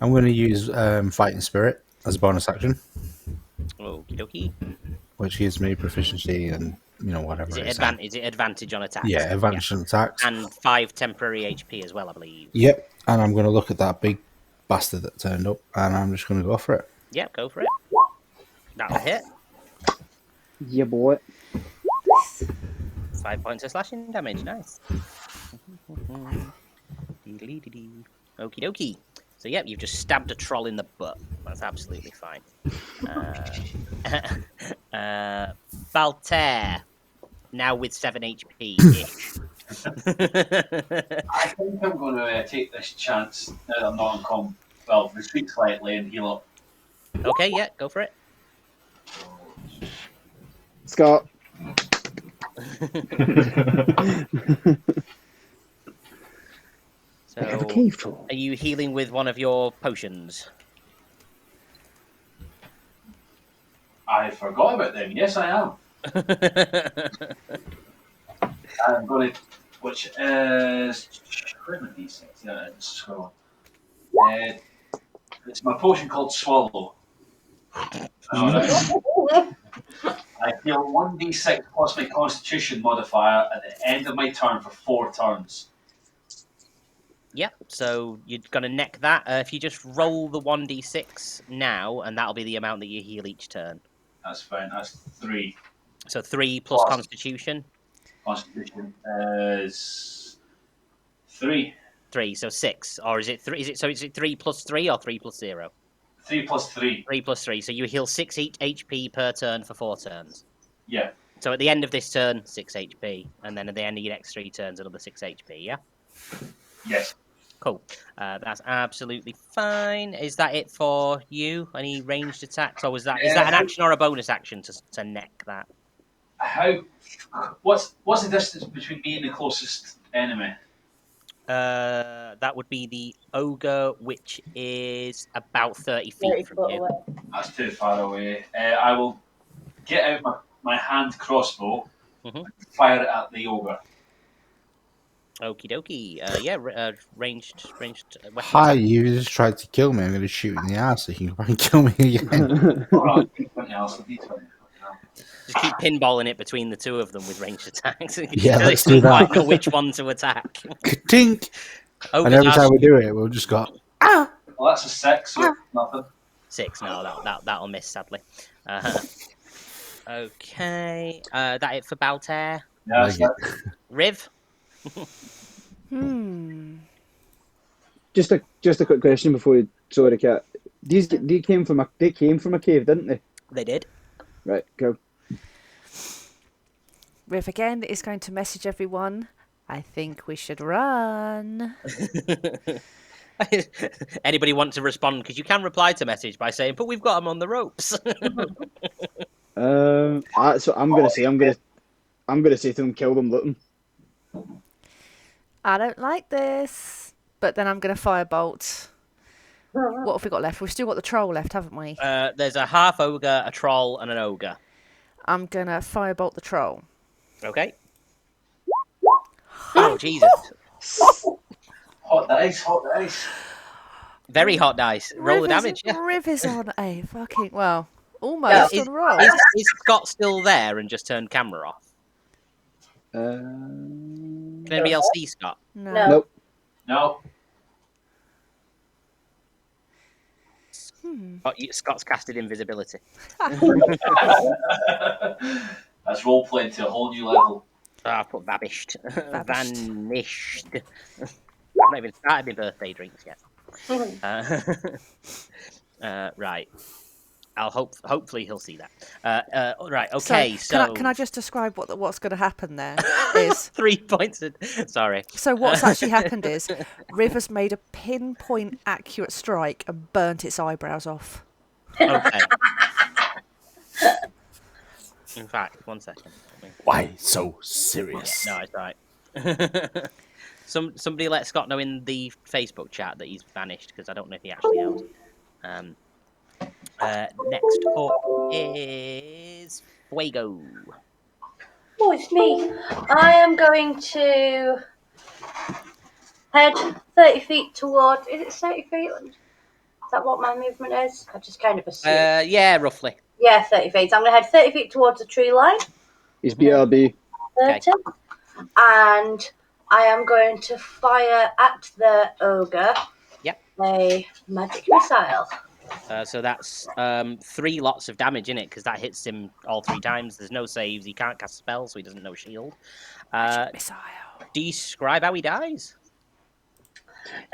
I'm going to use Fighting Spirit as a bonus action. Okie dokie. Which gives me proficiency and, whatever. Is it advantage on attacks? Yeah, advantage on attacks. And 5 temporary HP as well, I believe. Yep. And I'm going to look at that big bastard that turned up, and I'm just going to go for it. Yep, go for it. That'll hit. Yeah, boy. 5 points of slashing damage. Nice. Okie dokie. So, yep, you've just stabbed a troll in the butt. That's absolutely fine. Baltair, now with 7 HP-ish. I think I'm going to take this chance now that I'm not on comp. Well, retreat slightly and heal up. Okay, yeah, go for it. Scott. So, are you healing with one of your potions? I forgot about them. Yes, I am. I'm going to, which is, where's my D6? Yeah, it's scroll. It's my potion called Swallow. I heal 1d6 plus my Constitution modifier at the end of my turn for 4 turns. Yep, so you're going to neck that. If you just roll the 1d6 now, and that'll be the amount that you heal each turn. That's fine, that's 3. So 3 plus Constitution? Constitution is 3. 3, so 6. Or is it 3? Is it 3 plus 3 or 3 plus 0? 3 plus 3. 3 plus 3. So you heal 6 HP per turn for 4 turns. Yeah. So at the end of this turn, 6 HP. And then at the end of your next 3 turns, another 6 HP, yeah? Yes. Cool. That's absolutely fine. Is that it for you? Any ranged attacks? Or is that an action or a bonus action to neck that? How? What's the distance between me and the closest enemy? That would be the ogre, which is about 30 feet 30 from foot you. away. That's too far away. I will get out my hand crossbow Mhm. and fire it at the ogre. Okie dokie. Ranged weapon Hi, attack. you just tried to kill me. I'm going to shoot you in the ass so you can come and kill me again. Alright, D20 else, D20. Just keep pinballing it between the two of them with ranged attacks. Yeah, They let's still do that. quite know which one to attack. Tink! And Ogres every are time we do it, we'll just go, Well, that's a 6, so nothing. 6. No, that'll miss sadly. Okay. That it for Baltair. Yeah, leg it. Riv. Just a quick question before we throw the cat. They came from a cave, didn't they? They did. Right, go. Riv again is going to message everyone. I think we should run. Anybody want to respond? Because you can reply to message by saying, "But we've got them on the ropes." So I'm gonna say to them, kill them, loot them. I don't like this. But then I'm going to firebolt. What have we got left? We've still got the troll left, haven't we? There's a half ogre, a troll, and an ogre. I'm going to firebolt the troll. Okay. Oh, Jesus. Hot dice. Very hot dice. Roll the damage. Yeah. Riv is on a fucking, well, almost Is, on roll. is Scott still there and just turned camera off? Nope. Can anybody else see Scott? No. No. Scott's casted invisibility. That's role playing to a whole new level. I put vanished. Vanished. Vanished. I've not even started my birthday drinks yet. Right. Hopefully he'll see that. Right. Okay. So, can I just describe what's going to happen there? Is 3 points. Sorry. so what's actually happened is Riv has made a pinpoint accurate strike and burnt its eyebrows off. Okay. In fact, 1 second. why so serious? No, it's all right. Somebody let Scott know in the Facebook chat that he's vanished because I don't know if he actually knows. Next up is Fuego. Oh, it's me. I am going to head 30 feet toward. Is it 30 feet? Is that what my movement is? I just kind of assume. Yeah, roughly. Yeah, 30 feet. I'm going to head 30 feet towards the tree line. He's BRB. 30. And I am going to fire at the ogre. Yep. A magic missile. So that's 3 lots of damage in it because that hits him all 3 times. There's no saves. He can't cast spells, so he doesn't know shield. Missile. Describe how he dies.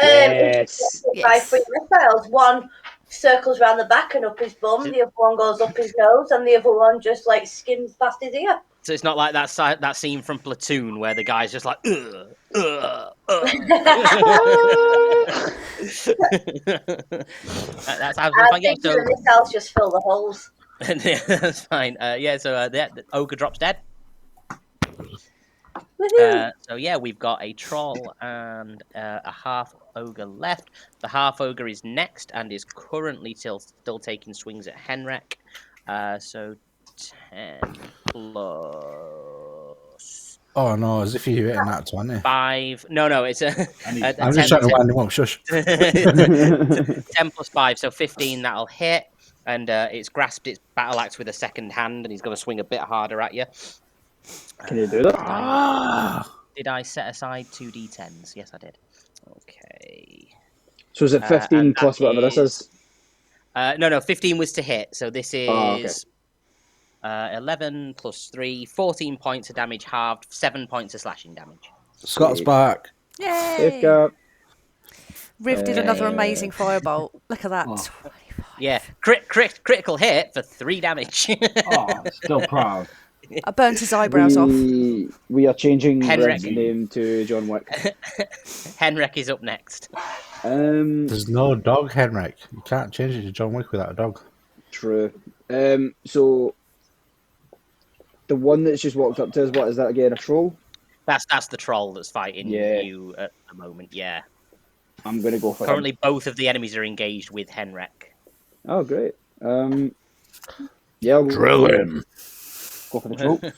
Yes. By 3 missiles. One circles around the back and up his bum. The other one goes up his nose, and the other one just like skims past his ear. So it's not like that scene from Platoon where the guy's just like, ugh, ugh, ugh. That's how I think the missiles just fill the holes. That's fine. So the ogre drops dead. So yeah, we've got a troll and a half ogre left. The half ogre is next and is currently still taking swings at Henrik. So 10 plus. Oh no, as if you're hitting that 20. 5. No, it's a. I'm just trying to wind him up. Shush. 10 plus 5, so 15. That'll hit, and it's grasped its battle axe with a second hand, and he's going to swing a bit harder at you. Can you do that? Did I set aside 2 d10s? Yes, I did. Okay. So is it 15 plus whatever this is? No, 15 was to hit, so this is. Oh, okay. 11 plus 3, 14 points of damage halved, 7 points of slashing damage. Scott's back. Yay! Safeguard. Riv did another amazing firebolt. Look at that. 25. Yeah, critical hit for 3 damage. Oh, still proud. I burnt his eyebrows off. We are changing Henrik. Riv's name to John Wick. Henrik is up next. There's no dog, Henrik. You can't change it to John Wick without a dog. True. So The one that's just walked up to us, what is that again? A troll? That's the troll that's fighting Yeah. you at the moment. Yeah. I'm gonna go for him. Currently, both of the enemies are engaged with Henrik. Oh, great. Yeah, I'll Drill him. go for the troll. Go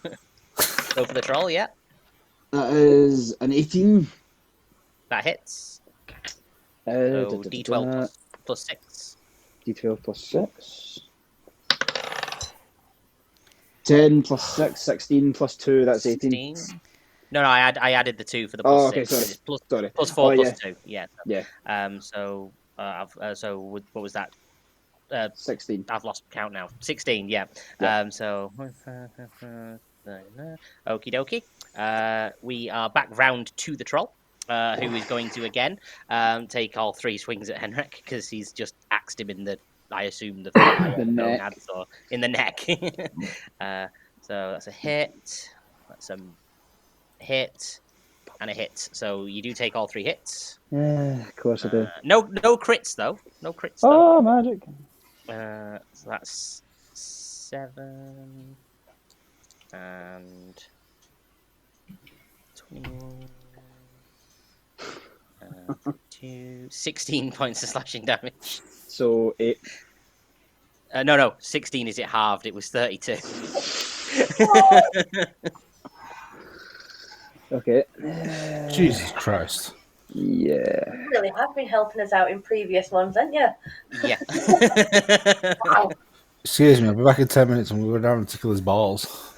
for the troll. Yeah, That is an 18. that hits. So So D12 plus 6. D12 plus 6. 10 plus 6, 16 plus 2, that's 18. 16. No, I added the 2 for the plus Oh, okay, 6. sorry. It's plus, Sorry. plus 4 Oh, plus yeah. 2. Yeah. Yeah, What was that? 16. I've lost count now. 16. Yeah. Yeah. So. Okie dokie. We are back round to the troll. Who is going to again take all 3 swings at Henrik because he's just axed him in the, I assume the neck. gonads or in the neck. So that's a hit. That's a hit and a hit. So you do take all 3 hits. Yeah, of course I do. No crits though. No crits Oh, magic. though. So that's 7 and 21. 16 points of slashing damage. So 8. No, 16 is it halved? It was 32. Okay. Jesus Christ. Yeah. You really have been helping us out in previous ones, haven't you? Yeah. Wow. Excuse me, I'll be back in 10 minutes and we'll go down and tickle his balls.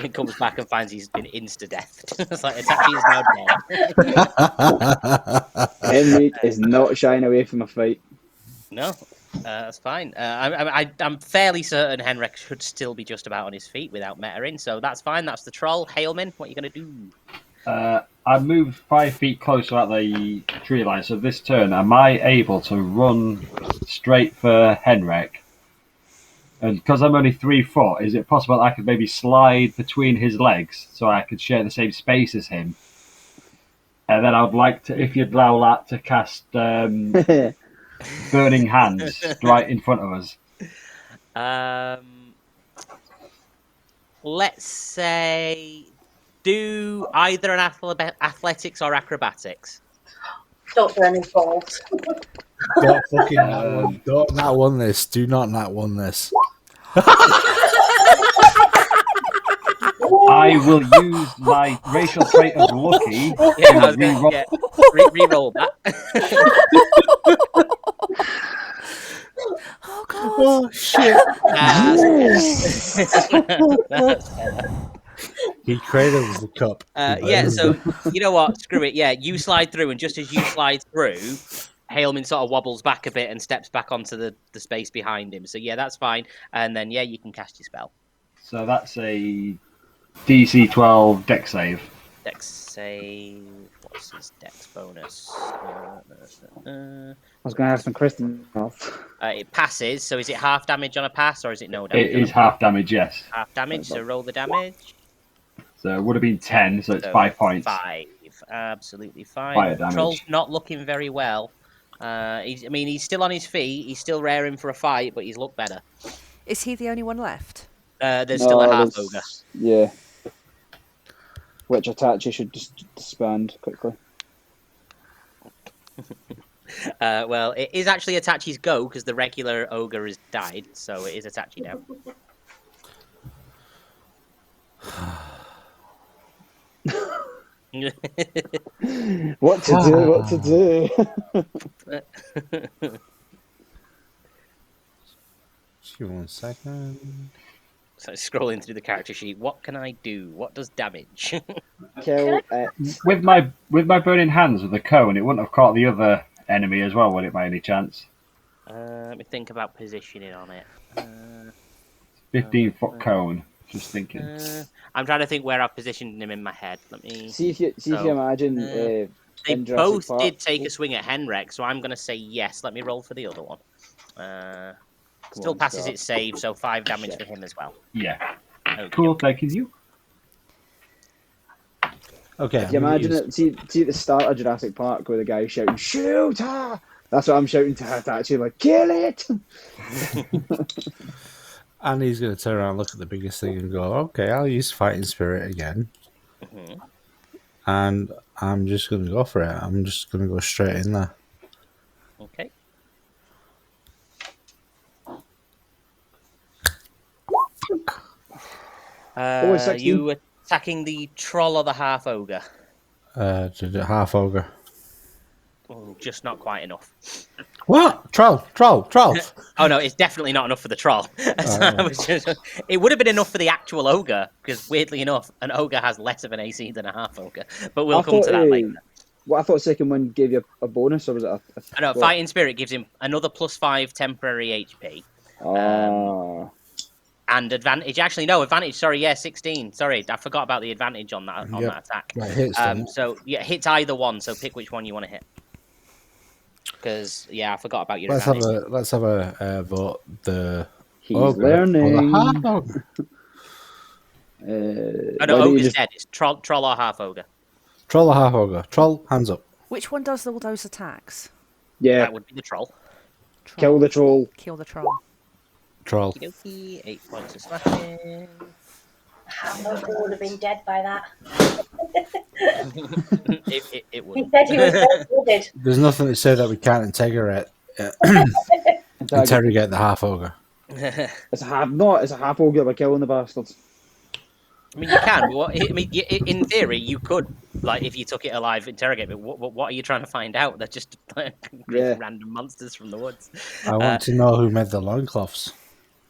He comes back and finds he's been insta-deathed. It's like Itachi is now dead. Henrik is not shying away from a fight. No, that's fine. I'm fairly certain Henrik should still be just about on his feet without Meta-in, so that's fine. That's the troll. Hailman, what are you going to do? I moved 5 feet closer at the tree line, so this turn, am I able to run straight for Henrik? And because I'm only 3 foot, is it possible I could maybe slide between his legs so I could share the same space as him? And then I'd like to, if you'd allow that, to cast Burning Hands right in front of us. Let's say do either an athletics or acrobatics. Don't do any balls. Don't fucking nat one. Don't nat one this. Do not nat one this. I will use my racial trait of lucky Yeah, I to was gonna, re-roll. yeah. Re-roll that. Oh god. Oh shit. That's better. He cradles the cup. Yeah, so you know what? Screw it. Yeah, you slide through, and just as you slide through, Hailman sort of wobbles back a bit and steps back onto the space behind him. So yeah, that's fine. And then yeah, you can cast your spell. So that's a DC 12 dex save. Dex save. What's his dex bonus? I was going to have some crystals off. It passes. So is it half damage on a pass or is it no damage? It is half damage, yes. Half damage. So roll the damage. So it would have been 10, so it's 5 points. 5. Absolutely fine. Fire damage. Troll's not looking very well. He's still on his feet. He's still raring for a fight, but he's looked better. Is he the only one left? There's still a half there's- ogre. Yeah. Which Itachi should just disband quickly. Well, it is actually Itachi's go because the regular ogre has died, so it is Itachi now. What to do? What to do? Just give me 1 second. So scrolling through the character sheet, what can I do? What does damage? Kill With my burning hands with the cone, it wouldn't have caught the other enemy as well, would it, by any chance? Let me think about positioning on it. 15-foot cone. Just thinking. I'm trying to think where I've positioned him in my head. Let me. See if you imagine. They in Jurassic both Park. did take a swing at Henrik, so I'm going to say yes. Let me roll for the other one. Still on, passes Scott. its save, so 5 damage for him as well. Yeah. Okay. Cool, thanking you. Okay. If you imagine it, see at the start of Jurassic Park where the guy's shouting, "Shoot her!" That's what I'm shouting to Hitachi, like, "Kill it!" And he's going to turn around, look at the biggest thing, and go, "Okay, I'll use fighting spirit again." Mhm. And I'm just going to go for it. I'm just going to go straight in there. Okay. it's 16. You attacking the troll or the half ogre? To half ogre. Just not quite enough. What? Troll. Oh no, it's definitely not enough for the troll. It would have been enough for the actual ogre, because weirdly enough, an ogre has less of an AC than a half ogre. But we'll come to that later. Well, I thought second one gave you a bonus, or was it I know, fighting spirit gives him another +5 temporary HP. And advantage. Actually, no, advantage. Sorry, 16. Sorry, I forgot about the advantage on that that attack. That hits, so yeah, hits either one. So pick which one you want to hit. Because I forgot about your let's advantage. Let's have a vote. He's ogre learning. Or the half ogre. No, ogre's dead. It's troll or half ogre. Troll or half ogre. Troll, hands up. Which one does all those attacks? Yeah. That would be the troll. Kill the troll. Kill the troll. Troll. Okie-dokie, 8 points of slashing. Half-ogre would have been dead by that. it would. He said he was dead. There's nothing to say that we can't interrogate the half ogre. It's a half ogre by killing the bastards. I mean, you can. In theory, you could. Like, if you took it alive, interrogate it. What are you trying to find out? They're just random monsters from the woods. I want to know who made the loincloths.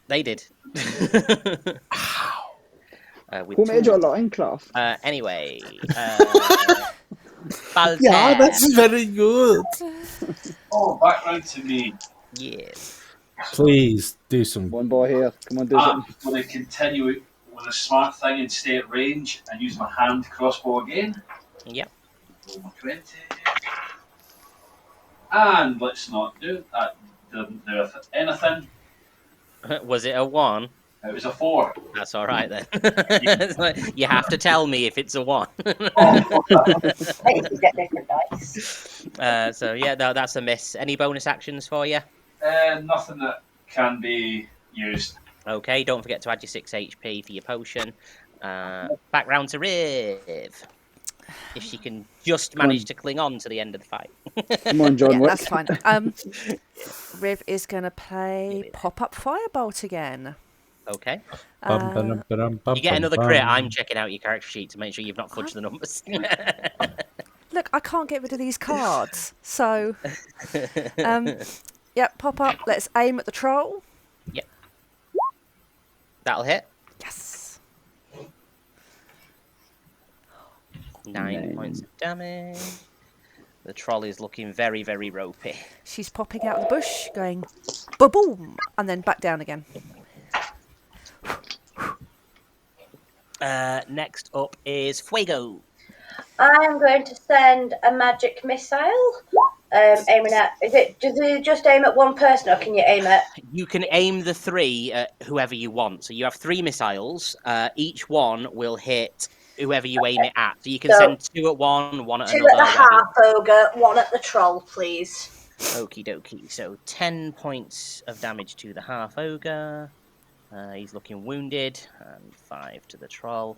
They did. Who made your loincloth? Anyway. Yeah, that's very good. Back round to me. Yes. Please do some. One boy here. Come on, do something. I'm going to continue with a smart thing and stay at range and use my hand crossbow again. Yep. Roll my 20. And let's not do that. Didn't do anything. Was it a 1? It was a 4. That's all right then. It's like, you have to tell me if it's a 1. You get different dice. That's a miss. Any bonus actions for you? Nothing that can be used. Okay, don't forget to add your 6 HP for your potion. Back round to Riv. If she can just manage to cling on to the end of the fight. Come on, John. Yeah, that's fine. Riv is going to play Pop-Up Firebolt again. Okay. You You get another crit. I'm checking out your character sheet to make sure you've not fudged the numbers. Look, I can't get rid of these cards. So, pop up. Let's aim at the troll. Yep. That'll hit. Yes. 9 points of damage. The troll is looking very, very ropey. She's popping out of the bush, going ba-boom, and then back down again. Next up is Fuego. I'm going to send a magic missile. Aiming at. Does it just aim at one person, or can you aim at? You can aim the 3 at whoever you want. So you have 3 missiles. Each one will hit whoever you aim it at. So you can send 2 at one at 2 another. 2 at the half ogre, 1 at the troll, please. Okie dokie. So 10 points of damage to the half ogre. He's looking wounded. And 5 to the troll.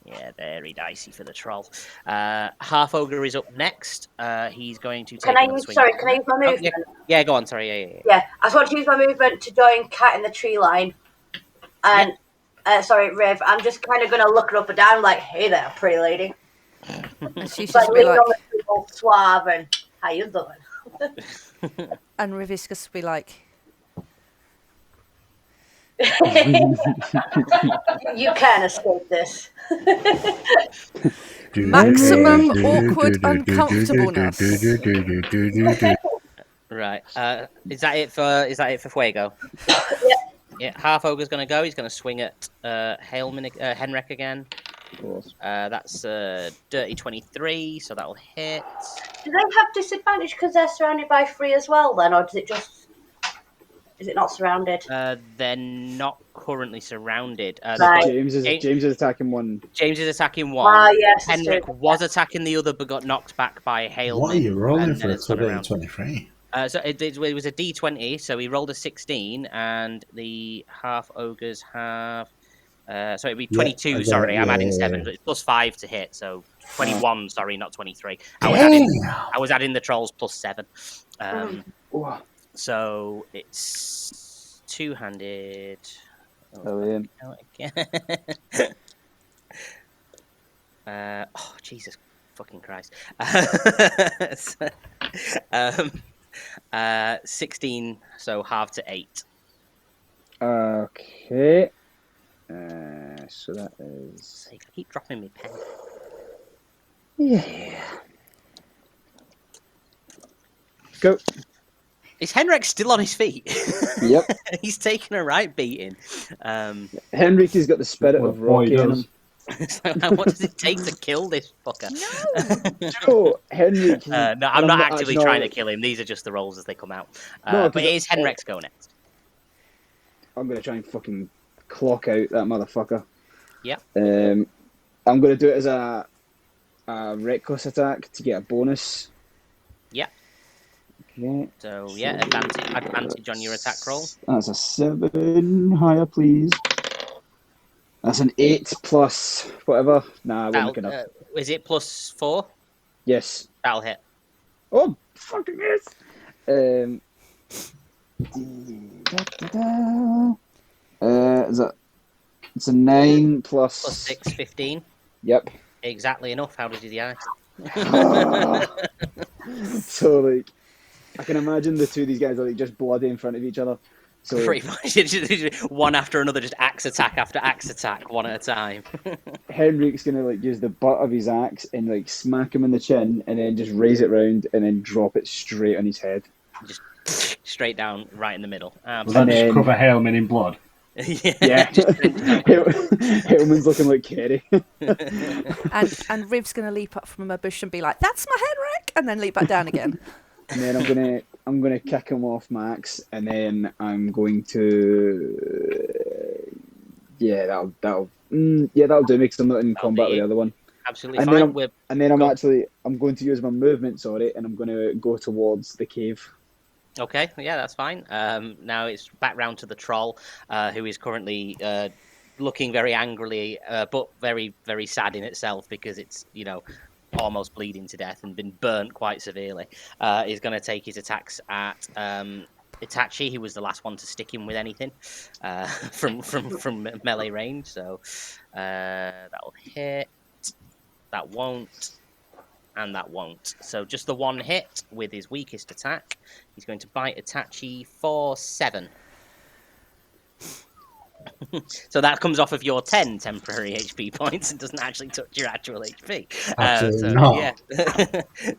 Yeah, very dicey for the troll. Half ogre is up next. He's going to take. Can I use my movement? Yeah, go on. Sorry. Yeah, I just want to use my movement to join Cat in the tree line. And Riv, I'm just kind of going to look her up and down, like, "Hey there, pretty lady." And she's Like, just be like, on the table, suave, and how you doing? and Riv is just be like, You can't escape this. maximum awkward uncomfortableness. Right. Is that it for Fuego? Yeah. Half ogre's going to go. He's going to swing at Henrik again. That's dirty 23, so that'll hit. Do they have disadvantage because they're surrounded by 3 as well, then, or is it not surrounded? They're not currently surrounded. Right. James is attacking 1. James is attacking 1. Yes. Henrik was attacking the other, but got knocked back by Hailman. What are you rolling for a 23? So it was a D20, so he rolled a 16, and the half ogres have. So it'd be 22. I get Sorry, it, I'm yeah, adding yeah, 7. yeah. So it's plus 5 to hit. So 21. Sorry, not 23. Damn. I was adding the trolls plus 7. Oh, So it's two-handed. brilliant. Oh, again. Oh, Jesus fucking Christ. 16, so half to 8. Okay. So that is. I keep dropping my pen. Yeah. Go. Is Henrik still on his feet? Yep. He's taken a right beating. Henrik has got the spirit Well, of boy, Rocky in does. him. So what does it take to kill this fucker? Oh, Henrik. No, I'm not actively trying to kill him. These are just the rolls as they come out. No, but it is Henrik's go next. I'm going to try and fucking clock out that motherfucker. Yeah. I'm going to do it as a reckless attack to get a bonus. Yeah. Okay. So yeah, advantage on your attack roll. That's a 7. Higher, please. That's an 8 plus whatever. Nah, I won't make enough. Is it plus 4? Yes. That'll hit. Oh, fucking yes. Is that? It's a 9 plus. Plus 6, 15. Yep. Exactly enough. How did you the ice? So like, I can imagine the two of these guys are like just bloody in front of each other. So Pretty much, one after another, just axe attack after axe attack, one at a time. Henrik's gonna like use the butt of his axe and like smack him in the chin, and then just raise it round and then drop it straight on his head. Just straight down, right in the middle. Will that just cover Hailman in blood? Yeah. Hillman's looking like Kerry. and Riv's going to leap up from a bush and be like, "That's my Henrik," and then leap back down again. And then I'm gonna kick him off Max, and then I'm going to that'll do me because I'm not in combat with the other one. Absolutely and fine. Then I'm going to use my movement, and I'm going to go towards the cave. Okay, yeah, that's fine. Now it's back round to the troll, who is currently looking very angrily, but very, very sad in itself because it's, almost bleeding to death and been burnt quite severely. He's going to take his attacks at Itachi, who was the last one to stick him with anything from melee range. So that'll hit. That won't. And that won't. So just the one hit with his weakest attack. He's going to bite Itachi for 7. So that comes off of your 10 temporary HP points and doesn't actually touch your actual HP. Absolutely not.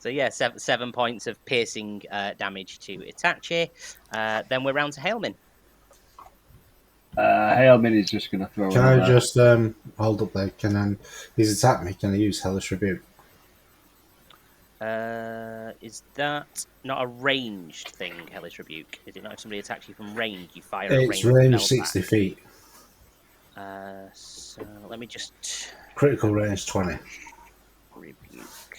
Yeah. So 7 points of piercing damage to Itachi. Then we're round to Hailman. Hailman is just going to throw. Can I just hold up there? Can he's attacked me? Can I use Hellish Rebuke? Is that not a ranged thing, Hellish Rebuke? Is it not if somebody attacks you from range, you fire a range? It's range 60 feet. So let me just... Critical range 20. Rebuke.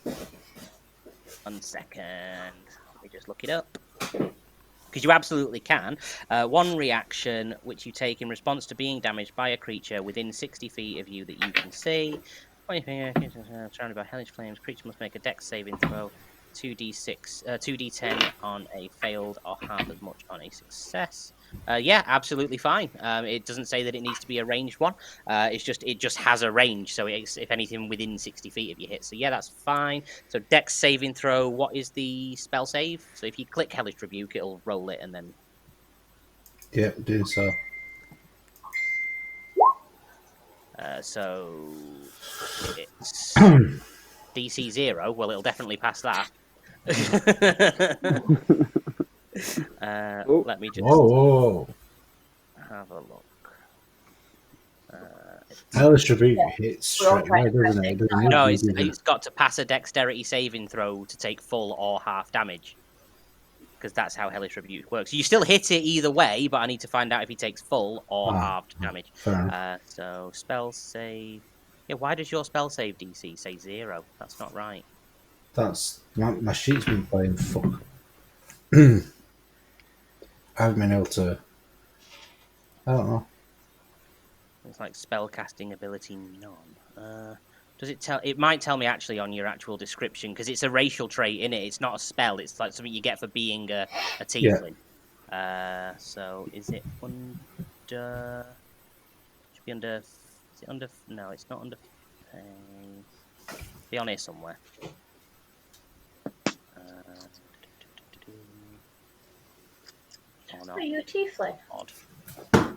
1 second. Let me just look it up. Because you absolutely can. One reaction which you take in response to being damaged by a creature within 60 feet of you that you can see. Surrounded by hellish flames, creature must make a dex saving throw. 2d10 on a failed or half as much on a success. Yeah, absolutely fine. It doesn't say that it needs to be a ranged one. It just has a range, so it's, if anything, within 60 feet of your hit. So yeah, that's fine. So dex saving throw. What is the spell save? So if you click Hellish Rebuke, it'll roll it and then. Yeah, doing so. So it's DC 0. Well, it'll definitely pass that. Let me just have a look. Hellish Rebuke hits straight away, doesn't it? No, it's got to pass a dexterity saving throw to take full or half damage. Because that's how Hellish Rebuke works. You still hit it either way, but I need to find out if he takes full or halved damage. So spell save. Yeah, why does your spell save DC say 0? That's not right. That's my sheet's been playing fuck. I've been able to. I don't know. It's like spell casting ability none. Does it tell? It might tell me actually on your actual description because it's a racial trait in it. It's not a spell. It's like something you get for being a tiefling. So is it under? Should be under. Is it under? No, it's not under. Be on here somewhere. Oh, no. Are you a tiefling? Odd.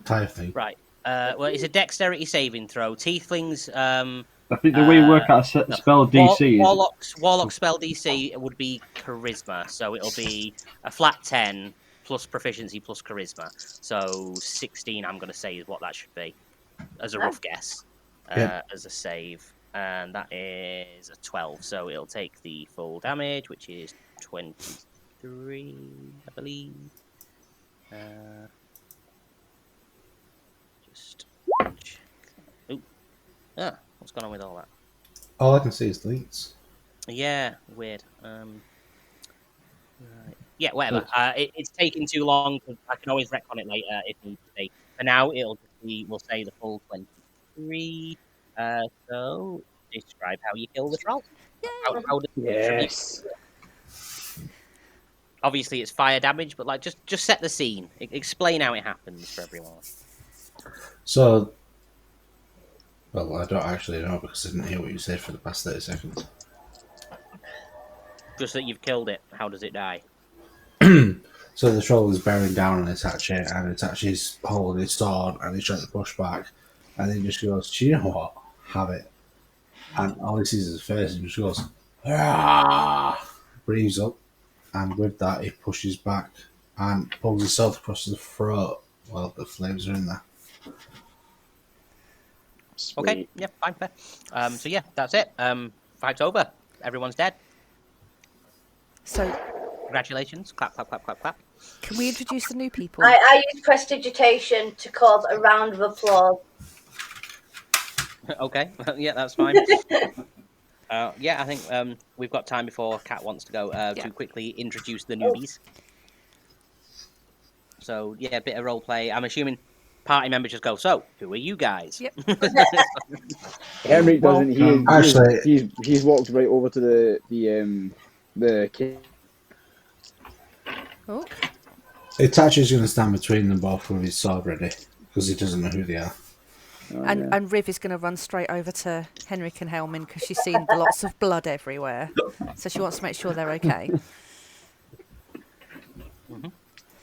Tiefling. Right. Well, it's a dexterity saving throw. Tieflings. I think the way you work out a spell DC is Warlock spell DC would be charisma, so it'll be a flat 10 plus proficiency plus charisma. So 16, I'm going to say, is what that should be, as a rough guess, as a save. And that is a 12, so it'll take the full damage, which is 23, I believe. Just check. Ooh. Ah, what's going on with all that? All I can see is deletes. Yeah, weird. Right. Yeah, whatever. It's taking too long. I can always retcon it later if need to be. For now, it'll just be, we'll say, the full 23. So, describe how you kill the troll. How does Yes. Obviously, it's fire damage, but like just set the scene. Explain how it happens for everyone. So, well, I don't actually know because I didn't hear what you said for the past 30 seconds. Just that you've killed it. How does it die? So the troll is bearing down on Itachi, and Itachi's holding his sword, and he's trying to push back, and then he just goes, "Do you know what? Have it." And all he sees is his face, and he just goes, "Ah!" Breathes up, and with that, he pushes back and pulls himself across the throat while the flames are in there. Sweet. Okay, yeah, fine, fair. So yeah, that's it. Fight's over. Everyone's dead. So, Congratulations. Clap, clap, clap, clap, clap. can we introduce the new people? I use prestidigitation to cause a round of applause. Okay, yeah, that's fine. Yeah, I think we've got time before Kat wants to go to quickly introduce the newbies. So, yeah, a bit of role play. I'm assuming party members just go, so, who are you guys? Yep. Henrik doesn't. Actually, He's walked right over to the kid. Oh, Itachi's going to stand between them both with his sword ready because he doesn't know who they are. and Riv is going to run straight over to Henrik and Helmin because she's seen lots of blood everywhere. So she wants to make sure they're okay.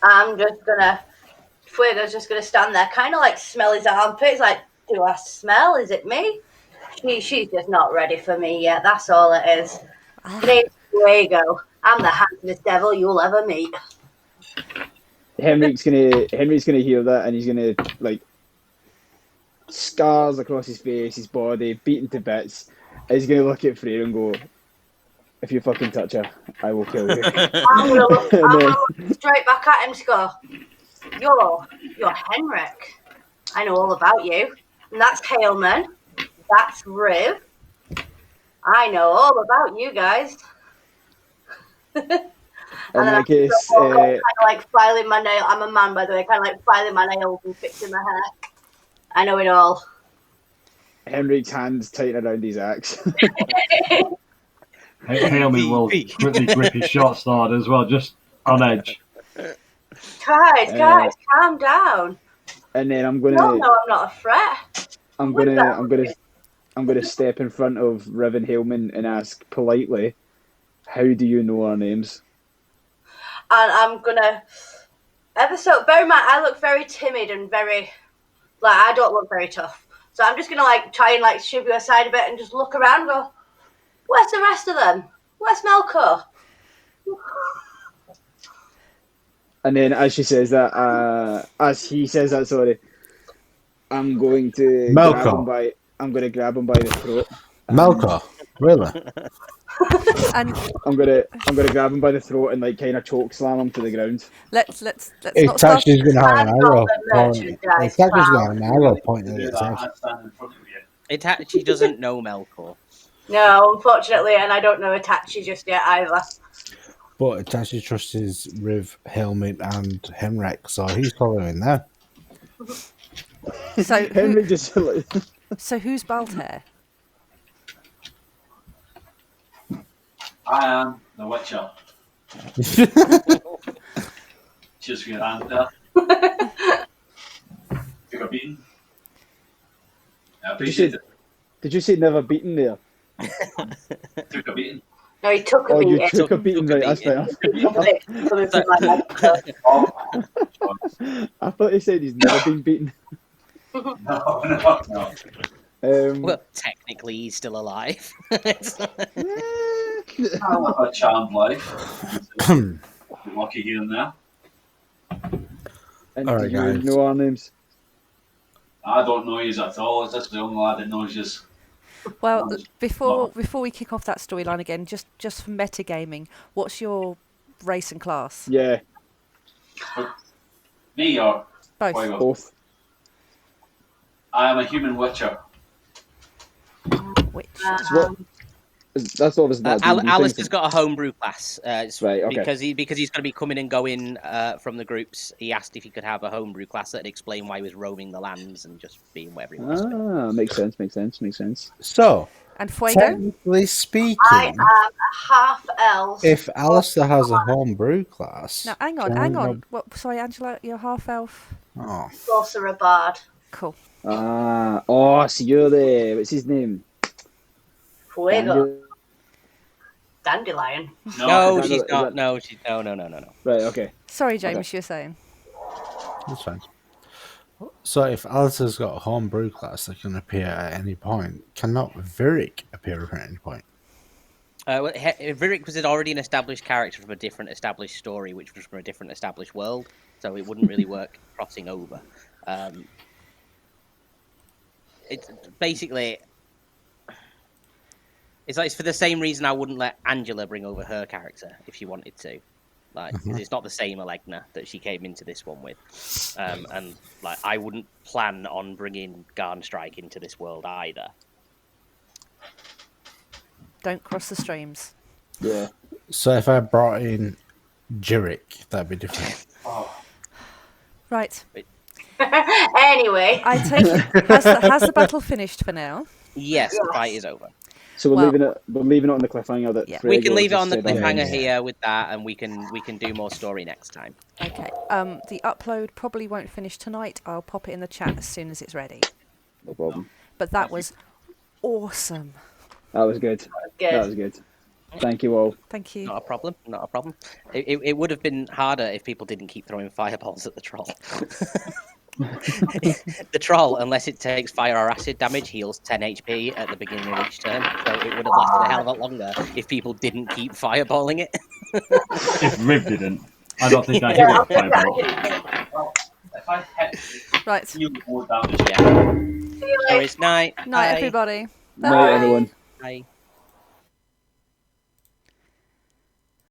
I'm just gonna, Fuego's just gonna stand there, kind of like smell his armpits, like, do I smell? Is it me? She's just not ready for me yet. That's all it is. Name's Fuego. I'm the handsomest devil you'll ever meet. Henrik's gonna hear that, and he's gonna like scars across his face, his body, beaten to bits. And he's gonna look at Freyr and go, "If you fucking touch her, I will kill you." I'm gonna look straight back at him to go, You're Henrik. I know all about you. And that's Haleman. That's Riv. I know all about you guys. And then that I'm case, kind of like filing my nail. I'm a man, by the way. Kind of like filing my nails and fixing my hair. I know it all. Henrik's hands tighten around his axe. Haley will quickly grip his short sword as well, just on edge. Guys, calm down. And then I'm No, gonna, I'm not a threat. I'm gonna step in front of Riv and Haleman and ask politely, "How do you know our names?" And I'm gonna bear in mind, I look very timid and very, like, I don't look very tough. So I'm just gonna like try and like shove you aside a bit and just look around and go, where's the rest of them? Where's Melkor? And then as he says that, sorry, I'm going to grab him by the throat. Melkor, really? And I'm gonna grab him by the throat and like kind of choke slam him to the ground. let's not start. Itachi's going to have an I'm arrow. not the merchandise Itachi's going to clown. have an arrow pointing at Itachi. Itachi doesn't know Melkor. No, unfortunately, and I don't know Itachi just yet either. But it actually trusts Riv, Helmet, and Henrik, so he's following there. So Henry just like, so who's Baltair? I am the Witcher. Just for your answer. Took a beating. I appreciate it. did you say never beaten there? Took a beating. No, he took a Oh, you beating. took a beating, Took a right? That's fair. I thought he said he's never been beaten. No. Well, technically, he's still alive. I have a charmed life. Lucky here and there. And All do right, you guys. know our names? I don't know yous at all. It's just the only lad that knows yous. Well, Nice. before we kick off that storyline again, just for metagaming, what's your race and class? Yeah, Me or Both. Boy, both. I am a human witcher. Which? So what, that's obviously not a D&D Alice thing. has got a homebrew class. It's Right, okay. because he's going to be coming and going from the groups. He asked if he could have a homebrew class that'd explain why he was roaming the lands and just being wherever he wants to be. Makes sense. So, And Fuego? technically speaking, I am a half elf. if Alistair has a homebrew class... Now, hang on. What? Sorry, Angela, you're half elf. Oh. Sorcerer bard. Cool. So you're the, what's his name? Fuego. Dandelion. No, is that- she's is not. that- No, she's no. Right, okay. Sorry, James, Okay. you're saying. That's fine. So if Alistair's got a homebrew class that can appear at any point, cannot Virik appear at any point? Well, Virik was already an established character from a different established story, which was from a different established world, so it wouldn't really work crossing over. It's basically... It's for the same reason I wouldn't let Angela bring over her character if she wanted to. Like, 'cause it's not the same Alegna that she came into this one with. And like, I wouldn't plan on bringing Garnstrike into this world either. Don't cross the streams. Yeah. So if I brought in Jirik, that'd be different. Right. Anyway. I take it. Has the battle finished for now? Yes, the fight is over. So we're Well- leaving it on the cliffhanger that Yeah. We Fuego can leave it just on the said cliffhanger Yeah. here with that, and we can do more story next time. Okay. The upload probably won't finish tonight. I'll pop it in the chat as soon as it's ready. No problem. But that was awesome. That was good. Good. That was good. Thank you all. Thank you. Not a problem. Not a problem. It would have been harder if people didn't keep throwing fireballs at the troll. The troll, unless it takes fire or acid damage, heals 10 HP at the beginning of each turn. So it would have lasted a hell of a lot longer if people didn't keep fireballing it. If Riv didn't, I don't think I hit it with fireball. If I hit Right. you more damage, Yeah. So it's night. Night, Bye. everybody. Night, everyone. Bye.